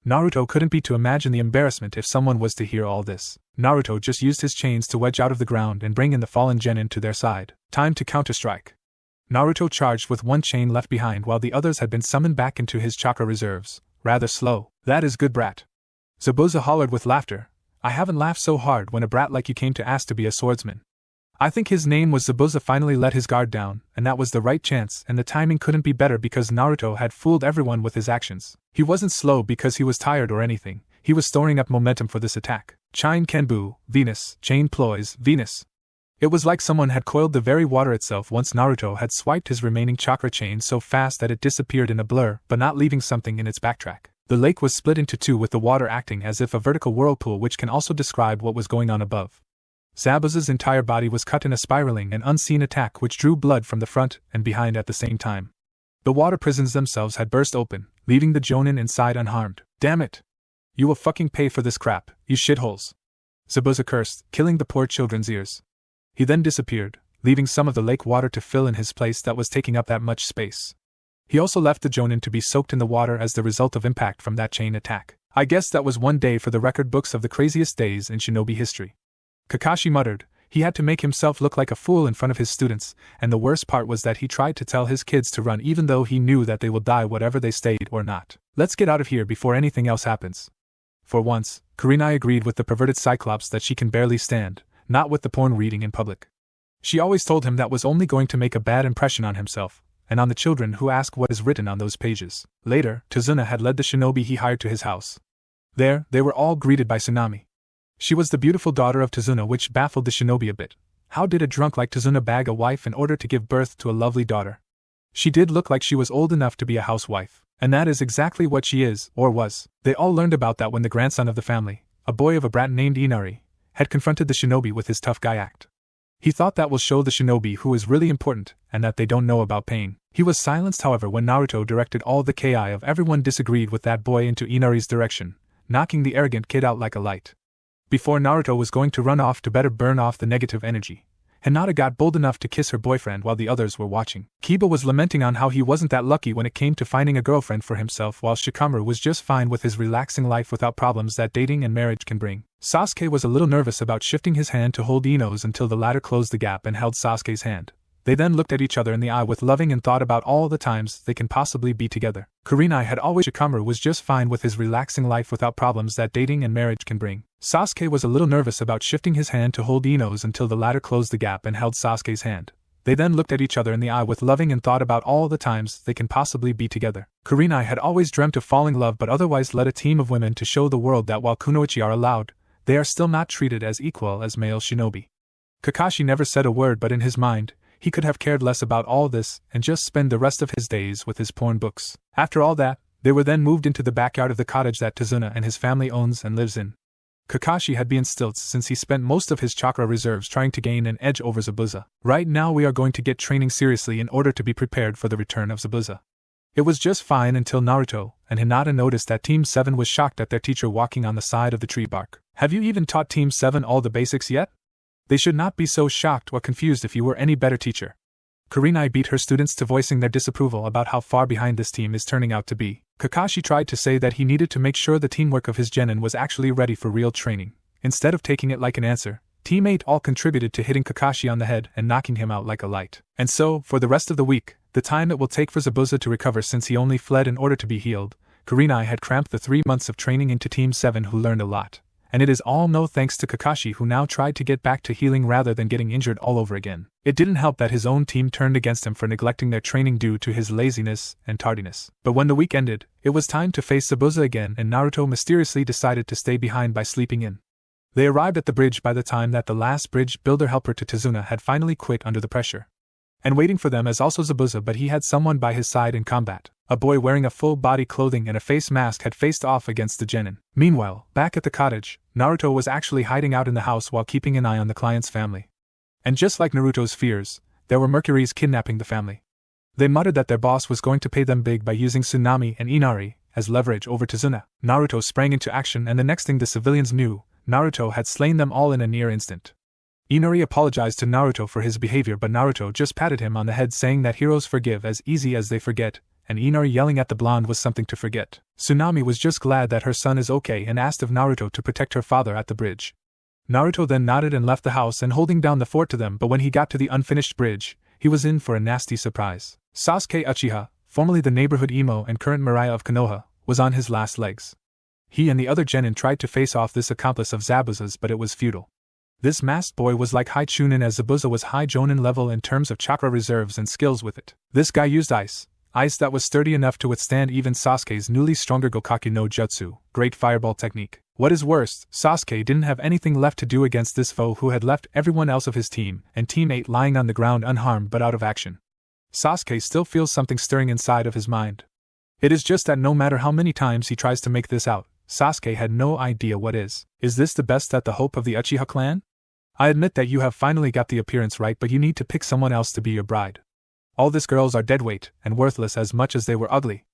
Naruto couldn't be to imagine the embarrassment if someone was to hear all this. Naruto just used his chains to wedge out of the ground and bring in the fallen genin to their side. Time to counter-strike. Naruto charged with one chain left behind while the others had been summoned back into his chakra reserves. Rather slow. That is good, brat. Zabuza hollered with laughter. I haven't laughed so hard when a brat like you came to ask to be a swordsman. I think his name was Zabuza finally let his guard down, and that was the right chance, and the timing couldn't be better because Naruto had fooled everyone with his actions. He wasn't slow because he was tired or anything, he was storing up momentum for this attack. Chain Kenbu, Venus, Chain Ploys, Venus. It was like someone had coiled the very water itself once Naruto had swiped his remaining chakra chain so fast that it disappeared in a blur, but not leaving something in its backtrack. The lake was split into two with the water acting as if a vertical whirlpool, which can also describe what was going on above. Zabuza's entire body was cut in a spiraling and unseen attack which drew blood from the front and behind at the same time. The water prisons themselves had burst open, leaving the Jonin inside unharmed. Damn it! You will fucking pay for this crap, you shitholes! Zabuza cursed, killing the poor children's ears. He then disappeared, leaving some of the lake water to fill in his place that was taking up that much space. He also left the Jonin to be soaked in the water as the result of impact from that chain attack. I guess that was one day for the record books of the craziest days in shinobi history. Kakashi muttered. He had to make himself look like a fool in front of his students, and the worst part was that he tried to tell his kids to run even though he knew that they will die whatever they stayed or not. Let's get out of here before anything else happens. For once, Kurenai agreed with the perverted Cyclops that she can barely stand, not with the porn reading in public. She always told him that was only going to make a bad impression on himself, and on the children who ask what is written on those pages. Later, Tazuna had led the shinobi he hired to his house. There, they were all greeted by Tsunami. She was the beautiful daughter of Tazuna, which baffled the shinobi a bit. How did a drunk like Tazuna bag a wife in order to give birth to a lovely daughter? She did look like she was old enough to be a housewife, and that is exactly what she is, or was. They all learned about that when the grandson of the family, a boy of a brat named Inari, had confronted the shinobi with his tough guy act. He thought that will show the shinobi who is really important, and that they don't know about pain. He was silenced however when Naruto directed all the ki of everyone disagreed with that boy into Inari's direction, knocking the arrogant kid out like a light. Before Naruto was going to run off to better burn off the negative energy, Hinata got bold enough to kiss her boyfriend while the others were watching. Kiba was lamenting on how he wasn't that lucky when it came to finding a girlfriend for himself, while Shikamaru was just fine with his relaxing life without problems that dating and marriage can bring. Sasuke was a little nervous about shifting his hand to hold Ino's until the latter closed the gap and held Sasuke's hand. They then looked at each other in the eye with loving and thought about all the times they can possibly be together. Kurenai had always Shikamaru was just fine with his relaxing life without problems that dating and marriage can bring. Sasuke was a little nervous about shifting his hand to hold Ino's until the latter closed the gap and held Sasuke's hand. They then looked at each other in the eye with loving and thought about all the times they can possibly be together. Kurenai had always dreamt of falling in love but otherwise led a team of women to show the world that while kunoichi are allowed, they are still not treated as equal as male shinobi. Kakashi never said a word, but in his mind, he could have cared less about all this and just spend the rest of his days with his porn books. After all that, they were then moved into the backyard of the cottage that Tazuna and his family owns and lives in. Kakashi had been on stilts since he spent most of his chakra reserves trying to gain an edge over Zabuza. Right now we are going to get training seriously in order to be prepared for the return of Zabuza. It was just fine until Naruto and Hinata noticed that Team 7 was shocked at their teacher walking on the side of the tree bark. Have you even taught Team 7 all the basics yet? They should not be so shocked or confused if you were any better teacher. Kurenai beat her students to voicing their disapproval about how far behind this team is turning out to be. Kakashi tried to say that he needed to make sure the teamwork of his genin was actually ready for real training. Instead of taking it like an answer, Team 8 all contributed to hitting Kakashi on the head and knocking him out like a light. And so, for the rest of the week, the time it will take for Zabuza to recover since he only fled in order to be healed, Kurenai had cramped the 3 months of training into Team 7 who learned a lot. And it is all no thanks to Kakashi, who now tried to get back to healing rather than getting injured all over again. It didn't help that his own team turned against him for neglecting their training due to his laziness and tardiness. But when the week ended, it was time to face Zabuza again, and Naruto mysteriously decided to stay behind by sleeping in. They arrived at the bridge by the time that the last bridge builder helper to Tazuna had finally quit under the pressure. And waiting for them is also Zabuza, but he had someone by his side in combat. A boy wearing a full body clothing and a face mask had faced off against the genin. Meanwhile, back at the cottage, Naruto was actually hiding out in the house while keeping an eye on the client's family. And just like Naruto's fears, there were Mercuries kidnapping the family. They muttered that their boss was going to pay them big by using Tsunami and Inari as leverage over Tazuna. Naruto sprang into action, and the next thing the civilians knew, Naruto had slain them all in a near instant. Inari apologized to Naruto for his behavior, but Naruto just patted him on the head, saying that heroes forgive as easy as they forget, and Inari yelling at the blonde was something to forget. Tsunami was just glad that her son is okay and asked of Naruto to protect her father at the bridge. Naruto then nodded and left the house and holding down the fort to them, but when he got to the unfinished bridge, he was in for a nasty surprise. Sasuke Uchiha, formerly the neighborhood emo and current Mariah of Konoha, was on his last legs. He and the other genin tried to face off this accomplice of Zabuza's, but it was futile. This masked boy was like High Chunin, as Zabuza was High Jonin level in terms of chakra reserves and skills with it. This guy used ice that was sturdy enough to withstand even Sasuke's newly stronger Gokaki no Jutsu, great fireball technique. What is worse, Sasuke didn't have anything left to do against this foe who had left everyone else of his team and Team 8 lying on the ground unharmed but out of action. Sasuke still feels something stirring inside of his mind. It is just that no matter how many times he tries to make this out, Sasuke had no idea what is. Is this the best that the hope of the Uchiha clan? I admit that you have finally got the appearance right, but you need to pick someone else to be your bride. All these girls are deadweight and worthless as much as they were ugly.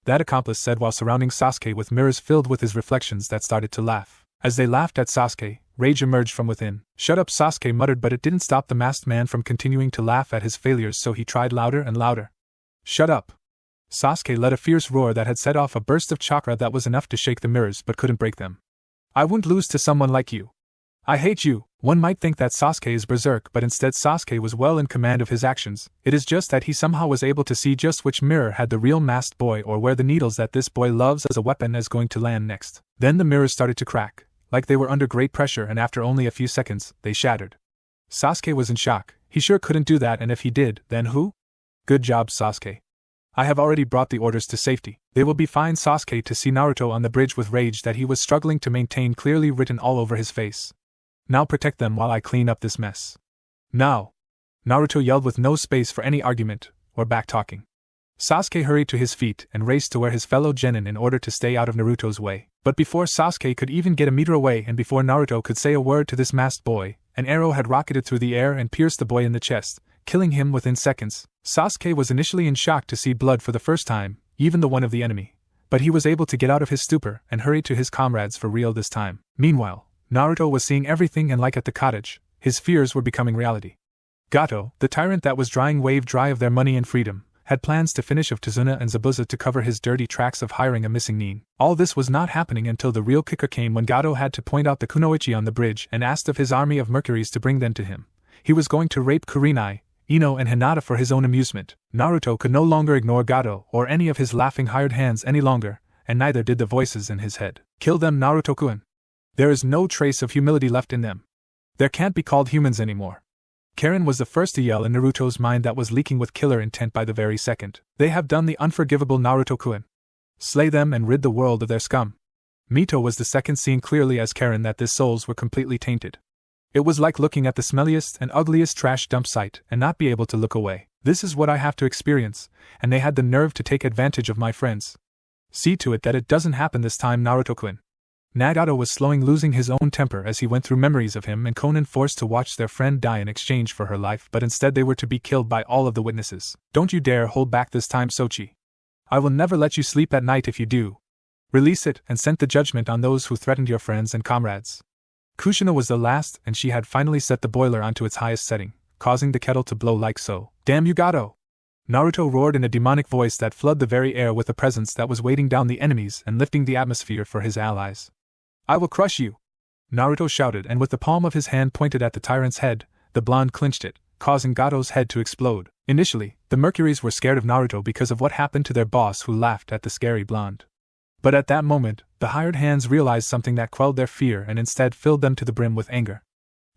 That accomplice said while surrounding Sasuke with mirrors filled with his reflections that started to laugh. As they laughed at Sasuke, rage emerged from within. Shut up, Sasuke muttered, but it didn't stop the masked man from continuing to laugh at his failures, so he tried louder and louder. Shut up. Sasuke let a fierce roar that had set off a burst of chakra that was enough to shake the mirrors but couldn't break them. I wouldn't lose to someone like you. I hate you. One might think that Sasuke is berserk, but instead Sasuke was well in command of his actions. It is just that he somehow was able to see just which mirror had the real masked boy or where the needles that this boy loves as a weapon is going to land next. Then the mirrors started to crack, like they were under great pressure, and after only a few seconds, they shattered. Sasuke was in shock. He sure couldn't do that, and if he did, then who? Good job, Sasuke. I have already brought the orders to safety. They will be fine. Sasuke to see Naruto on the bridge with rage that he was struggling to maintain clearly written all over his face. Now protect them while I clean up this mess. Now! Naruto yelled with no space for any argument or back-talking. Sasuke hurried to his feet and raced to where his fellow genin in order to stay out of Naruto's way. But before Sasuke could even get a meter away and before Naruto could say a word to this masked boy, an arrow had rocketed through the air and pierced the boy in the chest, killing him within seconds. Sasuke was initially in shock to see blood for the first time, even the one of the enemy. But he was able to get out of his stupor and hurry to his comrades for real this time. Meanwhile, Naruto was seeing everything, and like at the cottage, his fears were becoming reality. Gato, the tyrant that was drying wave dry of their money and freedom, had plans to finish of Tazuna and Zabuza to cover his dirty tracks of hiring a missing nin. All this was not happening until the real kicker came when Gato had to point out the kunoichi on the bridge and asked of his army of Mercuries to bring them to him. He was going to rape Kurenai, Ino and Hinata for his own amusement. Naruto could no longer ignore Gato or any of his laughing hired hands any longer, and neither did the voices in his head. Kill them, Naruto-kun. There is no trace of humility left in them. They can't be called humans anymore. Karen was the first to yell in Naruto's mind that was leaking with killer intent by the very second. They have done the unforgivable, Naruto-kun. Slay them and rid the world of their scum. Mito was the second, seeing clearly as Karen that their souls were completely tainted. It was like looking at the smelliest and ugliest trash dump site and not be able to look away. This is what I have to experience, and they had the nerve to take advantage of my friends. See to it that it doesn't happen this time, Naruto-kun. Nagato was losing his own temper as he went through memories of him and Konan forced to watch their friend die in exchange for her life, but instead they were to be killed by all of the witnesses. Don't you dare hold back this time, Sochi. I will never let you sleep at night if you do. Release it and send the judgment on those who threatened your friends and comrades. Kushina was the last, and she had finally set the boiler onto its highest setting, causing the kettle to blow like so. Damn you, Gato! Naruto roared in a demonic voice that flooded the very air with a presence that was weighting down the enemies and lifting the atmosphere for his allies. I will crush you! Naruto shouted, and with the palm of his hand pointed at the tyrant's head, the blonde clinched it, causing Gato's head to explode. Initially, the Mercuries were scared of Naruto because of what happened to their boss, who laughed at the scary blonde. But at that moment, The hired hands realized something that quelled their fear and instead filled them to the brim with anger.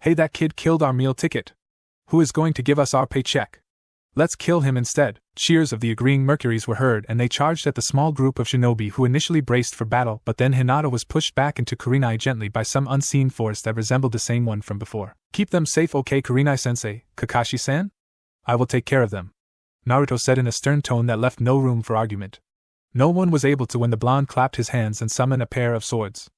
Hey, that kid killed our meal ticket! Who is going to give us our paycheck? Let's kill him instead. Cheers of the agreeing Mercuries were heard and they charged at the small group of shinobi who initially braced for battle, but then Hinata was pushed back into Kurenai gently by some unseen force that resembled the same one from before. Keep them safe, okay, Kurenai-sensei, Kakashi-san? I will take care of them, Naruto said in a stern tone that left no room for argument. No one was able to when the blonde clapped his hands and summoned a pair of swords.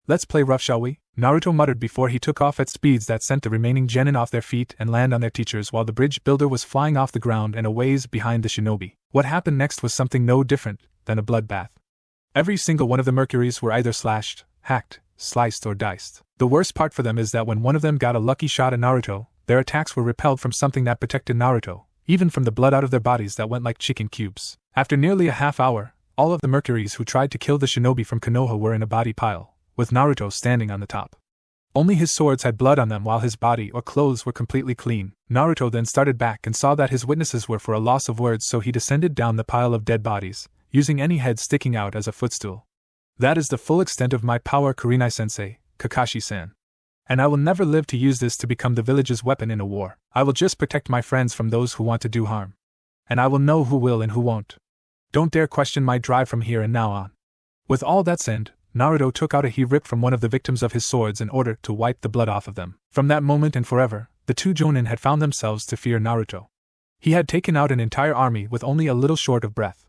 Let's play rough, shall we? Naruto muttered before he took off at speeds that sent the remaining genin off their feet and land on their teachers while the bridge builder was flying off the ground and a ways behind the shinobi. What happened next was something no different than a bloodbath. Every single one of the Mercuries were either slashed, hacked, sliced or diced. The worst part for them is that when one of them got a lucky shot at Naruto, their attacks were repelled from something that protected Naruto, even from the blood out of their bodies that went like chicken cubes. After nearly a half hour, all of the Mercuries who tried to kill the shinobi from Konoha were in a body pile, with Naruto standing on the top. Only his swords had blood on them while his body or clothes were completely clean. Naruto then started back and saw that his witnesses were for a loss of words, so he descended down the pile of dead bodies, using any head sticking out as a footstool. That is the full extent of my power, Kurenai-sensei, Kakashi-san. And I will never live to use this to become the village's weapon in a war. I will just protect my friends from those who want to do harm. And I will know who will and who won't. Don't dare question my drive from here and now on. With all that said, Naruto took out a he ripped from one of the victims of his swords in order to wipe the blood off of them. From that moment and forever, the two Jonin had found themselves to fear Naruto. He had taken out an entire army with only a little short of breath.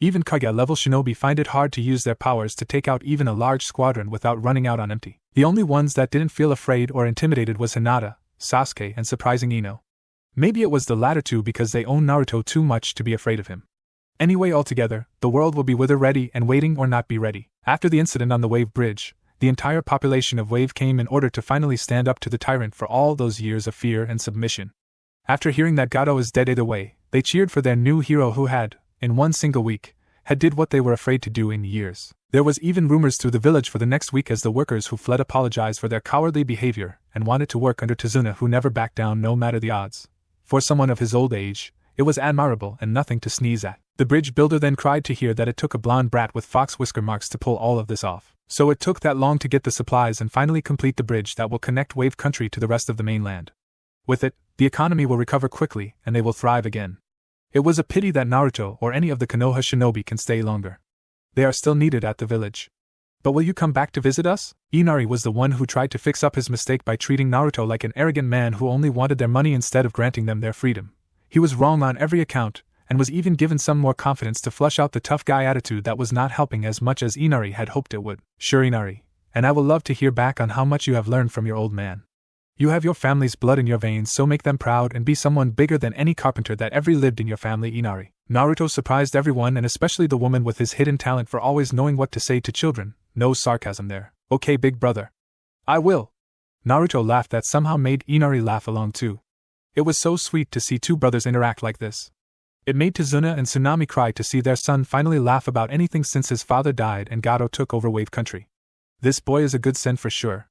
Even Kage-level shinobi find it hard to use their powers to take out even a large squadron without running out on empty. The only ones that didn't feel afraid or intimidated was Hinata, Sasuke and surprising Ino. Maybe it was the latter two because they own Naruto too much to be afraid of him. Anyway, altogether, the world will be whether ready and waiting or not be ready. After the incident on the Wave Bridge, the entire population of Wave came in order to finally stand up to the tyrant for all those years of fear and submission. After hearing that Gato is dead either way, they cheered for their new hero who had, in one single week, had did what they were afraid to do in years. There was even rumors through the village for the next week as the workers who fled apologized for their cowardly behavior and wanted to work under Tazuna, who never backed down no matter the odds. For someone of his old age, it was admirable and nothing to sneeze at. The bridge builder then cried to hear that it took a blonde brat with fox whisker marks to pull all of this off. So it took that long to get the supplies and finally complete the bridge that will connect Wave Country to the rest of the mainland. With it, the economy will recover quickly and they will thrive again. It was a pity that Naruto or any of the Konoha shinobi can stay longer. They are still needed at the village. But will you come back to visit us? Inari was the one who tried to fix up his mistake by treating Naruto like an arrogant man who only wanted their money instead of granting them their freedom. He was wrong on every account, and was even given some more confidence to flush out the tough guy attitude that was not helping as much as Inari had hoped it would. Sure, Inari, and I will love to hear back on how much you have learned from your old man. You have your family's blood in your veins, so make them proud and be someone bigger than any carpenter that ever lived in your family, Inari. Naruto surprised everyone and especially the woman with his hidden talent for always knowing what to say to children. No sarcasm there. Okay, big brother. I will. Naruto laughed that somehow made Inari laugh along too. It was so sweet to see two brothers interact like this. It made Tazuna and Tsunami cry to see their son finally laugh about anything since his father died and Gato took over Wave Country. This boy is a good son for sure.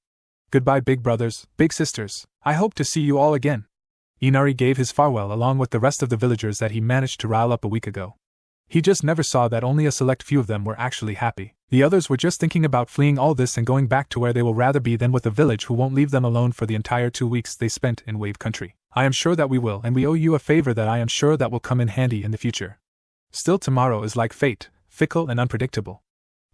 Goodbye, big brothers, big sisters. I hope to see you all again. Inari gave his farewell along with the rest of the villagers that he managed to rile up a week ago. He just never saw that only a select few of them were actually happy. The others were just thinking about fleeing all this and going back to where they will rather be than with a village who won't leave them alone for the entire 2 weeks they spent in Wave Country. I am sure that we will, and we owe you a favor that I am sure that will come in handy in the future. Still, tomorrow is like fate, fickle and unpredictable.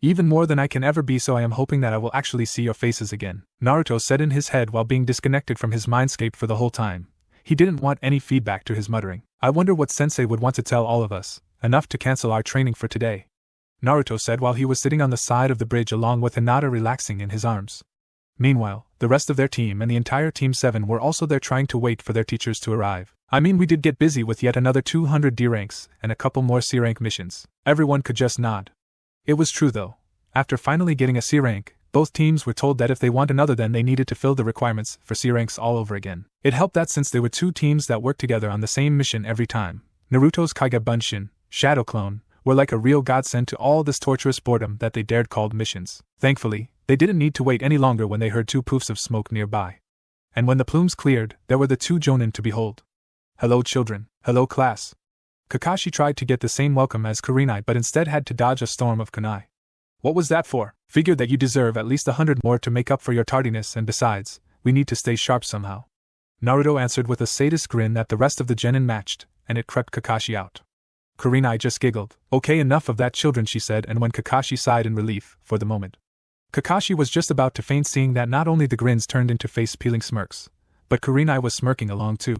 Even more than I can ever be, so I am hoping that I will actually see your faces again. Naruto said in his head while being disconnected from his mindscape for the whole time. He didn't want any feedback to his muttering. I wonder what sensei would want to tell all of us, enough to cancel our training for today. Naruto said while he was sitting on the side of the bridge along with Hinata relaxing in his arms. Meanwhile, the rest of their team and the entire Team 7 were also there trying to wait for their teachers to arrive. I mean, we did get busy with yet another 200 D ranks and a couple more C rank missions. Everyone could just nod. It was true though. After finally getting a C rank, both teams were told that if they want another then they needed to fill the requirements for C ranks all over again. It helped that since they were two teams that worked together on the same mission every time, Naruto's Kage Bunshin, Shadow Clone, were like a real godsend to all this torturous boredom that they dared called missions. Thankfully, they didn't need to wait any longer when they heard two poofs of smoke nearby. And when the plumes cleared, there were the two Jonin to behold. Hello children, hello class. Kakashi tried to get the same welcome as Kurenai but instead had to dodge a storm of kunai. What was that for? Figured that you deserve at least 100 more to make up for your tardiness, and besides, we need to stay sharp somehow. Naruto answered with a sadist grin that the rest of the genin matched, and it crept Kakashi out. Kurenai just giggled. Okay, enough of that, children, she said, and when Kakashi sighed in relief, for the moment. Kakashi was just about to faint, seeing that not only the grins turned into face-peeling smirks, but Kurenai was smirking along too.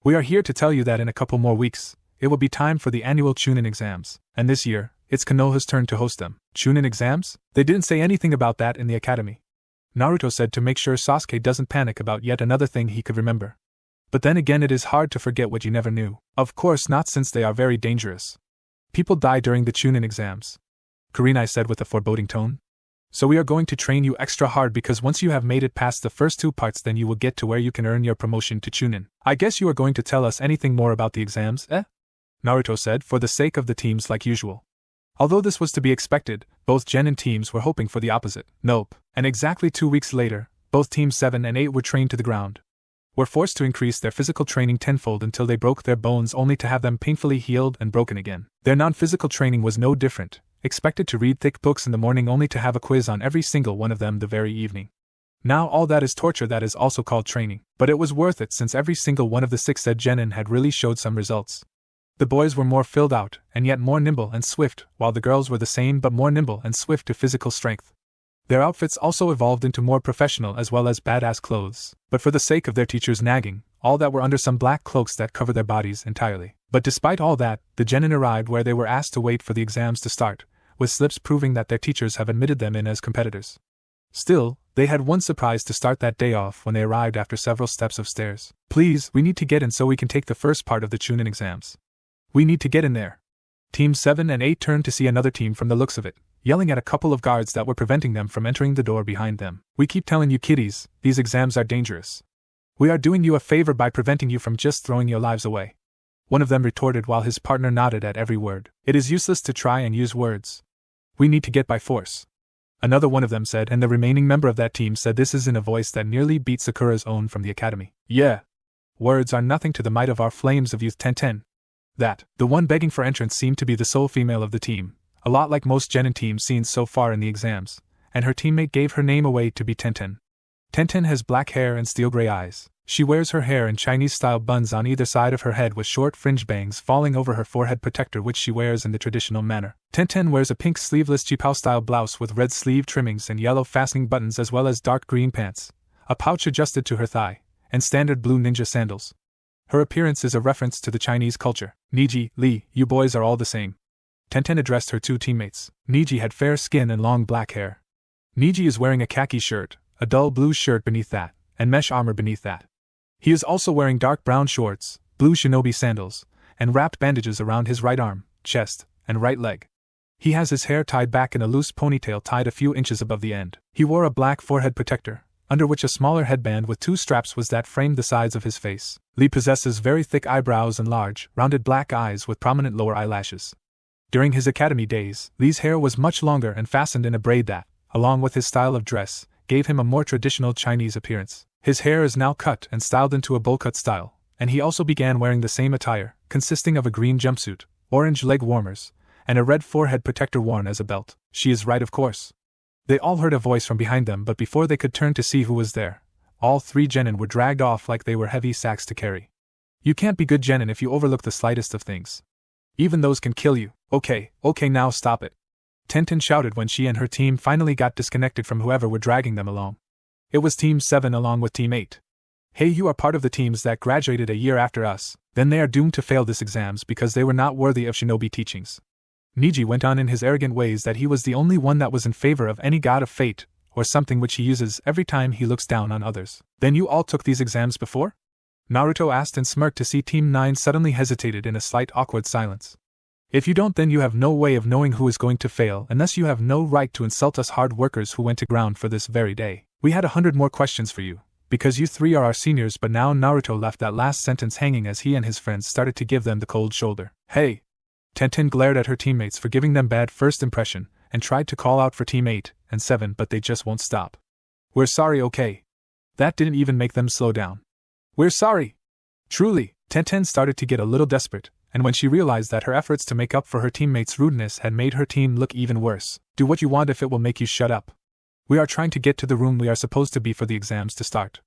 We are here to tell you that in a couple more weeks, it will be time for the annual Chunin exams, and this year, it's Konoha's turn to host them. Chunin exams? They didn't say anything about that in the academy. Naruto said to make sure Sasuke doesn't panic about yet another thing he could remember. But then again, it is hard to forget what you never knew. Of course not, since they are very dangerous. People die during the Chunin exams, Kurenai said with a foreboding tone. So we are going to train you extra hard, because once you have made it past the first 2 parts, then you will get to where you can earn your promotion to Chunin. I guess you are going to tell us anything more about the exams, eh? Naruto said, for the sake of the teams like usual. Although this was to be expected, both genin teams were hoping for the opposite. Nope. And exactly 2 weeks later, both teams 7 and 8 were trained to the ground. Were forced to increase their physical training tenfold until they broke their bones, only to have them painfully healed and broken again. Their non-physical training was no different, expected to read thick books in the morning only to have a quiz on every single one of them the very evening. Now all that is torture that is also called training, but it was worth it since every single one of the 6 said genin had really showed some results. The boys were more filled out, and yet more nimble and swift, while the girls were the same but more nimble and swift to physical strength. Their outfits also evolved into more professional as well as badass clothes, but for the sake of their teachers nagging, all that were under some black cloaks that covered their bodies entirely. But despite all that, the genin arrived where they were asked to wait for the exams to start, with slips proving that their teachers have admitted them in as competitors. Still, they had one surprise to start that day off when they arrived after several steps of stairs. Please, we need to get in so we can take the first part of the Chunin exams. We need to get in there. Teams 7 and 8 turned to see another team from the looks of it, yelling at a couple of guards that were preventing them from entering the door behind them. We keep telling you kiddies, these exams are dangerous. We are doing you a favor by preventing you from just throwing your lives away. One of them retorted while his partner nodded at every word. It is useless to try and use words. We need to get by force. Another one of them said, and the remaining member of that team said this in a voice that nearly beat Sakura's own from the academy. Yeah. Words are nothing to the might of our flames of youth. Ten. That, the one begging for entrance, seemed to be the sole female of the team, a lot like most genin teams seen so far in the exams, and her teammate gave her name away to be Tenten. Tenten has black hair and steel gray eyes. She wears her hair in Chinese-style buns on either side of her head with short fringe bangs falling over her forehead protector, which she wears in the traditional manner. Tenten wears a pink sleeveless Chipao-style blouse with red sleeve trimmings and yellow fastening buttons, as well as dark green pants, a pouch adjusted to her thigh, and standard blue ninja sandals. Her appearance is a reference to the Chinese culture. Niji, Li, you boys are all the same. Tenten addressed her 2 teammates. Niji had fair skin and long black hair. Niji is wearing a khaki shirt, a dull blue shirt beneath that, and mesh armor beneath that. He is also wearing dark brown shorts, blue shinobi sandals, and wrapped bandages around his right arm, chest, and right leg. He has his hair tied back in a loose ponytail tied a few inches above the end. He wore a black forehead protector, under which a smaller headband with 2 straps was that framed the sides of his face. Li possesses very thick eyebrows and large, rounded black eyes with prominent lower eyelashes. During his academy days, Li's hair was much longer and fastened in a braid that, along with his style of dress, gave him a more traditional Chinese appearance. His hair is now cut and styled into a bowl-cut style, and he also began wearing the same attire, consisting of a green jumpsuit, orange leg warmers, and a red forehead protector worn as a belt. She is right, of course. They all heard a voice from behind them, but before they could turn to see who was there, all 3 genin were dragged off like they were heavy sacks to carry. You can't be good genin if you overlook the slightest of things. Even those can kill you. Okay, now stop it. Tenten shouted when she and her team finally got disconnected from whoever were dragging them along. It was Team 7 along with Team 8. Hey, you are part of the teams that graduated a year after us, then they are doomed to fail this exams because they were not worthy of shinobi teachings. Niji went on in his arrogant ways that he was the only one that was in favor of any god of fate, or something which he uses every time he looks down on others. Then you all took these exams before? Naruto asked and smirked to see Team 9 suddenly hesitated in a slight awkward silence. If you don't, then you have no way of knowing who is going to fail, and thus you have no right to insult us hard workers who went to ground for this very day. We had 100 more questions for you, because you 3 are our seniors. But now Naruto left that last sentence hanging as he and his friends started to give them the cold shoulder. Hey! Tenten glared at her teammates for giving them bad first impression, and tried to call out for Team 8 and 7, but they just won't stop. We're sorry, okay? That didn't even make them slow down. We're sorry! Truly, Tenten started to get a little desperate, and when she realized that her efforts to make up for her teammates' rudeness had made her team look even worse. Do what you want if it will make you shut up. We are trying to get to the room we are supposed to be for the exams to start,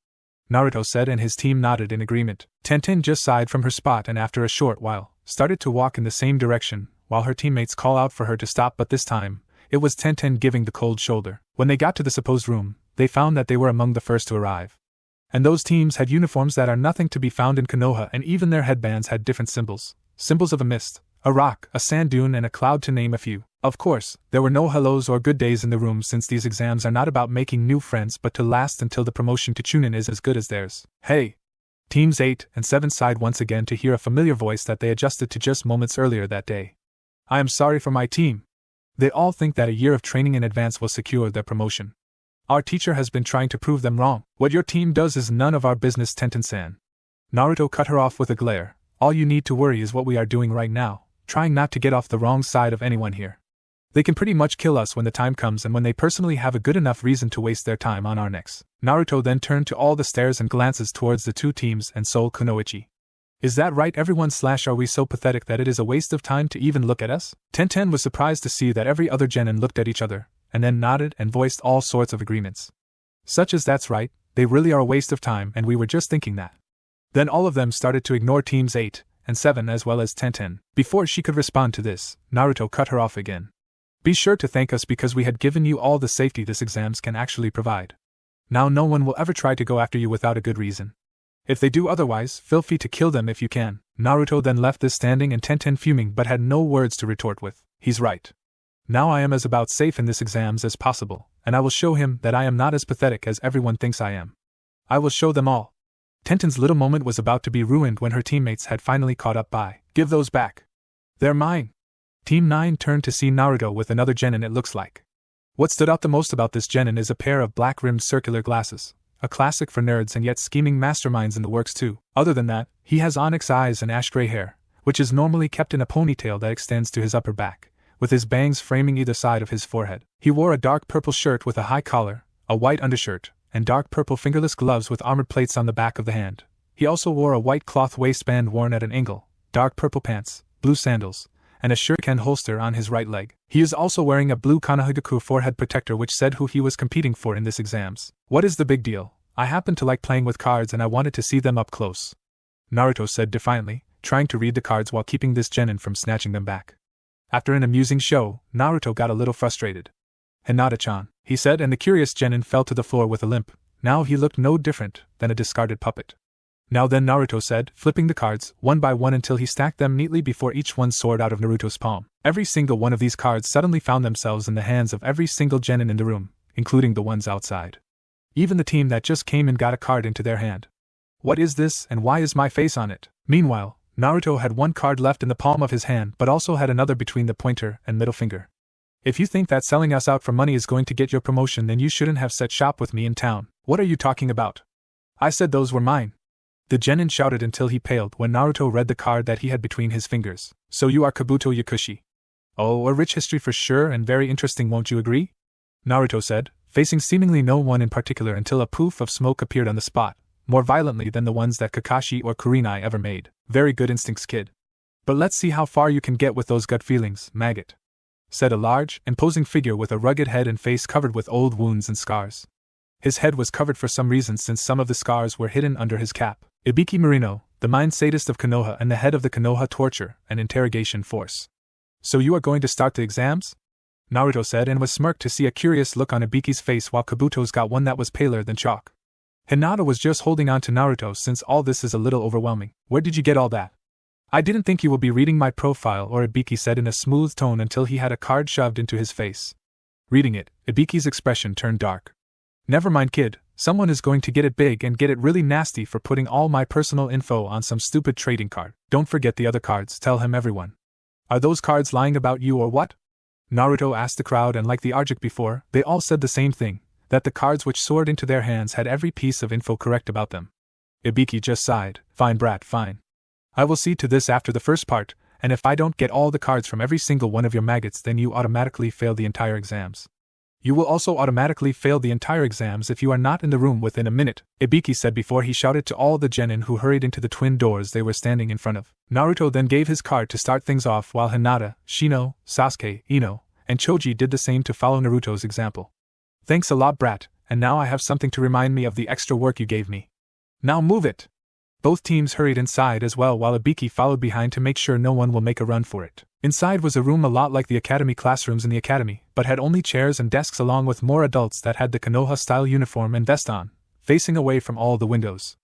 Naruto said, and his team nodded in agreement. Tenten just sighed from her spot and after a short while, started to walk in the same direction, while her teammates call out for her to stop, but this time, it was Tenten giving the cold shoulder. When they got to the supposed room, they found that they were among the first to arrive. And those teams had uniforms that are nothing to be found in Konoha, and even their headbands had different symbols. Symbols of a mist, a rock, a sand dune, and a cloud, to name a few. Of course, there were no hellos or good days in the room, since these exams are not about making new friends but to last until the promotion to Chunin is as good as theirs. Hey! Teams 8 and 7 sighed once again to hear a familiar voice that they adjusted to just moments earlier that day. I am sorry for my team. They all think that a year of training in advance will secure their promotion. Our teacher has been trying to prove them wrong. What your team does is none of our business, Tenten-san. Naruto cut her off with a glare. All you need to worry is what we are doing right now, trying not to get off the wrong side of anyone here. They can pretty much kill us when the time comes and when they personally have a good enough reason to waste their time on our necks. Naruto then turned to all the stares and glances towards the two teams and Sol Kunoichi. Is that right, everyone? Are we so pathetic that it is a waste of time to even look at us? Tenten was surprised to see that every other genin looked at each other, and then nodded and voiced all sorts of agreements. Such as that's right, they really are a waste of time, and we were just thinking that. Then all of them started to ignore teams 8 and 7 as well as Tenten. Before she could respond to this, Naruto cut her off again. Be sure to thank us because we had given you all the safety this exams can actually provide. Now no one will ever try to go after you without a good reason. If they do otherwise, feel free to kill them if you can. Naruto then left this standing and Tenten fuming but had no words to retort with. He's right. Now I am as about safe in this exams as possible, and I will show him that I am not as pathetic as everyone thinks I am. I will show them all. Tenten's little moment was about to be ruined when her teammates had finally caught up by. Give those back. They're mine. Team 9 turned to see Naruto with another genin, it looks like. What stood out the most about this genin is a pair of black-rimmed circular glasses, a classic for nerds and yet scheming masterminds in the works too. Other than that, he has onyx eyes and ash-gray hair, which is normally kept in a ponytail that extends to his upper back, with his bangs framing either side of his forehead. He wore a dark purple shirt with a high collar, a white undershirt, and dark purple fingerless gloves with armored plates on the back of the hand. He also wore a white cloth waistband worn at an angle, dark purple pants, blue sandals, and a shuriken holster on his right leg. He is also wearing a blue Kanahigaku forehead protector which said who he was competing for in this exams. What is the big deal? I happen to like playing with cards and I wanted to see them up close, Naruto said defiantly, trying to read the cards while keeping this genin from snatching them back. After an amusing show, Naruto got a little frustrated. Hinata-chan, he said, and the curious genin fell to the floor with a limp. Now he looked no different than a discarded puppet. Now then, Naruto said, flipping the cards, one by one until he stacked them neatly before each one soared out of Naruto's palm. Every single one of these cards suddenly found themselves in the hands of every single genin in the room, including the ones outside. Even the team that just came in got a card into their hand. What is this, and why is my face on it? Meanwhile, Naruto had one card left in the palm of his hand but also had another between the pointer and middle finger. If you think that selling us out for money is going to get your promotion, then you shouldn't have set shop with me in town. What are you talking about? I said those were mine. The genin shouted until he paled when Naruto read the card that he had between his fingers. So you are Kabuto Yakushi. Oh, a rich history for sure and very interesting, won't you agree? Naruto said, facing seemingly no one in particular until a poof of smoke appeared on the spot, more violently than the ones that Kakashi or Kurenai ever made. Very good instincts, kid. But let's see how far you can get with those gut feelings, maggot, said a large, imposing figure with a rugged head and face covered with old wounds and scars. His head was covered for some reason since some of the scars were hidden under his cap. Ibiki Marino, the mind sadist of Konoha and the head of the Konoha torture and interrogation force. So you are going to start the exams? Naruto said, and was smirked to see a curious look on Ibiki's face while Kabuto's got one that was paler than chalk. Hinata was just holding on to Naruto since all this is a little overwhelming. Where did you get all that? I didn't think you will be reading my profile, or Ibiki said in a smooth tone until he had a card shoved into his face. Reading it, Ibiki's expression turned dark. Never mind, kid, someone is going to get it big and get it really nasty for putting all my personal info on some stupid trading card. Don't forget the other cards, tell him, everyone. Are those cards lying about you or what? Naruto asked the crowd, and like the Arjik before, they all said the same thing, that the cards which soared into their hands had every piece of info correct about them. Ibiki just sighed. Fine, brat, fine. I will see to this after the first part, and if I don't get all the cards from every single one of your maggots, then you automatically fail the entire exams. You will also automatically fail the entire exams if you are not in the room within a minute, Ibiki said before he shouted to all the genin who hurried into the twin doors they were standing in front of. Naruto then gave his card to start things off while Hinata, Shino, Sasuke, Ino, and Choji did the same to follow Naruto's example. Thanks a lot, brat, and now I have something to remind me of the extra work you gave me. Now move it! Both teams hurried inside as well while Ibiki followed behind to make sure no one will make a run for it. Inside was a room a lot like the academy classrooms in the academy, but had only chairs and desks along with more adults that had the Konoha-style uniform and vest on, facing away from all the windows.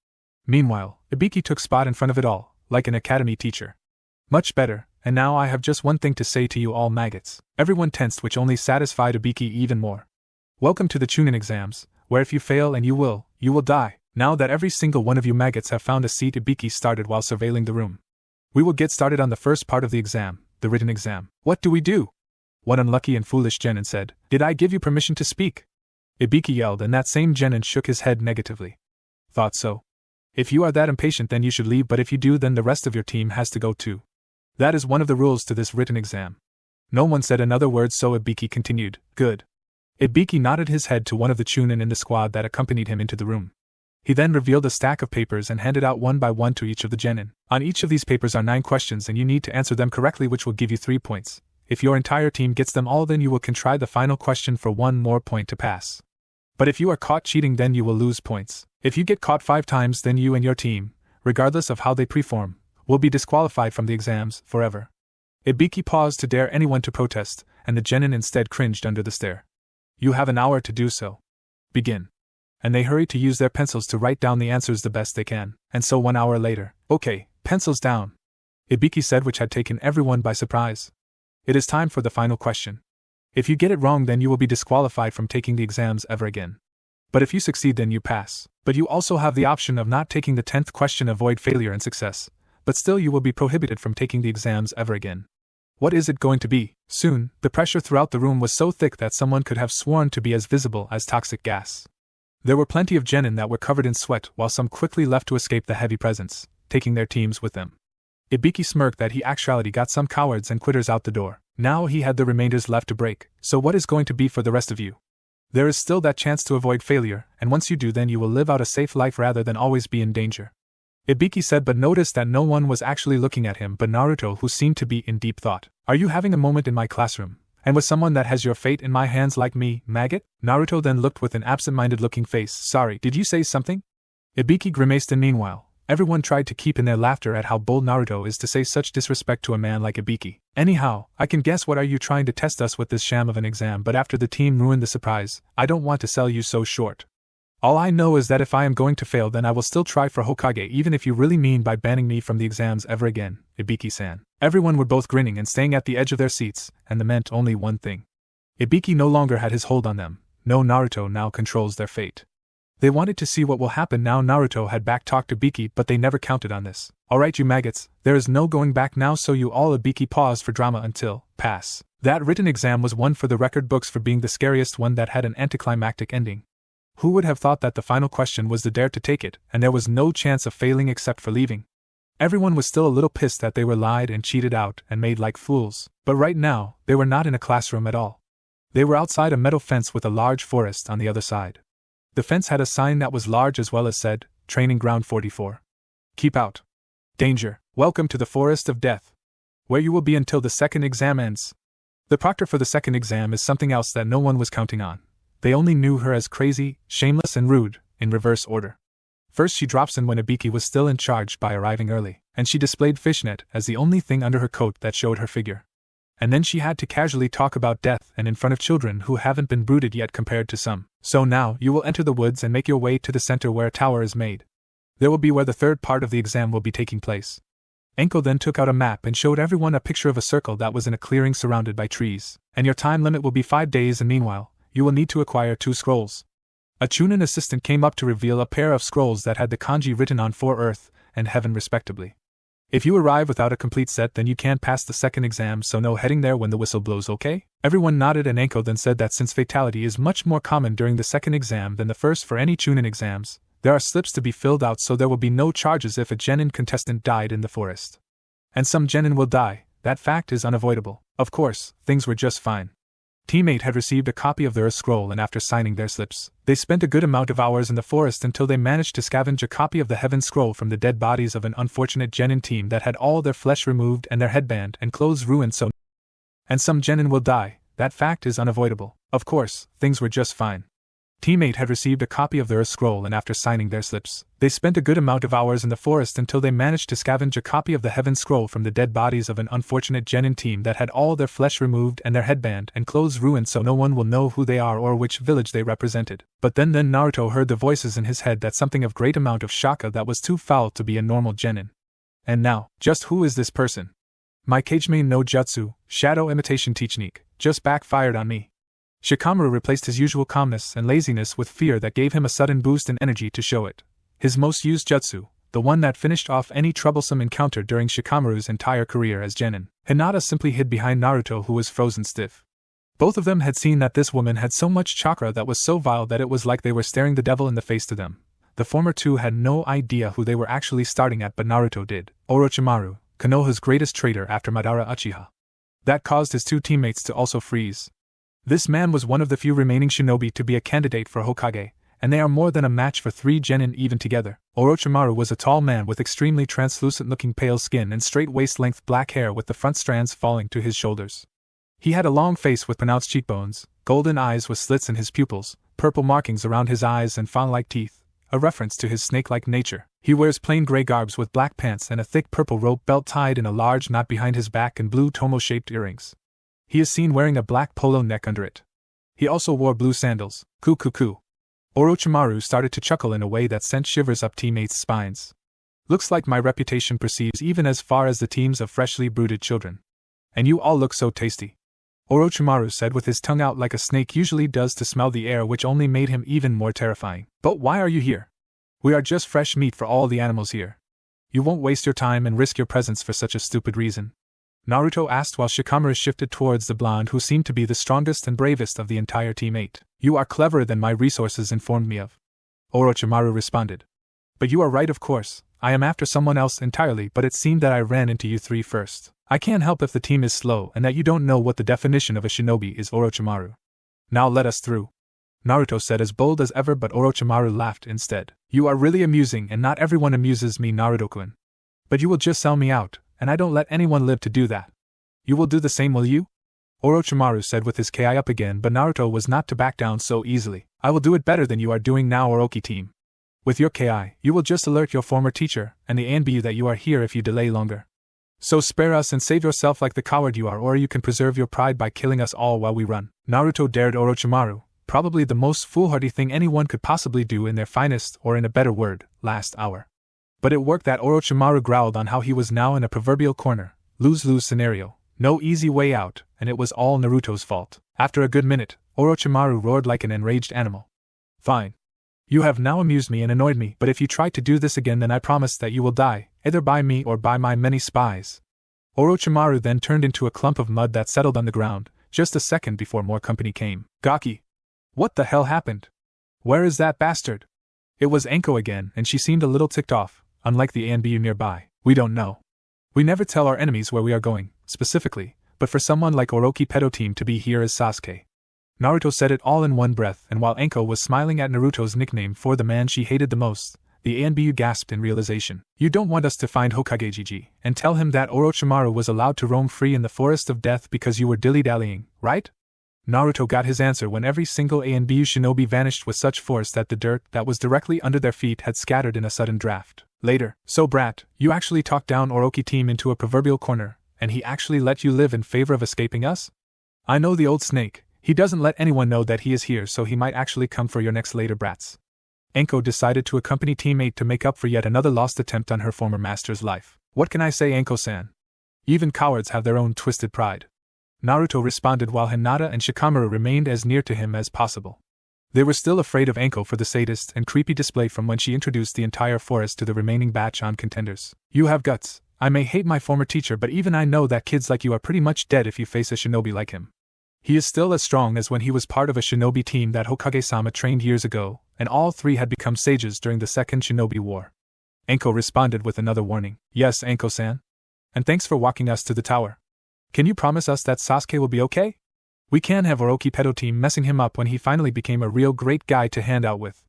Meanwhile, Ibiki took spot in front of it all, like an academy teacher. Much better, and now I have just one thing to say to you all maggots. Everyone tensed, which only satisfied Ibiki even more. Welcome to the Chunin exams, where if you fail and you will die. Now that every single one of you maggots have found a seat, Ibiki started while surveilling the room. We will get started on the first part of the exam, the written exam. What do we do? One unlucky and foolish genin said. Did I give you permission to speak? Ibiki yelled, and that same genin shook his head negatively. Thought so. If you are that impatient, then you should leave, but if you do, then the rest of your team has to go too. That is one of the rules to this written exam. No one said another word, so Ibiki continued. Good. Ibiki nodded his head to one of the Chunin in the squad that accompanied him into the room. He then revealed a stack of papers and handed out one by one to each of the genin. On each of these papers are 9 questions and you need to answer them correctly, which will give you 3 points. If your entire team gets them all, then you will try the final question for 1 more point to pass. But if you are caught cheating, then you will lose points. If you get caught 5 times, then you and your team, regardless of how they perform, will be disqualified from the exams forever. Ibiki paused to dare anyone to protest, and the genin instead cringed under the stare. You have an hour to do so. Begin. And they hurried to use their pencils to write down the answers the best they can. And so 1 hour later, okay, pencils down, Ibiki said, which had taken everyone by surprise. It is time for the final question. If you get it wrong, then you will be disqualified from taking the exams ever again. But if you succeed, then you pass. But you also have the option of not taking the 10th question, avoid failure and success. But still you will be prohibited from taking the exams ever again. What is it going to be? Soon, the pressure throughout the room was so thick that someone could have sworn to be as visible as toxic gas. There were plenty of genin that were covered in sweat, while some quickly left to escape the heavy presence, taking their teams with them. Ibiki smirked that he actually got some cowards and quitters out the door. Now he had the remainders left to break. So what is going to be for the rest of you? There is still that chance to avoid failure, and once you do, then you will live out a safe life rather than always be in danger. Ibiki said, but noticed that no one was actually looking at him but Naruto, who seemed to be in deep thought. Are you having a moment in my classroom? And with someone that has your fate in my hands like me, maggot? Naruto then looked with an absent-minded looking face. Sorry, did you say something? Ibiki grimaced, and meanwhile, everyone tried to keep in their laughter at how bold Naruto is to say such disrespect to a man like Ibiki. Anyhow, I can guess what are you trying to test us with this sham of an exam, but after the team ruined the surprise, I don't want to sell you so short. All I know is that if I am going to fail, then I will still try for Hokage, even if you really mean by banning me from the exams ever again, Ibiki-san. Everyone were both grinning and staying at the edge of their seats, and that meant only one thing. Ibiki no longer had his hold on them. No, Naruto now controls their fate. They wanted to see what will happen now. Naruto had back-talked Ibiki, but they never counted on this. Alright, you maggots, there is no going back now, so you all. Ibiki paused for drama until, pass. That written exam was one for the record books for being the scariest one that had an anticlimactic ending. Who would have thought that the final question was the dare to take it, and there was no chance of failing except for leaving? Everyone was still a little pissed that they were lied and cheated out and made like fools, but right now, they were not in a classroom at all. They were outside a metal fence with a large forest on the other side. The fence had a sign that was large as well as said, Training Ground 44. Keep out. Danger. Welcome to the Forest of Death, where you will be until the second exam ends. The proctor for the second exam is something else that no one was counting on. They only knew her as crazy, shameless and rude, in reverse order. First she drops in when Ibiki was still in charge by arriving early, and she displayed fishnet as the only thing under her coat that showed her figure. And then she had to casually talk about death and in front of children who haven't been brooded yet compared to some. So now you will enter the woods and make your way to the center where a tower is made. There will be where the third part of the exam will be taking place. Enko then took out a map and showed everyone a picture of a circle that was in a clearing surrounded by trees. And your time limit will be 5 days, and meanwhile, you will need to acquire 2 scrolls. A Chunin assistant came up to reveal a pair of scrolls that had the kanji written on for earth and heaven respectively. If you arrive without a complete set, then you can't pass the second exam, so no heading there when the whistle blows, okay? Everyone nodded, and Enko then said that since fatality is much more common during the second exam than the first for any Chunin exams, there are slips to be filled out, so there will be no charges if a genin contestant died in the forest. And some genin will die, that fact is unavoidable. Of course, things were just fine. teammate had received a copy of their scroll, and after signing their slips, they spent a good amount of hours in the forest until they managed to scavenge a copy of the Heaven Scroll from the dead bodies of an unfortunate genin team that had all their flesh removed and their headband and clothes ruined. And some genin will die, that fact is unavoidable. Of course, things were just fine. Teammate had received a copy of their scroll, and after signing their slips, they spent a good amount of hours in the forest until they managed to scavenge a copy of the Heaven Scroll from the dead bodies of an unfortunate genin team that had all their flesh removed and their headband and clothes ruined, so no one will know who they are or which village they represented. But then Naruto heard the voices in his head that something of great amount of shaka that was too foul to be a normal genin. And now, just who is this person? My Kageme no Jutsu, shadow imitation technique, just backfired on me. Shikamaru replaced his usual calmness and laziness with fear that gave him a sudden boost in energy to show it. His most used jutsu, the one that finished off any troublesome encounter during Shikamaru's entire career as genin. Hinata simply hid behind Naruto, who was frozen stiff. Both of them had seen that this woman had so much chakra that was so vile that it was like they were staring the devil in the face to them. The former two had no idea who they were actually starting at, but Naruto did. Orochimaru, Konoha's greatest traitor after Madara Uchiha. That caused his two teammates to also freeze. This man was one of the few remaining shinobi to be a candidate for Hokage, and they are more than a match for 3 genin even together. Orochimaru was a tall man with extremely translucent-looking pale skin and straight waist-length black hair with the front strands falling to his shoulders. He had a long face with pronounced cheekbones, golden eyes with slits in his pupils, purple markings around his eyes and fawn-like teeth, a reference to his snake-like nature. He wears plain gray garbs with black pants and a thick purple rope belt tied in a large knot behind his back and blue tomo-shaped earrings. He is seen wearing a black polo neck under it. He also wore blue sandals. Ku. Orochimaru started to chuckle in a way that sent shivers up teammates' spines. Looks like my reputation proceeds even as far as the teams of freshly brooded children. And you all look so tasty, Orochimaru said with his tongue out like a snake usually does to smell the air, which only made him even more terrifying. But why are you here? We are just fresh meat for all the animals here. You won't waste your time and risk your presence for such a stupid reason? Naruto asked while Shikamaru shifted towards the blonde, who seemed to be the strongest and bravest of the entire teammate. You are cleverer than my resources informed me of, Orochimaru responded. But you are right, of course. I am after someone else entirely, but it seemed that I ran into you 3 first. I can't help if the team is slow and that you don't know what the definition of a shinobi is, Orochimaru. Now let us through, Naruto said, as bold as ever, but Orochimaru laughed instead. You are really amusing, and not everyone amuses me, Naruto-kun. But you will just sell me out, and I don't let anyone live to do that. You will do the same, will you? Orochimaru said with his ki up again, but Naruto was not to back down so easily. I will do it better than you are doing now, Orochi team. With your ki, you will just alert your former teacher and the ANBU that you are here if you delay longer. So spare us and save yourself like the coward you are, or you can preserve your pride by killing us all while we run. Naruto dared Orochimaru, probably the most foolhardy thing anyone could possibly do in their finest, or in a better word, last hour. But it worked. That Orochimaru growled on how he was now in a proverbial corner, lose-lose scenario, no easy way out, and it was all Naruto's fault. After a good minute, Orochimaru roared like an enraged animal. Fine. You have now amused me and annoyed me, but if you try to do this again, then I promise that you will die, either by me or by my many spies. Orochimaru then turned into a clump of mud that settled on the ground, just a second before more company came. Gaki! What the hell happened? Where is that bastard? It was Anko again, and she seemed a little ticked off. Unlike the ANBU nearby, we don't know. We never tell our enemies where we are going, specifically, but for someone like Orochi Pedo team to be here as Sasuke. Naruto said it all in one breath, and while Anko was smiling at Naruto's nickname for the man she hated the most, the ANBU gasped in realization. You don't want us to find Hokage Gigi and tell him that Orochimaru was allowed to roam free in the forest of death because you were dilly-dallying, right? Naruto got his answer when every single ANBU shinobi vanished with such force that the dirt that was directly under their feet had scattered in a sudden draft. Later, so brat, you actually talked down Orochi team into a proverbial corner, and he actually let you live in favor of escaping us? I know the old snake, he doesn't let anyone know that he is here, so he might actually come for your next later, brats. Anko decided to accompany teammate to make up for yet another lost attempt on her former master's life. What can I say, Anko-san? Even cowards have their own twisted pride. Naruto responded while Hinata and Shikamaru remained as near to him as possible. They were still afraid of Anko for the sadist and creepy display from when she introduced the entire forest to the remaining batch on contenders. You have guts. I may hate my former teacher, but even I know that kids like you are pretty much dead if you face a shinobi like him. He is still as strong as when he was part of a shinobi team that Hokage-sama trained years ago, and all 3 had become sages during the Second Shinobi War. Anko responded with another warning. Yes, Anko-san. And thanks for walking us to the tower. Can you promise us that Sasuke will be okay? We can't have Orochi Pedo Team messing him up when he finally became a real great guy to hand out with.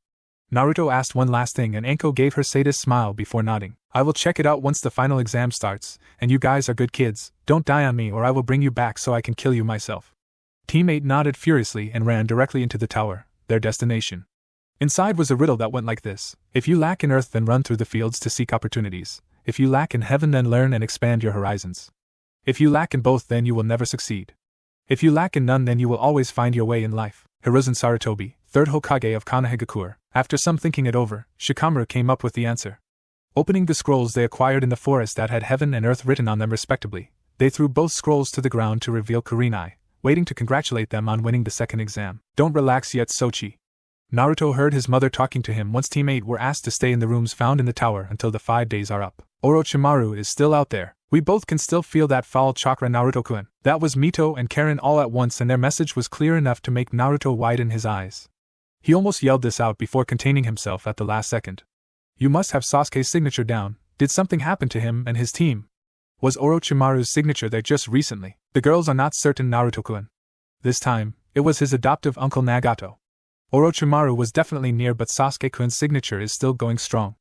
Naruto asked one last thing and Anko gave her sadist smile before nodding. I will check it out once the final exam starts, and you guys are good kids, don't die on me or I will bring you back so I can kill you myself. Team 8 nodded furiously and ran directly into the tower, their destination. Inside was a riddle that went like this: if you lack in earth then run through the fields to seek opportunities, if you lack in heaven then learn and expand your horizons. If you lack in both then you will never succeed. If you lack in none then you will always find your way in life. Hiruzen Sarutobi, 3rd Hokage of Konohagakure. After some thinking it over, Shikamaru came up with the answer. Opening the scrolls they acquired in the forest that had heaven and earth written on them respectively, they threw both scrolls to the ground to reveal Kurenai, waiting to congratulate them on winning the second exam. Don't relax yet, Sochi. Naruto heard his mother talking to him once Team 8 were asked to stay in the rooms found in the tower until the 5 days are up. Orochimaru is still out there. We both can still feel that foul chakra, Naruto-kun. That was Mito and Karen all at once, and their message was clear enough to make Naruto widen his eyes. He almost yelled this out before containing himself at the last second. You must have Sasuke's signature down. Did something happen to him and his team? Was Orochimaru's signature there just recently? The girls are not certain, Naruto-kun. This time, it was his adoptive uncle Nagato. Orochimaru was definitely near, but Sasuke-kun's signature is still going strong.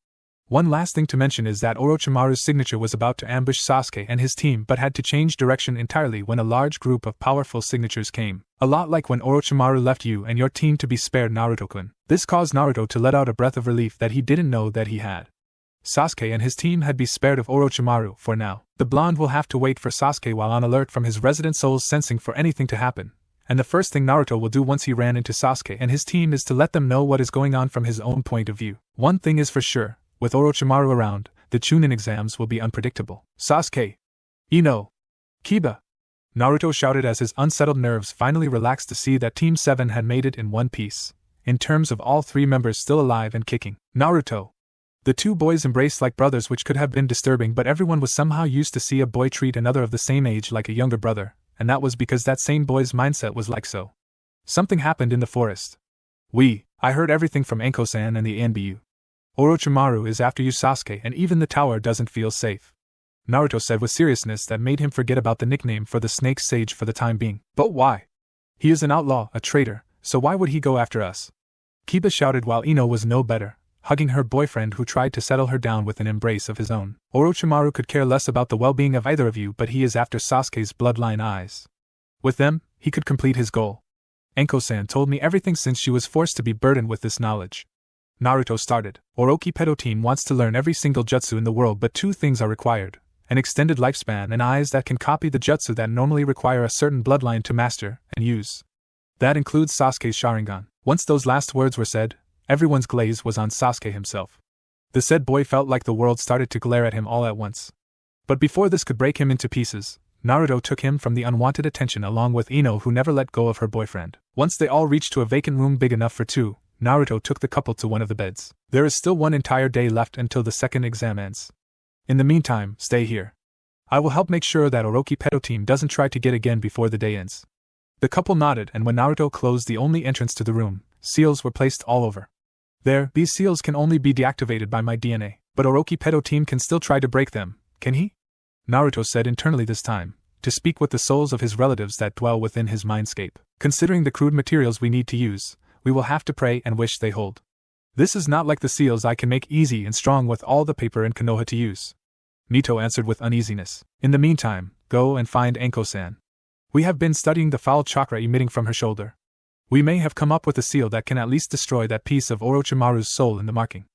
One last thing to mention is that Orochimaru's signature was about to ambush Sasuke and his team but had to change direction entirely when a large group of powerful signatures came. A lot like when Orochimaru left you and your team to be spared, Naruto-kun. This caused Naruto to let out a breath of relief that he didn't know that he had. Sasuke and his team had be spared of Orochimaru for now. The blonde will have to wait for Sasuke while on alert from his resident souls sensing for anything to happen. And the first thing Naruto will do once he ran into Sasuke and his team is to let them know what is going on from his own point of view. One thing is for sure. With Orochimaru around, the Chunin exams will be unpredictable. Sasuke! Ino! Kiba! Naruto shouted as his unsettled nerves finally relaxed to see that Team 7 had made it in one piece, in terms of all 3 members still alive and kicking. Naruto! The 2 boys embraced like brothers, which could have been disturbing, but everyone was somehow used to see a boy treat another of the same age like a younger brother, and that was because that same boy's mindset was like so. Something happened in the forest. I heard everything from Anko-san and the ANBU. Orochimaru is after you, Sasuke, and even the tower doesn't feel safe. Naruto said with seriousness that made him forget about the nickname for the snake sage for the time being. But why? He is an outlaw, a traitor, so why would he go after us? Kiba shouted while Ino was no better, hugging her boyfriend who tried to settle her down with an embrace of his own. Orochimaru could care less about the well-being of either of you, but he is after Sasuke's bloodline eyes. With them, he could complete his goal. Anko-san told me everything since she was forced to be burdened with this knowledge. Naruto started. Orochi Pedo Team wants to learn every single jutsu in the world, but 2 things are required: an extended lifespan and eyes that can copy the jutsu that normally require a certain bloodline to master and use. That includes Sasuke's Sharingan. Once those last words were said, everyone's gaze was on Sasuke himself. The said boy felt like the world started to glare at him all at once. But before this could break him into pieces, Naruto took him from the unwanted attention along with Ino, who never let go of her boyfriend. Once they all reached to a vacant room big enough for 2, Naruto took the couple to one of the beds. There is still one entire day left until the second exam ends. In the meantime, stay here. I will help make sure that Orochi Pedo Team doesn't try to get again before the day ends. The couple nodded, and when Naruto closed the only entrance to the room, seals were placed all over. These seals can only be deactivated by my DNA, but Orochi Pedo Team can still try to break them, can he? Naruto said internally this time, to speak with the souls of his relatives that dwell within his mindscape. Considering the crude materials we need to use, we will have to pray and wish they hold. This is not like the seals I can make easy and strong with all the paper in Konoha to use. Mito answered with uneasiness. In the meantime, go and find Anko-san. We have been studying the foul chakra emitting from her shoulder. We may have come up with a seal that can at least destroy that piece of Orochimaru's soul in the marking.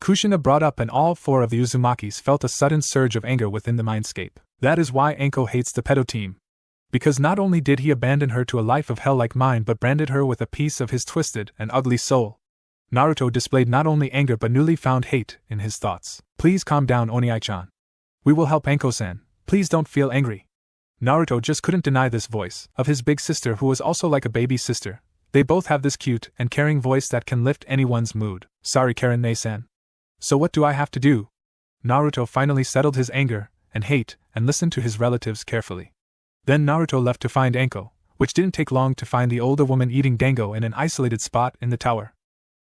Kushina brought up, and all 4 of the Uzumakis felt a sudden surge of anger within the mindscape. That is why Anko hates the Pedo Team. Because not only did he abandon her to a life of hell like mine, but branded her with a piece of his twisted and ugly soul. Naruto displayed not only anger but newly found hate in his thoughts. Please calm down, Oniai-chan. We will help Anko-san. Please don't feel angry. Naruto just couldn't deny this voice of his big sister, who was also like a baby sister. They both have this cute and caring voice that can lift anyone's mood. Sorry, Karen-ne-san. So what do I have to do? Naruto finally settled his anger and hate and listened to his relatives carefully. Then Naruto left to find Anko, which didn't take long to find the older woman eating dango in an isolated spot in the tower.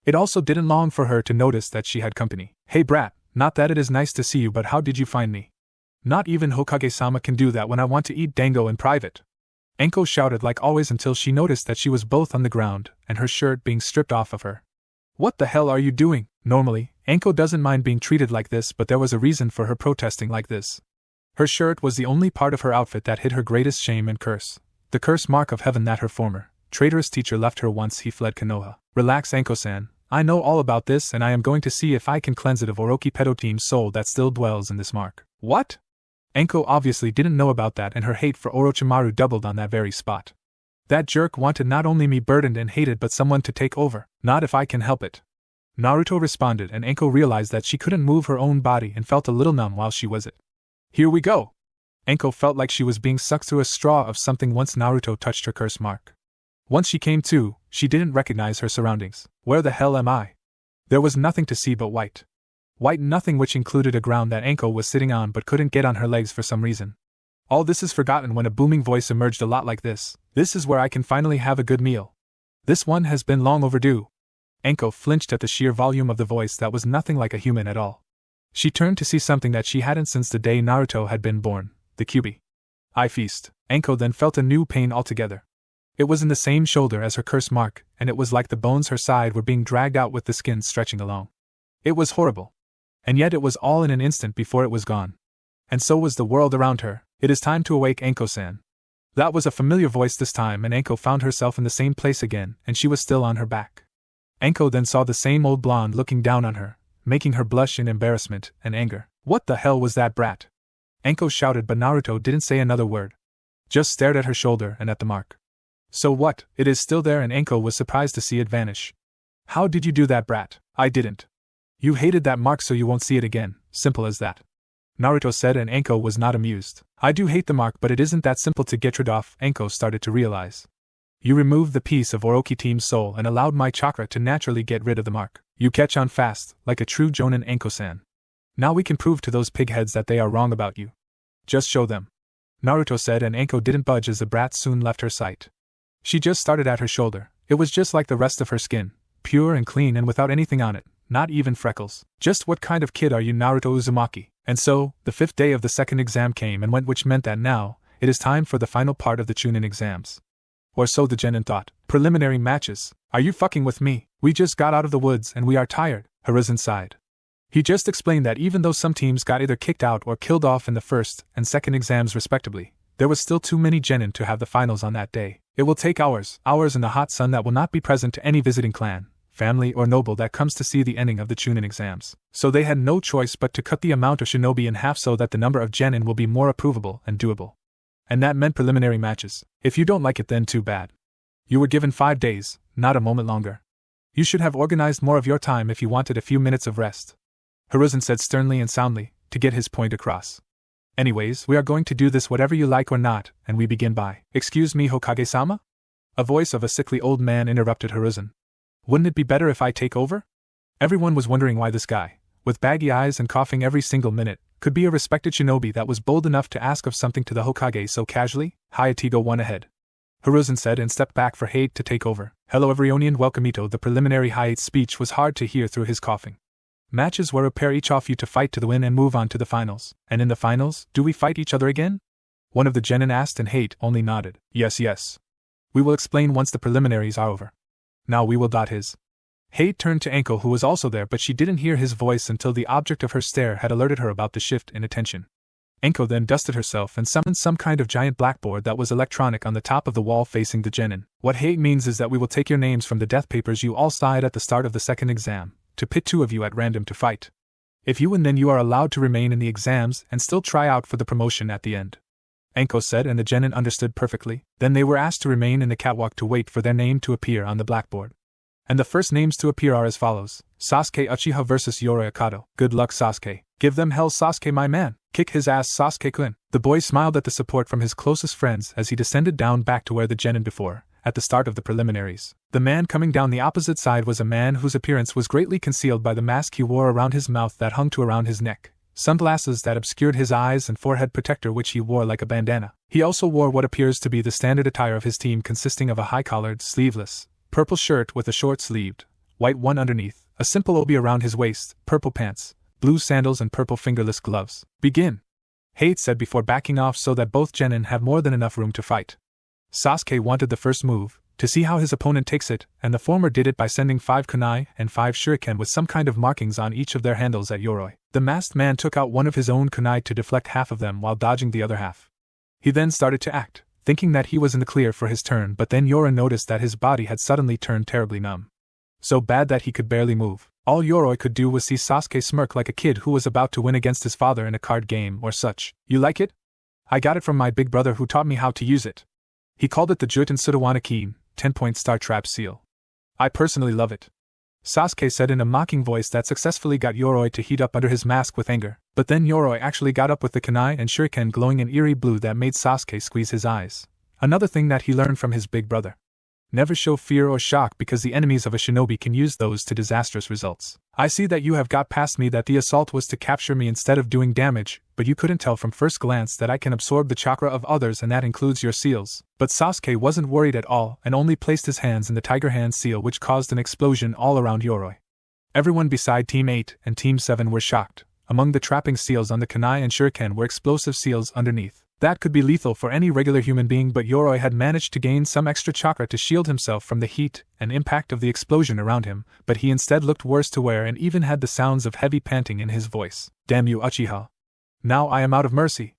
It also didn't long for her to notice that she had company. Hey brat, not that it is nice to see you, but how did you find me? Not even Hokage-sama can do that when I want to eat dango in private. Anko shouted like always until she noticed that she was both on the ground and her shirt being stripped off of her. What the hell are you doing? Normally, Anko doesn't mind being treated like this, but there was a reason for her protesting like this. Her shirt was the only part of her outfit that hid her greatest shame and curse. The curse mark of heaven that her former, traitorous teacher left her once he fled Konoha. Relax, Anko-san. I know all about this and I am going to see if I can cleanse it of Orochi Pedo Team's soul that still dwells in this mark. What? Anko obviously didn't know about that and her hate for Orochimaru doubled on that very spot. That jerk wanted not only me burdened and hated but someone to take over, not if I can help it. Naruto responded and Anko realized that she couldn't move her own body and felt a little numb while she was it. Here we go! Anko felt like she was being sucked through a straw of something once Naruto touched her curse mark. Once she came to, she didn't recognize her surroundings. Where the hell am I? There was nothing to see but white. White nothing, which included a ground that Anko was sitting on but couldn't get on her legs for some reason. All this is forgotten when a booming voice emerged a lot like this. This is where I can finally have a good meal. This one has been long overdue. Anko flinched at the sheer volume of the voice that was nothing like a human at all. She turned to see something that she hadn't since the day Naruto had been born, the Kyuubi. Eye feast. Anko then felt a new pain altogether. It was in the same shoulder as her curse mark, and it was like the bones her side were being dragged out with the skin stretching along. It was horrible. And yet it was all in an instant before it was gone. And so was the world around her. It is time to awake, Anko-san. That was a familiar voice this time, and Anko found herself in the same place again, and she was still on her back. Anko then saw the same old blonde looking down on her, making her blush in embarrassment and anger. What the hell was that brat? Anko shouted, but Naruto didn't say another word. Just stared at her shoulder and at the mark. So what? It is still there, and Anko was surprised to see it vanish. How did you do that, brat? I didn't. You hated that mark so you won't see it again, simple as that. Naruto said, and Anko was not amused. I do hate the mark, but it isn't that simple to get rid of, Anko started to realize. You removed the piece of Orochi Team's soul and allowed my chakra to naturally get rid of the mark. You catch on fast, like a true jonin, Anko-san. Now we can prove to those pigheads that they are wrong about you. Just show them. Naruto said, and Anko didn't budge as the brat soon left her sight. She just started at her shoulder. It was just like the rest of her skin, pure and clean and without anything on it, not even freckles. Just what kind of kid are you, Naruto Uzumaki? And so, the 5th day of the second exam came and went, which meant that now, it is time for the final part of the Chunin exams. Or so the genin thought. Preliminary matches. Are you fucking with me? We just got out of the woods and we are tired, Hiruzen sighed. He just explained that even though some teams got either kicked out or killed off in the first and second exams respectively, there was still too many genin to have the finals on that day. It will take hours in the hot sun that will not be present to any visiting clan, family or noble that comes to see the ending of the Chunin exams. So they had no choice but to cut the amount of shinobi in half so that the number of genin will be more approvable and doable. And that meant preliminary matches. If you don't like it, then too bad. You were given 5 days, not a moment longer. You should have organized more of your time if you wanted a few minutes of rest. Hiruzen said sternly and soundly, to get his point across. Anyways, we are going to do this whatever you like or not, and we begin by. Excuse me, Hokage-sama? A voice of a sickly old man interrupted Hiruzen. Wouldn't it be better if I take over? Everyone was wondering why this guy, with baggy eyes and coughing every single minute, could be a respected shinobi that was bold enough to ask of something to the Hokage so casually. Hayate went ahead. Hiruzen said and stepped back for Hayate to take over. Hello everyone and welcome Ito. The preliminary Hayate's speech was hard to hear through his coughing. Matches where a pair each of you to fight to the win and move on to the finals. And in the finals, do we fight each other again? One of the genin asked and Hayate only nodded. Yes. We will explain once the preliminaries are over. Now we will dot his. Hayate turned to Anko, who was also there, but she didn't hear his voice until the object of her stare had alerted her about the shift in attention. Anko then dusted herself and summoned some kind of giant blackboard that was electronic on the top of the wall facing the genin. What Hayate means is that we will take your names from the death papers you all signed at the start of the second exam, to pit 2 of you at random to fight. If you win, then you are allowed to remain in the exams and still try out for the promotion at the end. Anko said, and the genin understood perfectly. Then they were asked to remain in the catwalk to wait for their name to appear on the blackboard. And the first names to appear are as follows. Sasuke Uchiha vs Yori Akato. Good luck, Sasuke. Give them hell, Sasuke, my man. Kick his ass, Sasuke-kun. The boy smiled at the support from his closest friends as he descended down back to where the genin before, at the start of the preliminaries. The man coming down the opposite side was a man whose appearance was greatly concealed by the mask he wore around his mouth that hung to around his neck, sunglasses that obscured his eyes, and forehead protector which he wore like a bandana. He also wore what appears to be the standard attire of his team, consisting of a high-collared, sleeveless, purple shirt with a short-sleeved, white one underneath, a simple obi around his waist, purple pants, blue sandals and purple fingerless gloves. Begin! Hayate said before backing off so that both genin have more than enough room to fight. Sasuke wanted the first move, to see how his opponent takes it, and the former did it by sending 5 kunai and 5 shuriken with some kind of markings on each of their handles at Yoroi. The masked man took out one of his own kunai to deflect half of them while dodging the other half. He then started to act, thinking that he was in the clear for his turn, but then Yoroi noticed that his body had suddenly turned terribly numb. So bad that he could barely move. All Yoroi could do was see Sasuke smirk like a kid who was about to win against his father in a card game or such. You like it? I got it from my big brother who taught me how to use it. He called it the Juten Sudawana Keen, 10-point star trap seal. I personally love it. Sasuke said in a mocking voice that successfully got Yoroi to heat up under his mask with anger. But then Yoroi actually got up with the kunai and shuriken glowing an eerie blue that made Sasuke squeeze his eyes. Another thing that he learned from his big brother. Never show fear or shock because the enemies of a shinobi can use those to disastrous results. I see that you have got past me that the assault was to capture me instead of doing damage, but you couldn't tell from first glance that I can absorb the chakra of others and that includes your seals. But Sasuke wasn't worried at all and only placed his hands in the Tiger Hand seal which caused an explosion all around Yoroi. Everyone beside Team 8 and Team 7 were shocked. Among the trapping seals on the kunai and shuriken were explosive seals underneath. That could be lethal for any regular human being, but Yoroi had managed to gain some extra chakra to shield himself from the heat and impact of the explosion around him, but he instead looked worse to wear and even had the sounds of heavy panting in his voice. Damn you, Uchiha. Now I am out of mercy.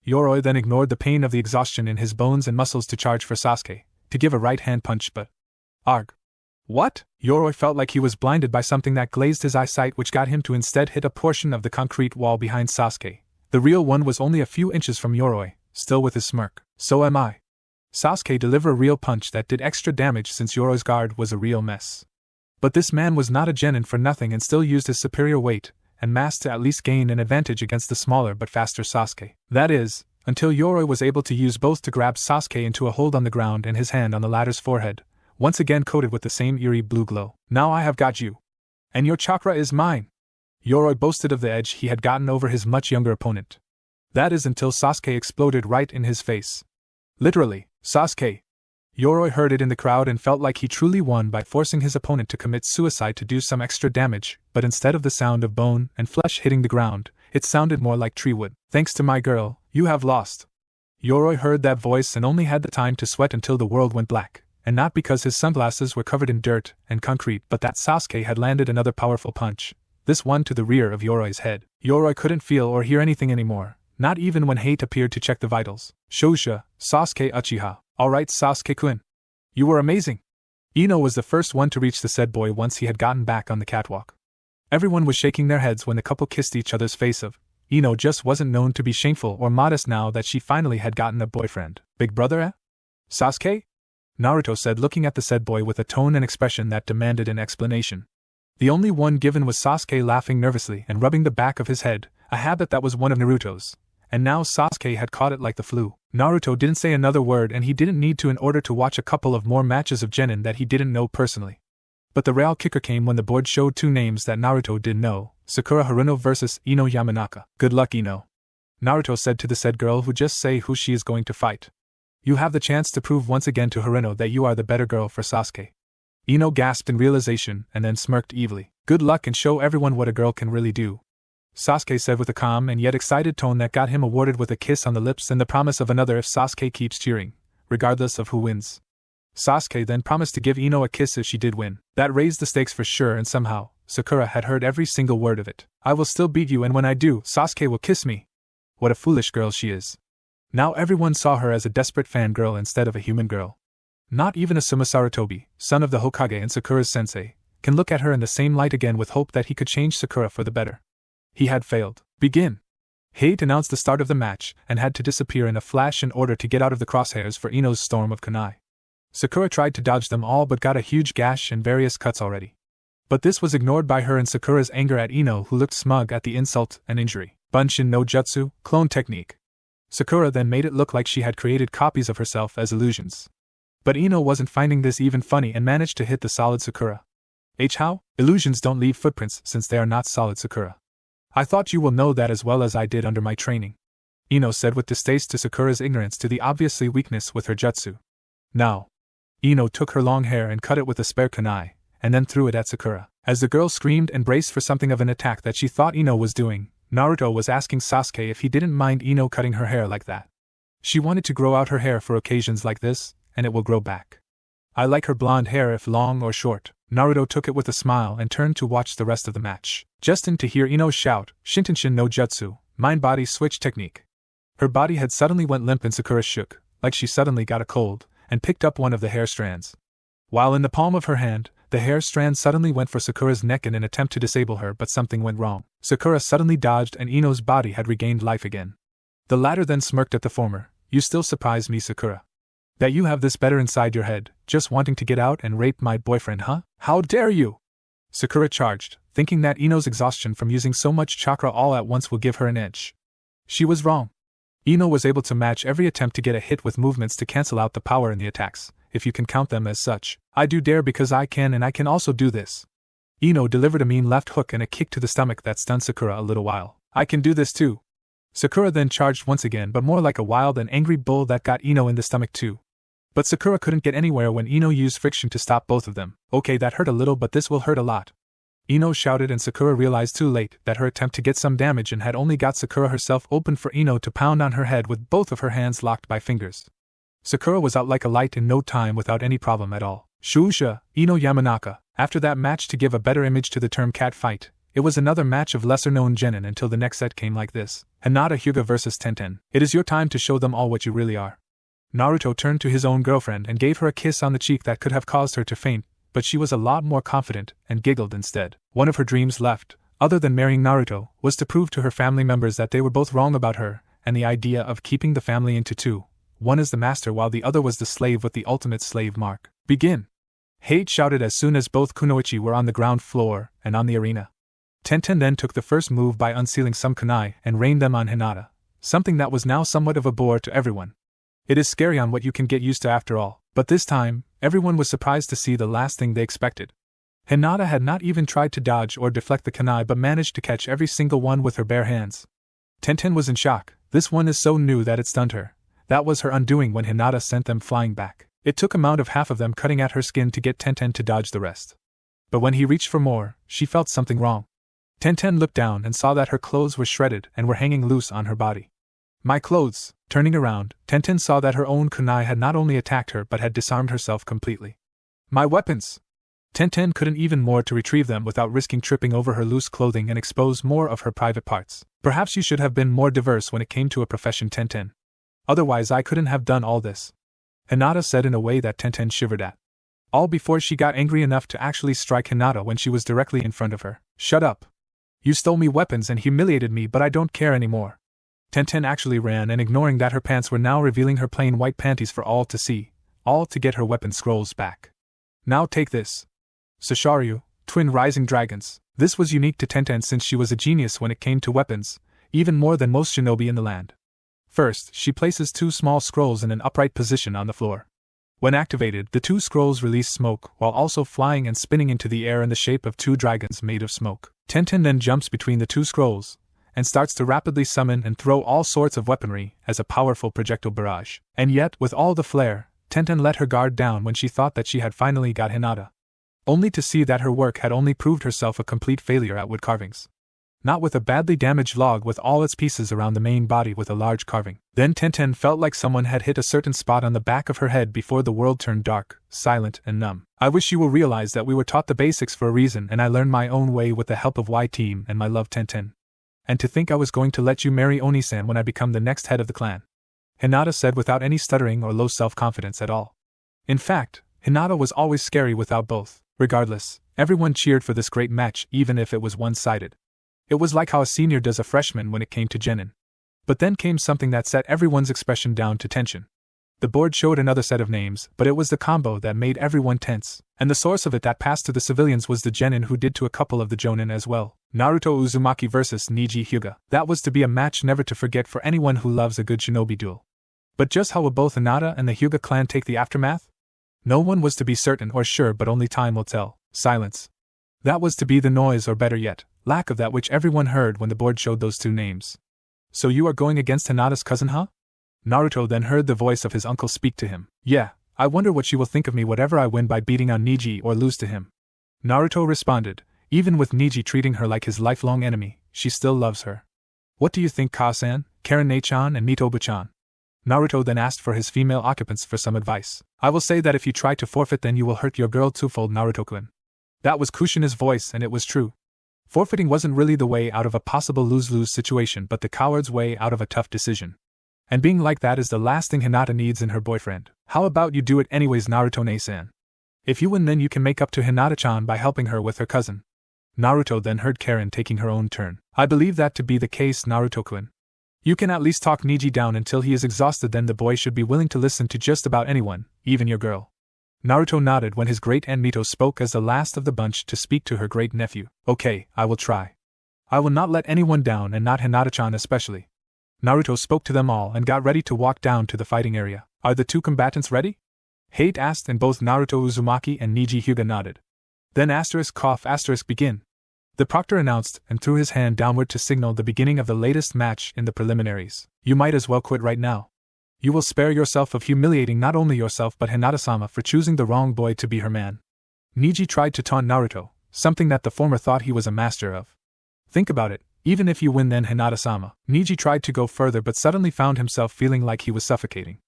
Yoroi then ignored the pain of the exhaustion in his bones and muscles to charge for Sasuke, to give a right-hand punch but… Arg. What? Yoroi felt like he was blinded by something that glazed his eyesight which got him to instead hit a portion of the concrete wall behind Sasuke. The real one was only a few inches from Yoroi, still with his smirk. So am I. Sasuke delivered a real punch that did extra damage since Yoroi's guard was a real mess. But this man was not a genin for nothing and still used his superior weight and mass to at least gain an advantage against the smaller but faster Sasuke. That is, until Yoroi was able to use both to grab Sasuke into a hold on the ground and his hand on the latter's forehead, once again coated with the same eerie blue glow. Now I have got you. And your chakra is mine. Yoroi boasted of the edge he had gotten over his much younger opponent. That is until Sasuke exploded right in his face. Literally, Sasuke. Yoroi heard it in the crowd and felt like he truly won by forcing his opponent to commit suicide to do some extra damage, but instead of the sound of bone and flesh hitting the ground, it sounded more like tree wood. Thanks to my girl, you have lost. Yoroi heard that voice and only had the time to sweat until the world went black, and not because his sunglasses were covered in dirt and concrete but that Sasuke had landed another powerful punch. This one to the rear of Yoroi's head. Yoroi couldn't feel or hear anything anymore, not even when Hate appeared to check the vitals. Shosha, Sasuke Uchiha. Alright Sasuke-kun. You were amazing. Ino was the first one to reach the said boy once he had gotten back on the catwalk. Everyone was shaking their heads when the couple kissed each other's face of. Ino just wasn't known to be shameful or modest now that she finally had gotten a boyfriend. Big brother eh? Sasuke? Naruto said looking at the said boy with a tone and expression that demanded an explanation. The only one given was Sasuke laughing nervously and rubbing the back of his head, a habit that was one of Naruto's. And now Sasuke had caught it like the flu. Naruto didn't say another word and he didn't need to in order to watch a couple of more matches of genin that he didn't know personally. But the real kicker came when the board showed two names that Naruto did know, Sakura Haruno versus Ino Yamanaka. Good luck Ino. Naruto said to the said girl who just say who she is going to fight. You have the chance to prove once again to Haruno that you are the better girl for Sasuke. Ino gasped in realization and then smirked evilly. Good luck and show everyone what a girl can really do. Sasuke said with a calm and yet excited tone that got him awarded with a kiss on the lips and the promise of another if Sasuke keeps cheering, regardless of who wins. Sasuke then promised to give Ino a kiss if she did win. That raised the stakes for sure and somehow, Sakura had heard every single word of it. I will still beat you and when I do, Sasuke will kiss me. What a foolish girl she is. Now everyone saw her as a desperate fangirl instead of a human girl. Not even a Sumasarutobi, son of the Hokage and Sakura's sensei, can look at her in the same light again with hope that he could change Sakura for the better. He had failed. Begin! Hate announced the start of the match and had to disappear in a flash in order to get out of the crosshairs for Ino's storm of kunai. Sakura tried to dodge them all but got a huge gash and various cuts already. But this was ignored by her and Sakura's anger at Ino who looked smug at the insult and injury. Bunshin no Jutsu, clone technique. Sakura then made it look like she had created copies of herself as illusions. But Ino wasn't finding this even funny and managed to hit the solid Sakura. How? Illusions don't leave footprints since they are not solid Sakura. I thought you will know that as well as I did under my training. Ino said with distaste to Sakura's ignorance to the obviously weakness with her jutsu. Now. Ino took her long hair and cut it with a spare kunai, and then threw it at Sakura. As the girl screamed and braced for something of an attack that she thought Ino was doing, Naruto was asking Sasuke if he didn't mind Ino cutting her hair like that. She wanted to grow out her hair for occasions like this, and it will grow back. I like her blonde hair if long or short. Naruto took it with a smile and turned to watch the rest of the match. Just in to hear Ino shout, Shintenshin no Jutsu, mind-body switch technique. Her body had suddenly went limp and Sakura shook, like she suddenly got a cold, and picked up one of the hair strands. While in the palm of her hand, the hair strand suddenly went for Sakura's neck in an attempt to disable her, but something went wrong. Sakura suddenly dodged and Ino's body had regained life again. The latter then smirked at the former. You still surprise me, Sakura. That you have this better inside your head, just wanting to get out and rape my boyfriend, huh? How dare you! Sakura charged, thinking that Ino's exhaustion from using so much chakra all at once will give her an edge. She was wrong. Ino was able to match every attempt to get a hit with movements to cancel out the power in the attacks, if you can count them as such. I do dare because I can and I can also do this. Ino delivered a mean left hook and a kick to the stomach that stunned Sakura a little while. I can do this too. Sakura then charged once again, but more like a wild and angry bull that got Ino in the stomach too. But Sakura couldn't get anywhere when Ino used friction to stop both of them. Okay, that hurt a little, but this will hurt a lot. Ino shouted, and Sakura realized too late that her attempt to get some damage and had only got Sakura herself open for Ino to pound on her head with both of her hands locked by fingers. Sakura was out like a light in no time without any problem at all. Shuusha, Ino Yamanaka. After that match, to give a better image to the term cat fight, it was another match of lesser-known genin until the next set came like this. Hinata Hyuga vs Tenten. It is your time to show them all what you really are. Naruto turned to his own girlfriend and gave her a kiss on the cheek that could have caused her to faint, but she was a lot more confident and giggled instead. One of her dreams left, other than marrying Naruto, was to prove to her family members that they were both wrong about her, and the idea of keeping the family into two. One is the master while the other was the slave with the ultimate slave mark. Begin! Hate shouted as soon as both kunoichi were on the ground floor and on the arena. Tenten then took the first move by unsealing some kunai and rained them on Hinata, something that was now somewhat of a bore to everyone. It is scary on what you can get used to after all, but this time, everyone was surprised to see the last thing they expected. Hinata had not even tried to dodge or deflect the kunai but managed to catch every single one with her bare hands. Tenten was in shock. This one is so new that it stunned her. That was her undoing when Hinata sent them flying back. It took amount of half of them cutting at her skin to get Tenten to dodge the rest. But when he reached for more, she felt something wrong. Tenten looked down and saw that her clothes were shredded and were hanging loose on her body. My clothes! Turning around, Tenten saw that her own kunai had not only attacked her but had disarmed herself completely. My weapons! Tenten couldn't even more to retrieve them without risking tripping over her loose clothing and expose more of her private parts. Perhaps you should have been more diverse when it came to a profession, Tenten. Otherwise I couldn't have done all this. Hinata said in a way that Tenten shivered at. All before she got angry enough to actually strike Hinata when she was directly in front of her. Shut up! You stole me weapons and humiliated me, but I don't care anymore. Tenten actually ran, and ignoring that her pants were now revealing her plain white panties for all to see, all to get her weapon scrolls back. Now take this. Sasharyu, twin rising dragons. This was unique to Tenten since she was a genius when it came to weapons, even more than most shinobi in the land. First, she places two small scrolls in an upright position on the floor. When activated, the two scrolls release smoke while also flying and spinning into the air in the shape of two dragons made of smoke. Tenten then jumps between the two scrolls and starts to rapidly summon and throw all sorts of weaponry as a powerful projectile barrage. And yet, with all the flair, Tenten let her guard down when she thought that she had finally got Hinata. Only to see that her work had only proved herself a complete failure at wood carvings. Not with a badly damaged log with all its pieces around the main body with a large carving. Then Tenten felt like someone had hit a certain spot on the back of her head before the world turned dark, silent, and numb. I wish you will realize that we were taught the basics for a reason and I learned my own way with the help of Y-Team and my love Tenten. And to think I was going to let you marry Oni-san when I become the next head of the clan. Hinata said without any stuttering or low self-confidence at all. In fact, Hinata was always scary without both. Regardless, everyone cheered for this great match even if it was one-sided. It was like how a senior does a freshman when it came to genin. But then came something that set everyone's expression down to tension. The board showed another set of names, but it was the combo that made everyone tense, and the source of it that passed to the civilians was the genin who did to a couple of the jonin as well. Naruto Uzumaki vs Niji Hyuga. That was to be a match never to forget for anyone who loves a good shinobi duel. But just how will both Hinata and the Hyuga clan take the aftermath? No one was to be certain or sure, but only time will tell. Silence. That was to be the noise, or better yet, lack of that, which everyone heard when the board showed those two names. So you are going against Hinata's cousin, huh? Naruto then heard the voice of his uncle speak to him. Yeah, I wonder what she will think of me whatever I win by beating on Niji or lose to him. Naruto responded, even with Niji treating her like his lifelong enemy, she still loves her. What do you think, Ka-san, Karen-chan and Mitobu-chan? Naruto then asked for his female occupants for some advice. I will say that if you try to forfeit, then you will hurt your girl twofold, Naruto-kun. That was Kushina's voice, and it was true. Forfeiting wasn't really the way out of a possible lose-lose situation, but the coward's way out of a tough decision. And being like that is the last thing Hinata needs in her boyfriend. How about you do it anyways, Naruto-ne-san? If you win, then you can make up to Hinata-chan by helping her with her cousin. Naruto then heard Karen taking her own turn. I believe that to be the case, Naruto-kun. You can at least talk Niji down until he is exhausted, then the boy should be willing to listen to just about anyone, even your girl. Naruto nodded when his great-aunt Mito spoke as the last of the bunch to speak to her great-nephew. Okay, I will try. I will not let anyone down, and not Hinata-chan especially. Naruto spoke to them all and got ready to walk down to the fighting area. Are the two combatants ready? Hate asked, and both Naruto Uzumaki and Niji Hyuga nodded. Then begin. The proctor announced and threw his hand downward to signal the beginning of the latest match in the preliminaries. You might as well quit right now. You will spare yourself of humiliating not only yourself but Hinata-sama for choosing the wrong boy to be her man. Niji tried to taunt Naruto, something that the former thought he was a master of. Think about it, even if you win then Hinata-sama. Niji tried to go further but suddenly found himself feeling like he was suffocating.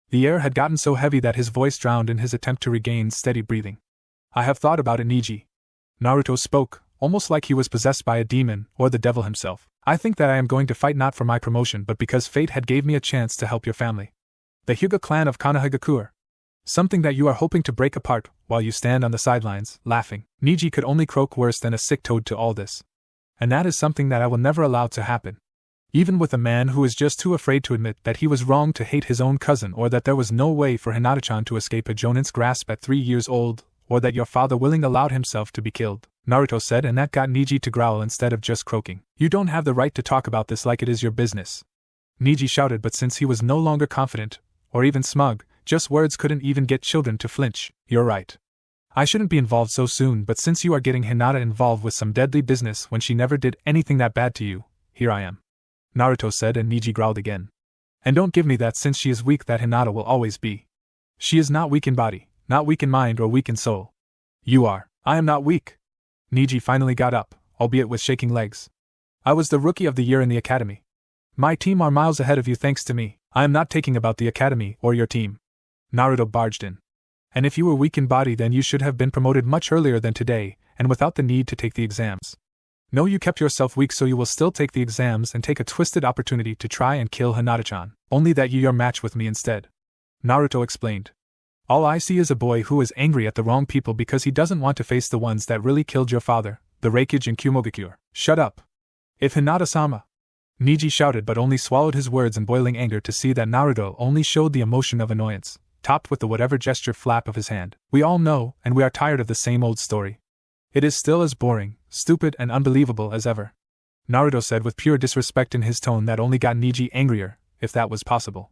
The air had gotten so heavy that his voice drowned in his attempt to regain steady breathing. I have thought about it, Niji. Naruto spoke, almost like he was possessed by a demon or the devil himself. I think that I am going to fight not for my promotion but because fate had gave me a chance to help your family. The Hyuga clan of Konohagakure. Something that you are hoping to break apart while you stand on the sidelines, laughing. Niji could only croak worse than a sick toad to all this. And that is something that I will never allow to happen. Even with a man who is just too afraid to admit that he was wrong to hate his own cousin, or that there was no way for Hinata-chan to escape a Jonin's grasp at 3 years old, or that your father willingly allowed himself to be killed. Naruto said, and that got Niji to growl instead of just croaking. You don't have the right to talk about this like it is your business. Niji shouted, but since he was no longer confident, or even smug, just words couldn't even get children to flinch. You're right. I shouldn't be involved so soon, but since you are getting Hinata involved with some deadly business when she never did anything that bad to you, here I am. Naruto said, and Niji growled again. And don't give me that since she is weak that Hinata will always be. She is not weak in body, not weak in mind or weak in soul. You are. I am not weak. Niji finally got up, albeit with shaking legs. I was the rookie of the year in the academy. My team are miles ahead of you thanks to me. I am not taking about the academy or your team. Naruto barged in. And if you were weak in body then you should have been promoted much earlier than today, and without the need to take the exams. No, you kept yourself weak so you will still take the exams and take a twisted opportunity to try and kill Hinata-chan, only that you're matched with me instead. Naruto explained. All I see is a boy who is angry at the wrong people because he doesn't want to face the ones that really killed your father, the Reikage and Kumogakure. Shut up. If Hinata-sama. Niji shouted but only swallowed his words in boiling anger to see that Naruto only showed the emotion of annoyance, topped with the whatever gesture flap of his hand. We all know, and we are tired of the same old story. It is still as boring, stupid and unbelievable as ever. Naruto said with pure disrespect in his tone that only got Niji angrier, if that was possible.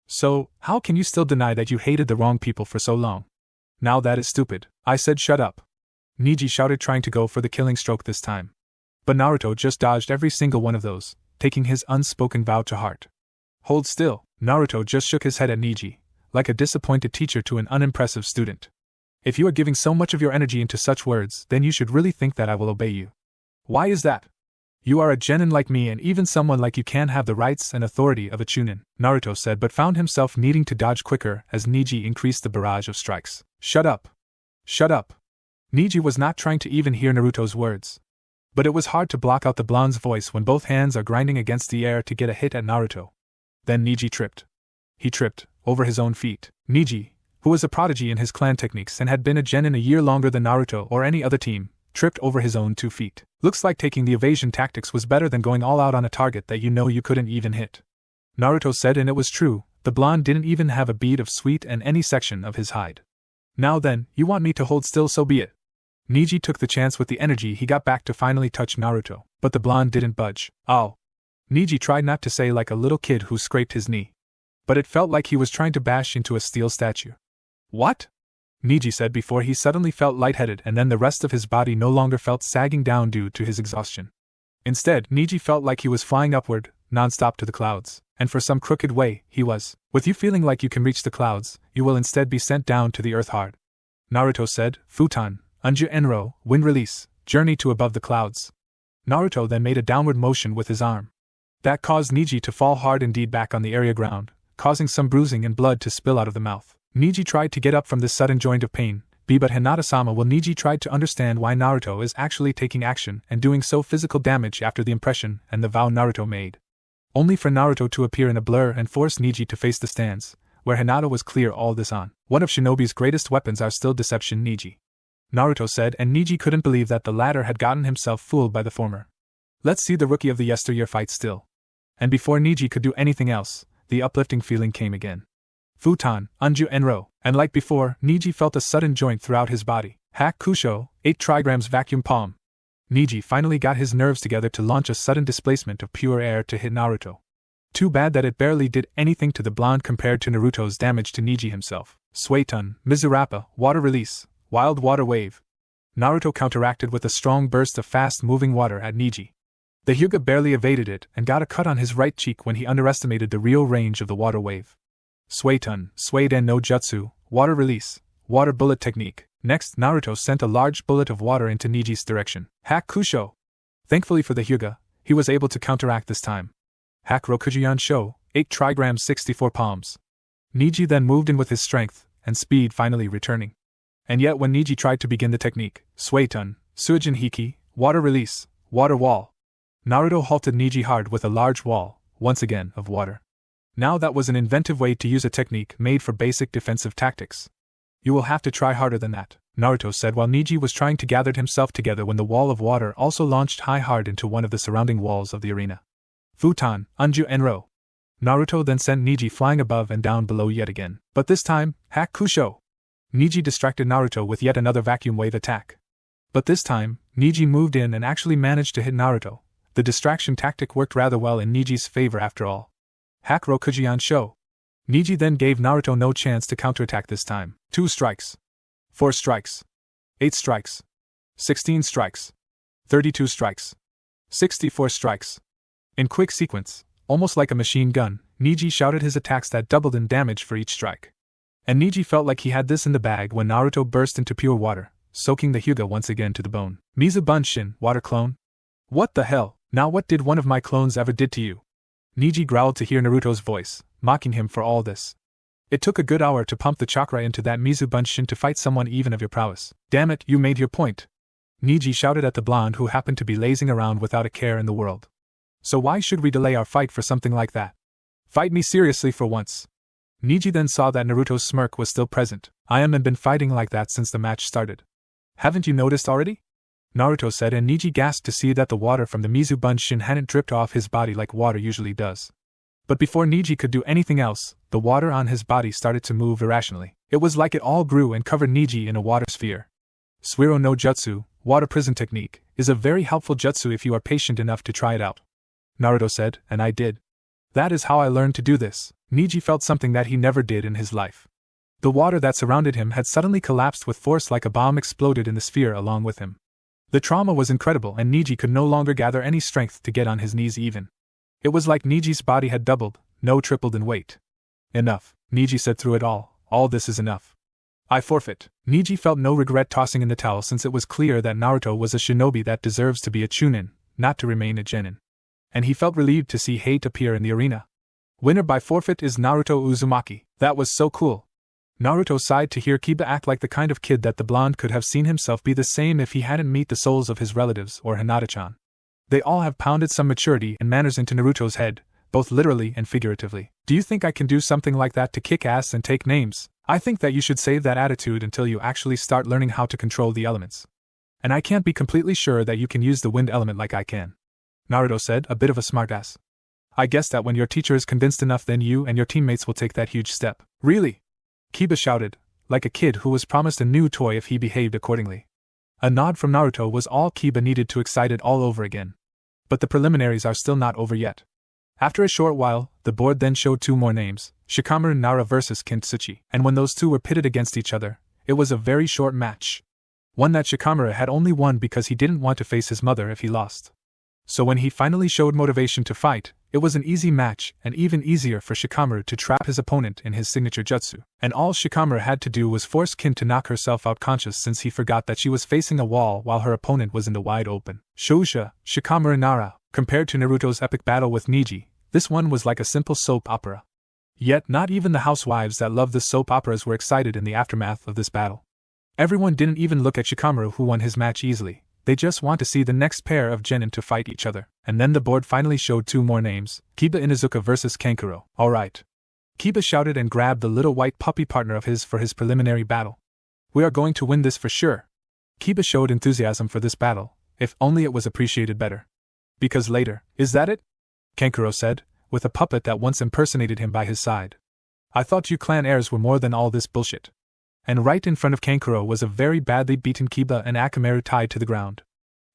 So, how can you still deny that you hated the wrong people for so long? Now that is stupid. I said shut up. Niji shouted, trying to go for the killing stroke this time. But Naruto just dodged every single one of those, taking his unspoken vow to heart. Hold still. Naruto just shook his head at Niji, like a disappointed teacher to an unimpressive student. If you are giving so much of your energy into such words, then you should really think that I will obey you. Why is that? You are a genin like me, and even someone like you can have the rights and authority of a chunin, Naruto said, but found himself needing to dodge quicker as Niji increased the barrage of strikes. Shut up. Shut up. Niji was not trying to even hear Naruto's words. But it was hard to block out the blonde's voice when both hands are grinding against the air to get a hit at Naruto. Then Niji tripped. He tripped, over his own feet. Niji, who was a prodigy in his clan techniques and had been a genin a year longer than Naruto or any other team, tripped over his own 2 feet. Looks like taking the evasion tactics was better than going all out on a target that you know you couldn't even hit. Naruto said, and it was true, the blonde didn't even have a bead of sweat in any section of his hide. Now then, you want me to hold still, so be it. Niji took the chance with the energy he got back to finally touch Naruto, but the blonde didn't budge. Ow. Niji tried not to say like a little kid who scraped his knee. But it felt like he was trying to bash into a steel statue. What? Niji said before he suddenly felt lightheaded, and then the rest of his body no longer felt sagging down due to his exhaustion. Instead, Niji felt like he was flying upward, non-stop to the clouds, and for some crooked way, he was. With you feeling like you can reach the clouds, you will instead be sent down to the earth hard. Naruto said, Futon, Unju Enro, wind release, journey to above the clouds. Naruto then made a downward motion with his arm. That caused Niji to fall hard indeed back on the area ground, causing some bruising and blood to spill out of the mouth. Niji tried to get up from this sudden joint of pain, but Hinata-sama will Niji tried to understand why Naruto is actually taking action and doing so physical damage after the impression and the vow Naruto made. Only for Naruto to appear in a blur and force Niji to face the stands, where Hinata was clear all this on. One of Shinobi's greatest weapons are still deception, Niji. Naruto said, and Niji couldn't believe that the latter had gotten himself fooled by the former. Let's see the rookie of the yesteryear fight still. And before Niji could do anything else, the uplifting feeling came again. Futon, Unju Enro, and like before, Niji felt a sudden joint throughout his body. Hakusho, 8 trigrams vacuum palm. Niji finally got his nerves together to launch a sudden displacement of pure air to hit Naruto. Too bad that it barely did anything to the blonde compared to Naruto's damage to Niji himself. Suetun, Mizurappa, water release, wild water wave. Naruto counteracted with a strong burst of fast-moving water at Niji. The Hyuga barely evaded it and got a cut on his right cheek when he underestimated the real range of the water wave. Suetun, Sueden no Jutsu, water release, water bullet technique. Next, Naruto sent a large bullet of water into Niji's direction. Hakusho! Thankfully for the Hyuga, he was able to counteract this time. Hakurokujian Sho, 8 trigrams 64 palms. Niji then moved in with his strength and speed finally returning. And yet when Niji tried to begin the technique, Suetun, Suijin Hiki, water release, water wall. Naruto halted Niji hard with a large wall, once again, of water. Now that was an inventive way to use a technique made for basic defensive tactics. You will have to try harder than that, Naruto said while Niji was trying to gather himself together when the wall of water also launched hard into one of the surrounding walls of the arena. Futon, Unju Enro. Naruto then sent Niji flying above and down below yet again. But this time, Hakusho! Niji distracted Naruto with yet another vacuum wave attack. But this time, Niji moved in and actually managed to hit Naruto. The distraction tactic worked rather well in Niji's favor after all. Hakurokujian Sho. Niji then gave Naruto no chance to counterattack this time. 2 strikes. 4 strikes. 8 strikes. 16 strikes. 32 strikes. 64 strikes. In quick sequence, almost like a machine gun, Niji shouted his attacks that doubled in damage for each strike. And Niji felt like he had this in the bag when Naruto burst into pure water, soaking the Hyuga once again to the bone. Mizu Bunshin, water clone? What the hell? Now what did one of my clones ever did to you? Niji growled to hear Naruto's voice, mocking him for all this. It took a good hour to pump the chakra into that Mizu Bunshin to fight someone even of your prowess. Damn it, you made your point. Niji shouted at the blonde who happened to be lazing around without a care in the world. So why should we delay our fight for something like that? Fight me seriously for once. Niji then saw that Naruto's smirk was still present. I haven't been fighting like that since the match started. Haven't you noticed already? Naruto said, and Niji gasped to see that the water from the Mizu Bunshin hadn't dripped off his body like water usually does. But before Niji could do anything else, the water on his body started to move irrationally. It was like it all grew and covered Niji in a water sphere. Suiro no Jutsu, water prison technique, is a very helpful jutsu if you are patient enough to try it out. Naruto said, and I did. That is how I learned to do this. Niji felt something that he never did in his life. The water that surrounded him had suddenly collapsed with force like a bomb exploded in the sphere along with him. The trauma was incredible and Niji could no longer gather any strength to get on his knees even. It was like Niji's body had doubled, no tripled in weight. Enough, Niji said through it all this is enough. I forfeit. Niji felt no regret tossing in the towel since it was clear that Naruto was a shinobi that deserves to be a chunin, not to remain a genin. And he felt relieved to see hate appear in the arena. Winner by forfeit is Naruto Uzumaki. That was so cool. Naruto sighed to hear Kiba act like the kind of kid that the blonde could have seen himself be the same if he hadn't met the souls of his relatives or Hinata-chan. They all have pounded some maturity and manners into Naruto's head, both literally and figuratively. Do you think I can do something like that to kick ass and take names? I think that you should save that attitude until you actually start learning how to control the elements. And I can't be completely sure that you can use the wind element like I can. Naruto said, a bit of a smartass. I guess that when your teacher is convinced enough, then you and your teammates will take that huge step. Really? Kiba shouted, like a kid who was promised a new toy if he behaved accordingly. A nod from Naruto was all Kiba needed to excite it all over again. But the preliminaries are still not over yet. After a short while, the board then showed 2 more names, Shikamaru Nara versus Kintsuchi, and when those two were pitted against each other, it was a very short match. One that Shikamaru had only won because he didn't want to face his mother if he lost. So when he finally showed motivation to fight, it was an easy match and even easier for Shikamaru to trap his opponent in his signature jutsu. And all Shikamaru had to do was force Kin to knock herself out conscious since he forgot that she was facing a wall while her opponent was in the wide open. Shouja, Shikamaru Nara, compared to Naruto's epic battle with Niji, this one was like a simple soap opera. Yet not even the housewives that loved the soap operas were excited in the aftermath of this battle. Everyone didn't even look at Shikamaru, who won his match easily. They just want to see the next pair of genin to fight each other. And then the board finally showed two more names, Kiba Inuzuka versus Kankuro. Alright. Kiba shouted and grabbed the little white puppy partner of his for his preliminary battle. We are going to win this for sure. Kiba showed enthusiasm for this battle, if only it was appreciated better. Because later, is that it? Kankuro said, with a puppet that once impersonated him by his side. I thought you clan heirs were more than all this bullshit. And right in front of Kankuro was a very badly beaten Kiba and Akamaru tied to the ground.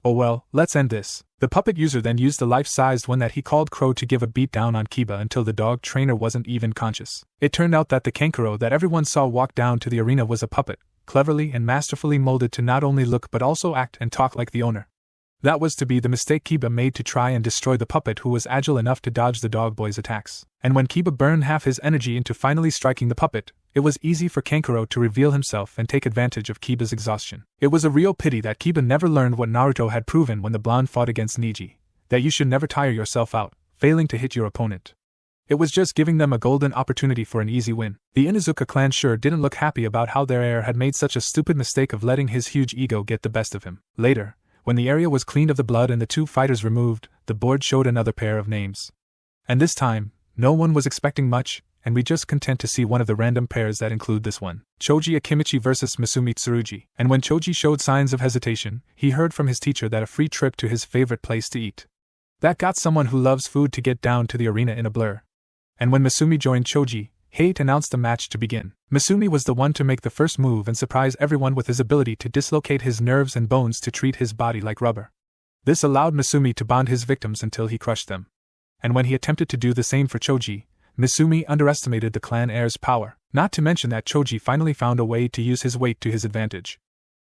Oh well, let's end this. The puppet user then used the life-sized one that he called Crow to give a beat down on Kiba until the dog trainer wasn't even conscious. It turned out that the Kankuro that everyone saw walk down to the arena was a puppet, cleverly and masterfully molded to not only look but also act and talk like the owner. That was to be the mistake Kiba made to try and destroy the puppet, who was agile enough to dodge the dog boy's attacks. And when Kiba burned half his energy into finally striking the puppet, it was easy for Kankuro to reveal himself and take advantage of Kiba's exhaustion. It was a real pity that Kiba never learned what Naruto had proven when the blonde fought against Niji, that you should never tire yourself out, failing to hit your opponent. It was just giving them a golden opportunity for an easy win. The Inuzuka clan sure didn't look happy about how their heir had made such a stupid mistake of letting his huge ego get the best of him. Later, when the area was cleaned of the blood and the two fighters removed, the board showed another pair of names. And this time, no one was expecting much, and we just content to see one of the random pairs that include this one. Choji Akimichi versus Masumi Tsurugi. And when Choji showed signs of hesitation, he heard from his teacher that a free trip to his favorite place to eat. That got someone who loves food to get down to the arena in a blur. And when Masumi joined Choji, Hate announced the match to begin. Masumi was the one to make the first move and surprise everyone with his ability to dislocate his nerves and bones to treat his body like rubber. This allowed Masumi to bond his victims until he crushed them. And when he attempted to do the same for Choji, Masumi underestimated the clan heir's power, not to mention that Choji finally found a way to use his weight to his advantage.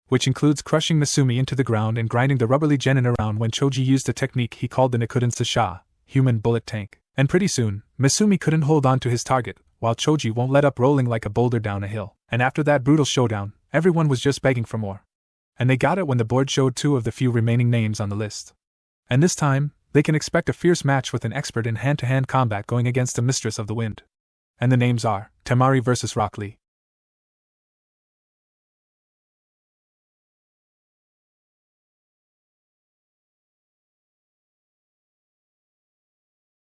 Which includes crushing Masumi into the ground and grinding the rubberly genin around when Choji used a technique he called the Nikuden Sasha, human bullet tank. And pretty soon, Masumi couldn't hold on to his target, while Choji won't let up, rolling like a boulder down a hill. And after that brutal showdown, everyone was just begging for more. And they got it when the board showed two of the few remaining names on the list. And this time, they can expect a fierce match with an expert in hand-to-hand combat going against a mistress of the wind. And the names are Temari vs. Rock Lee.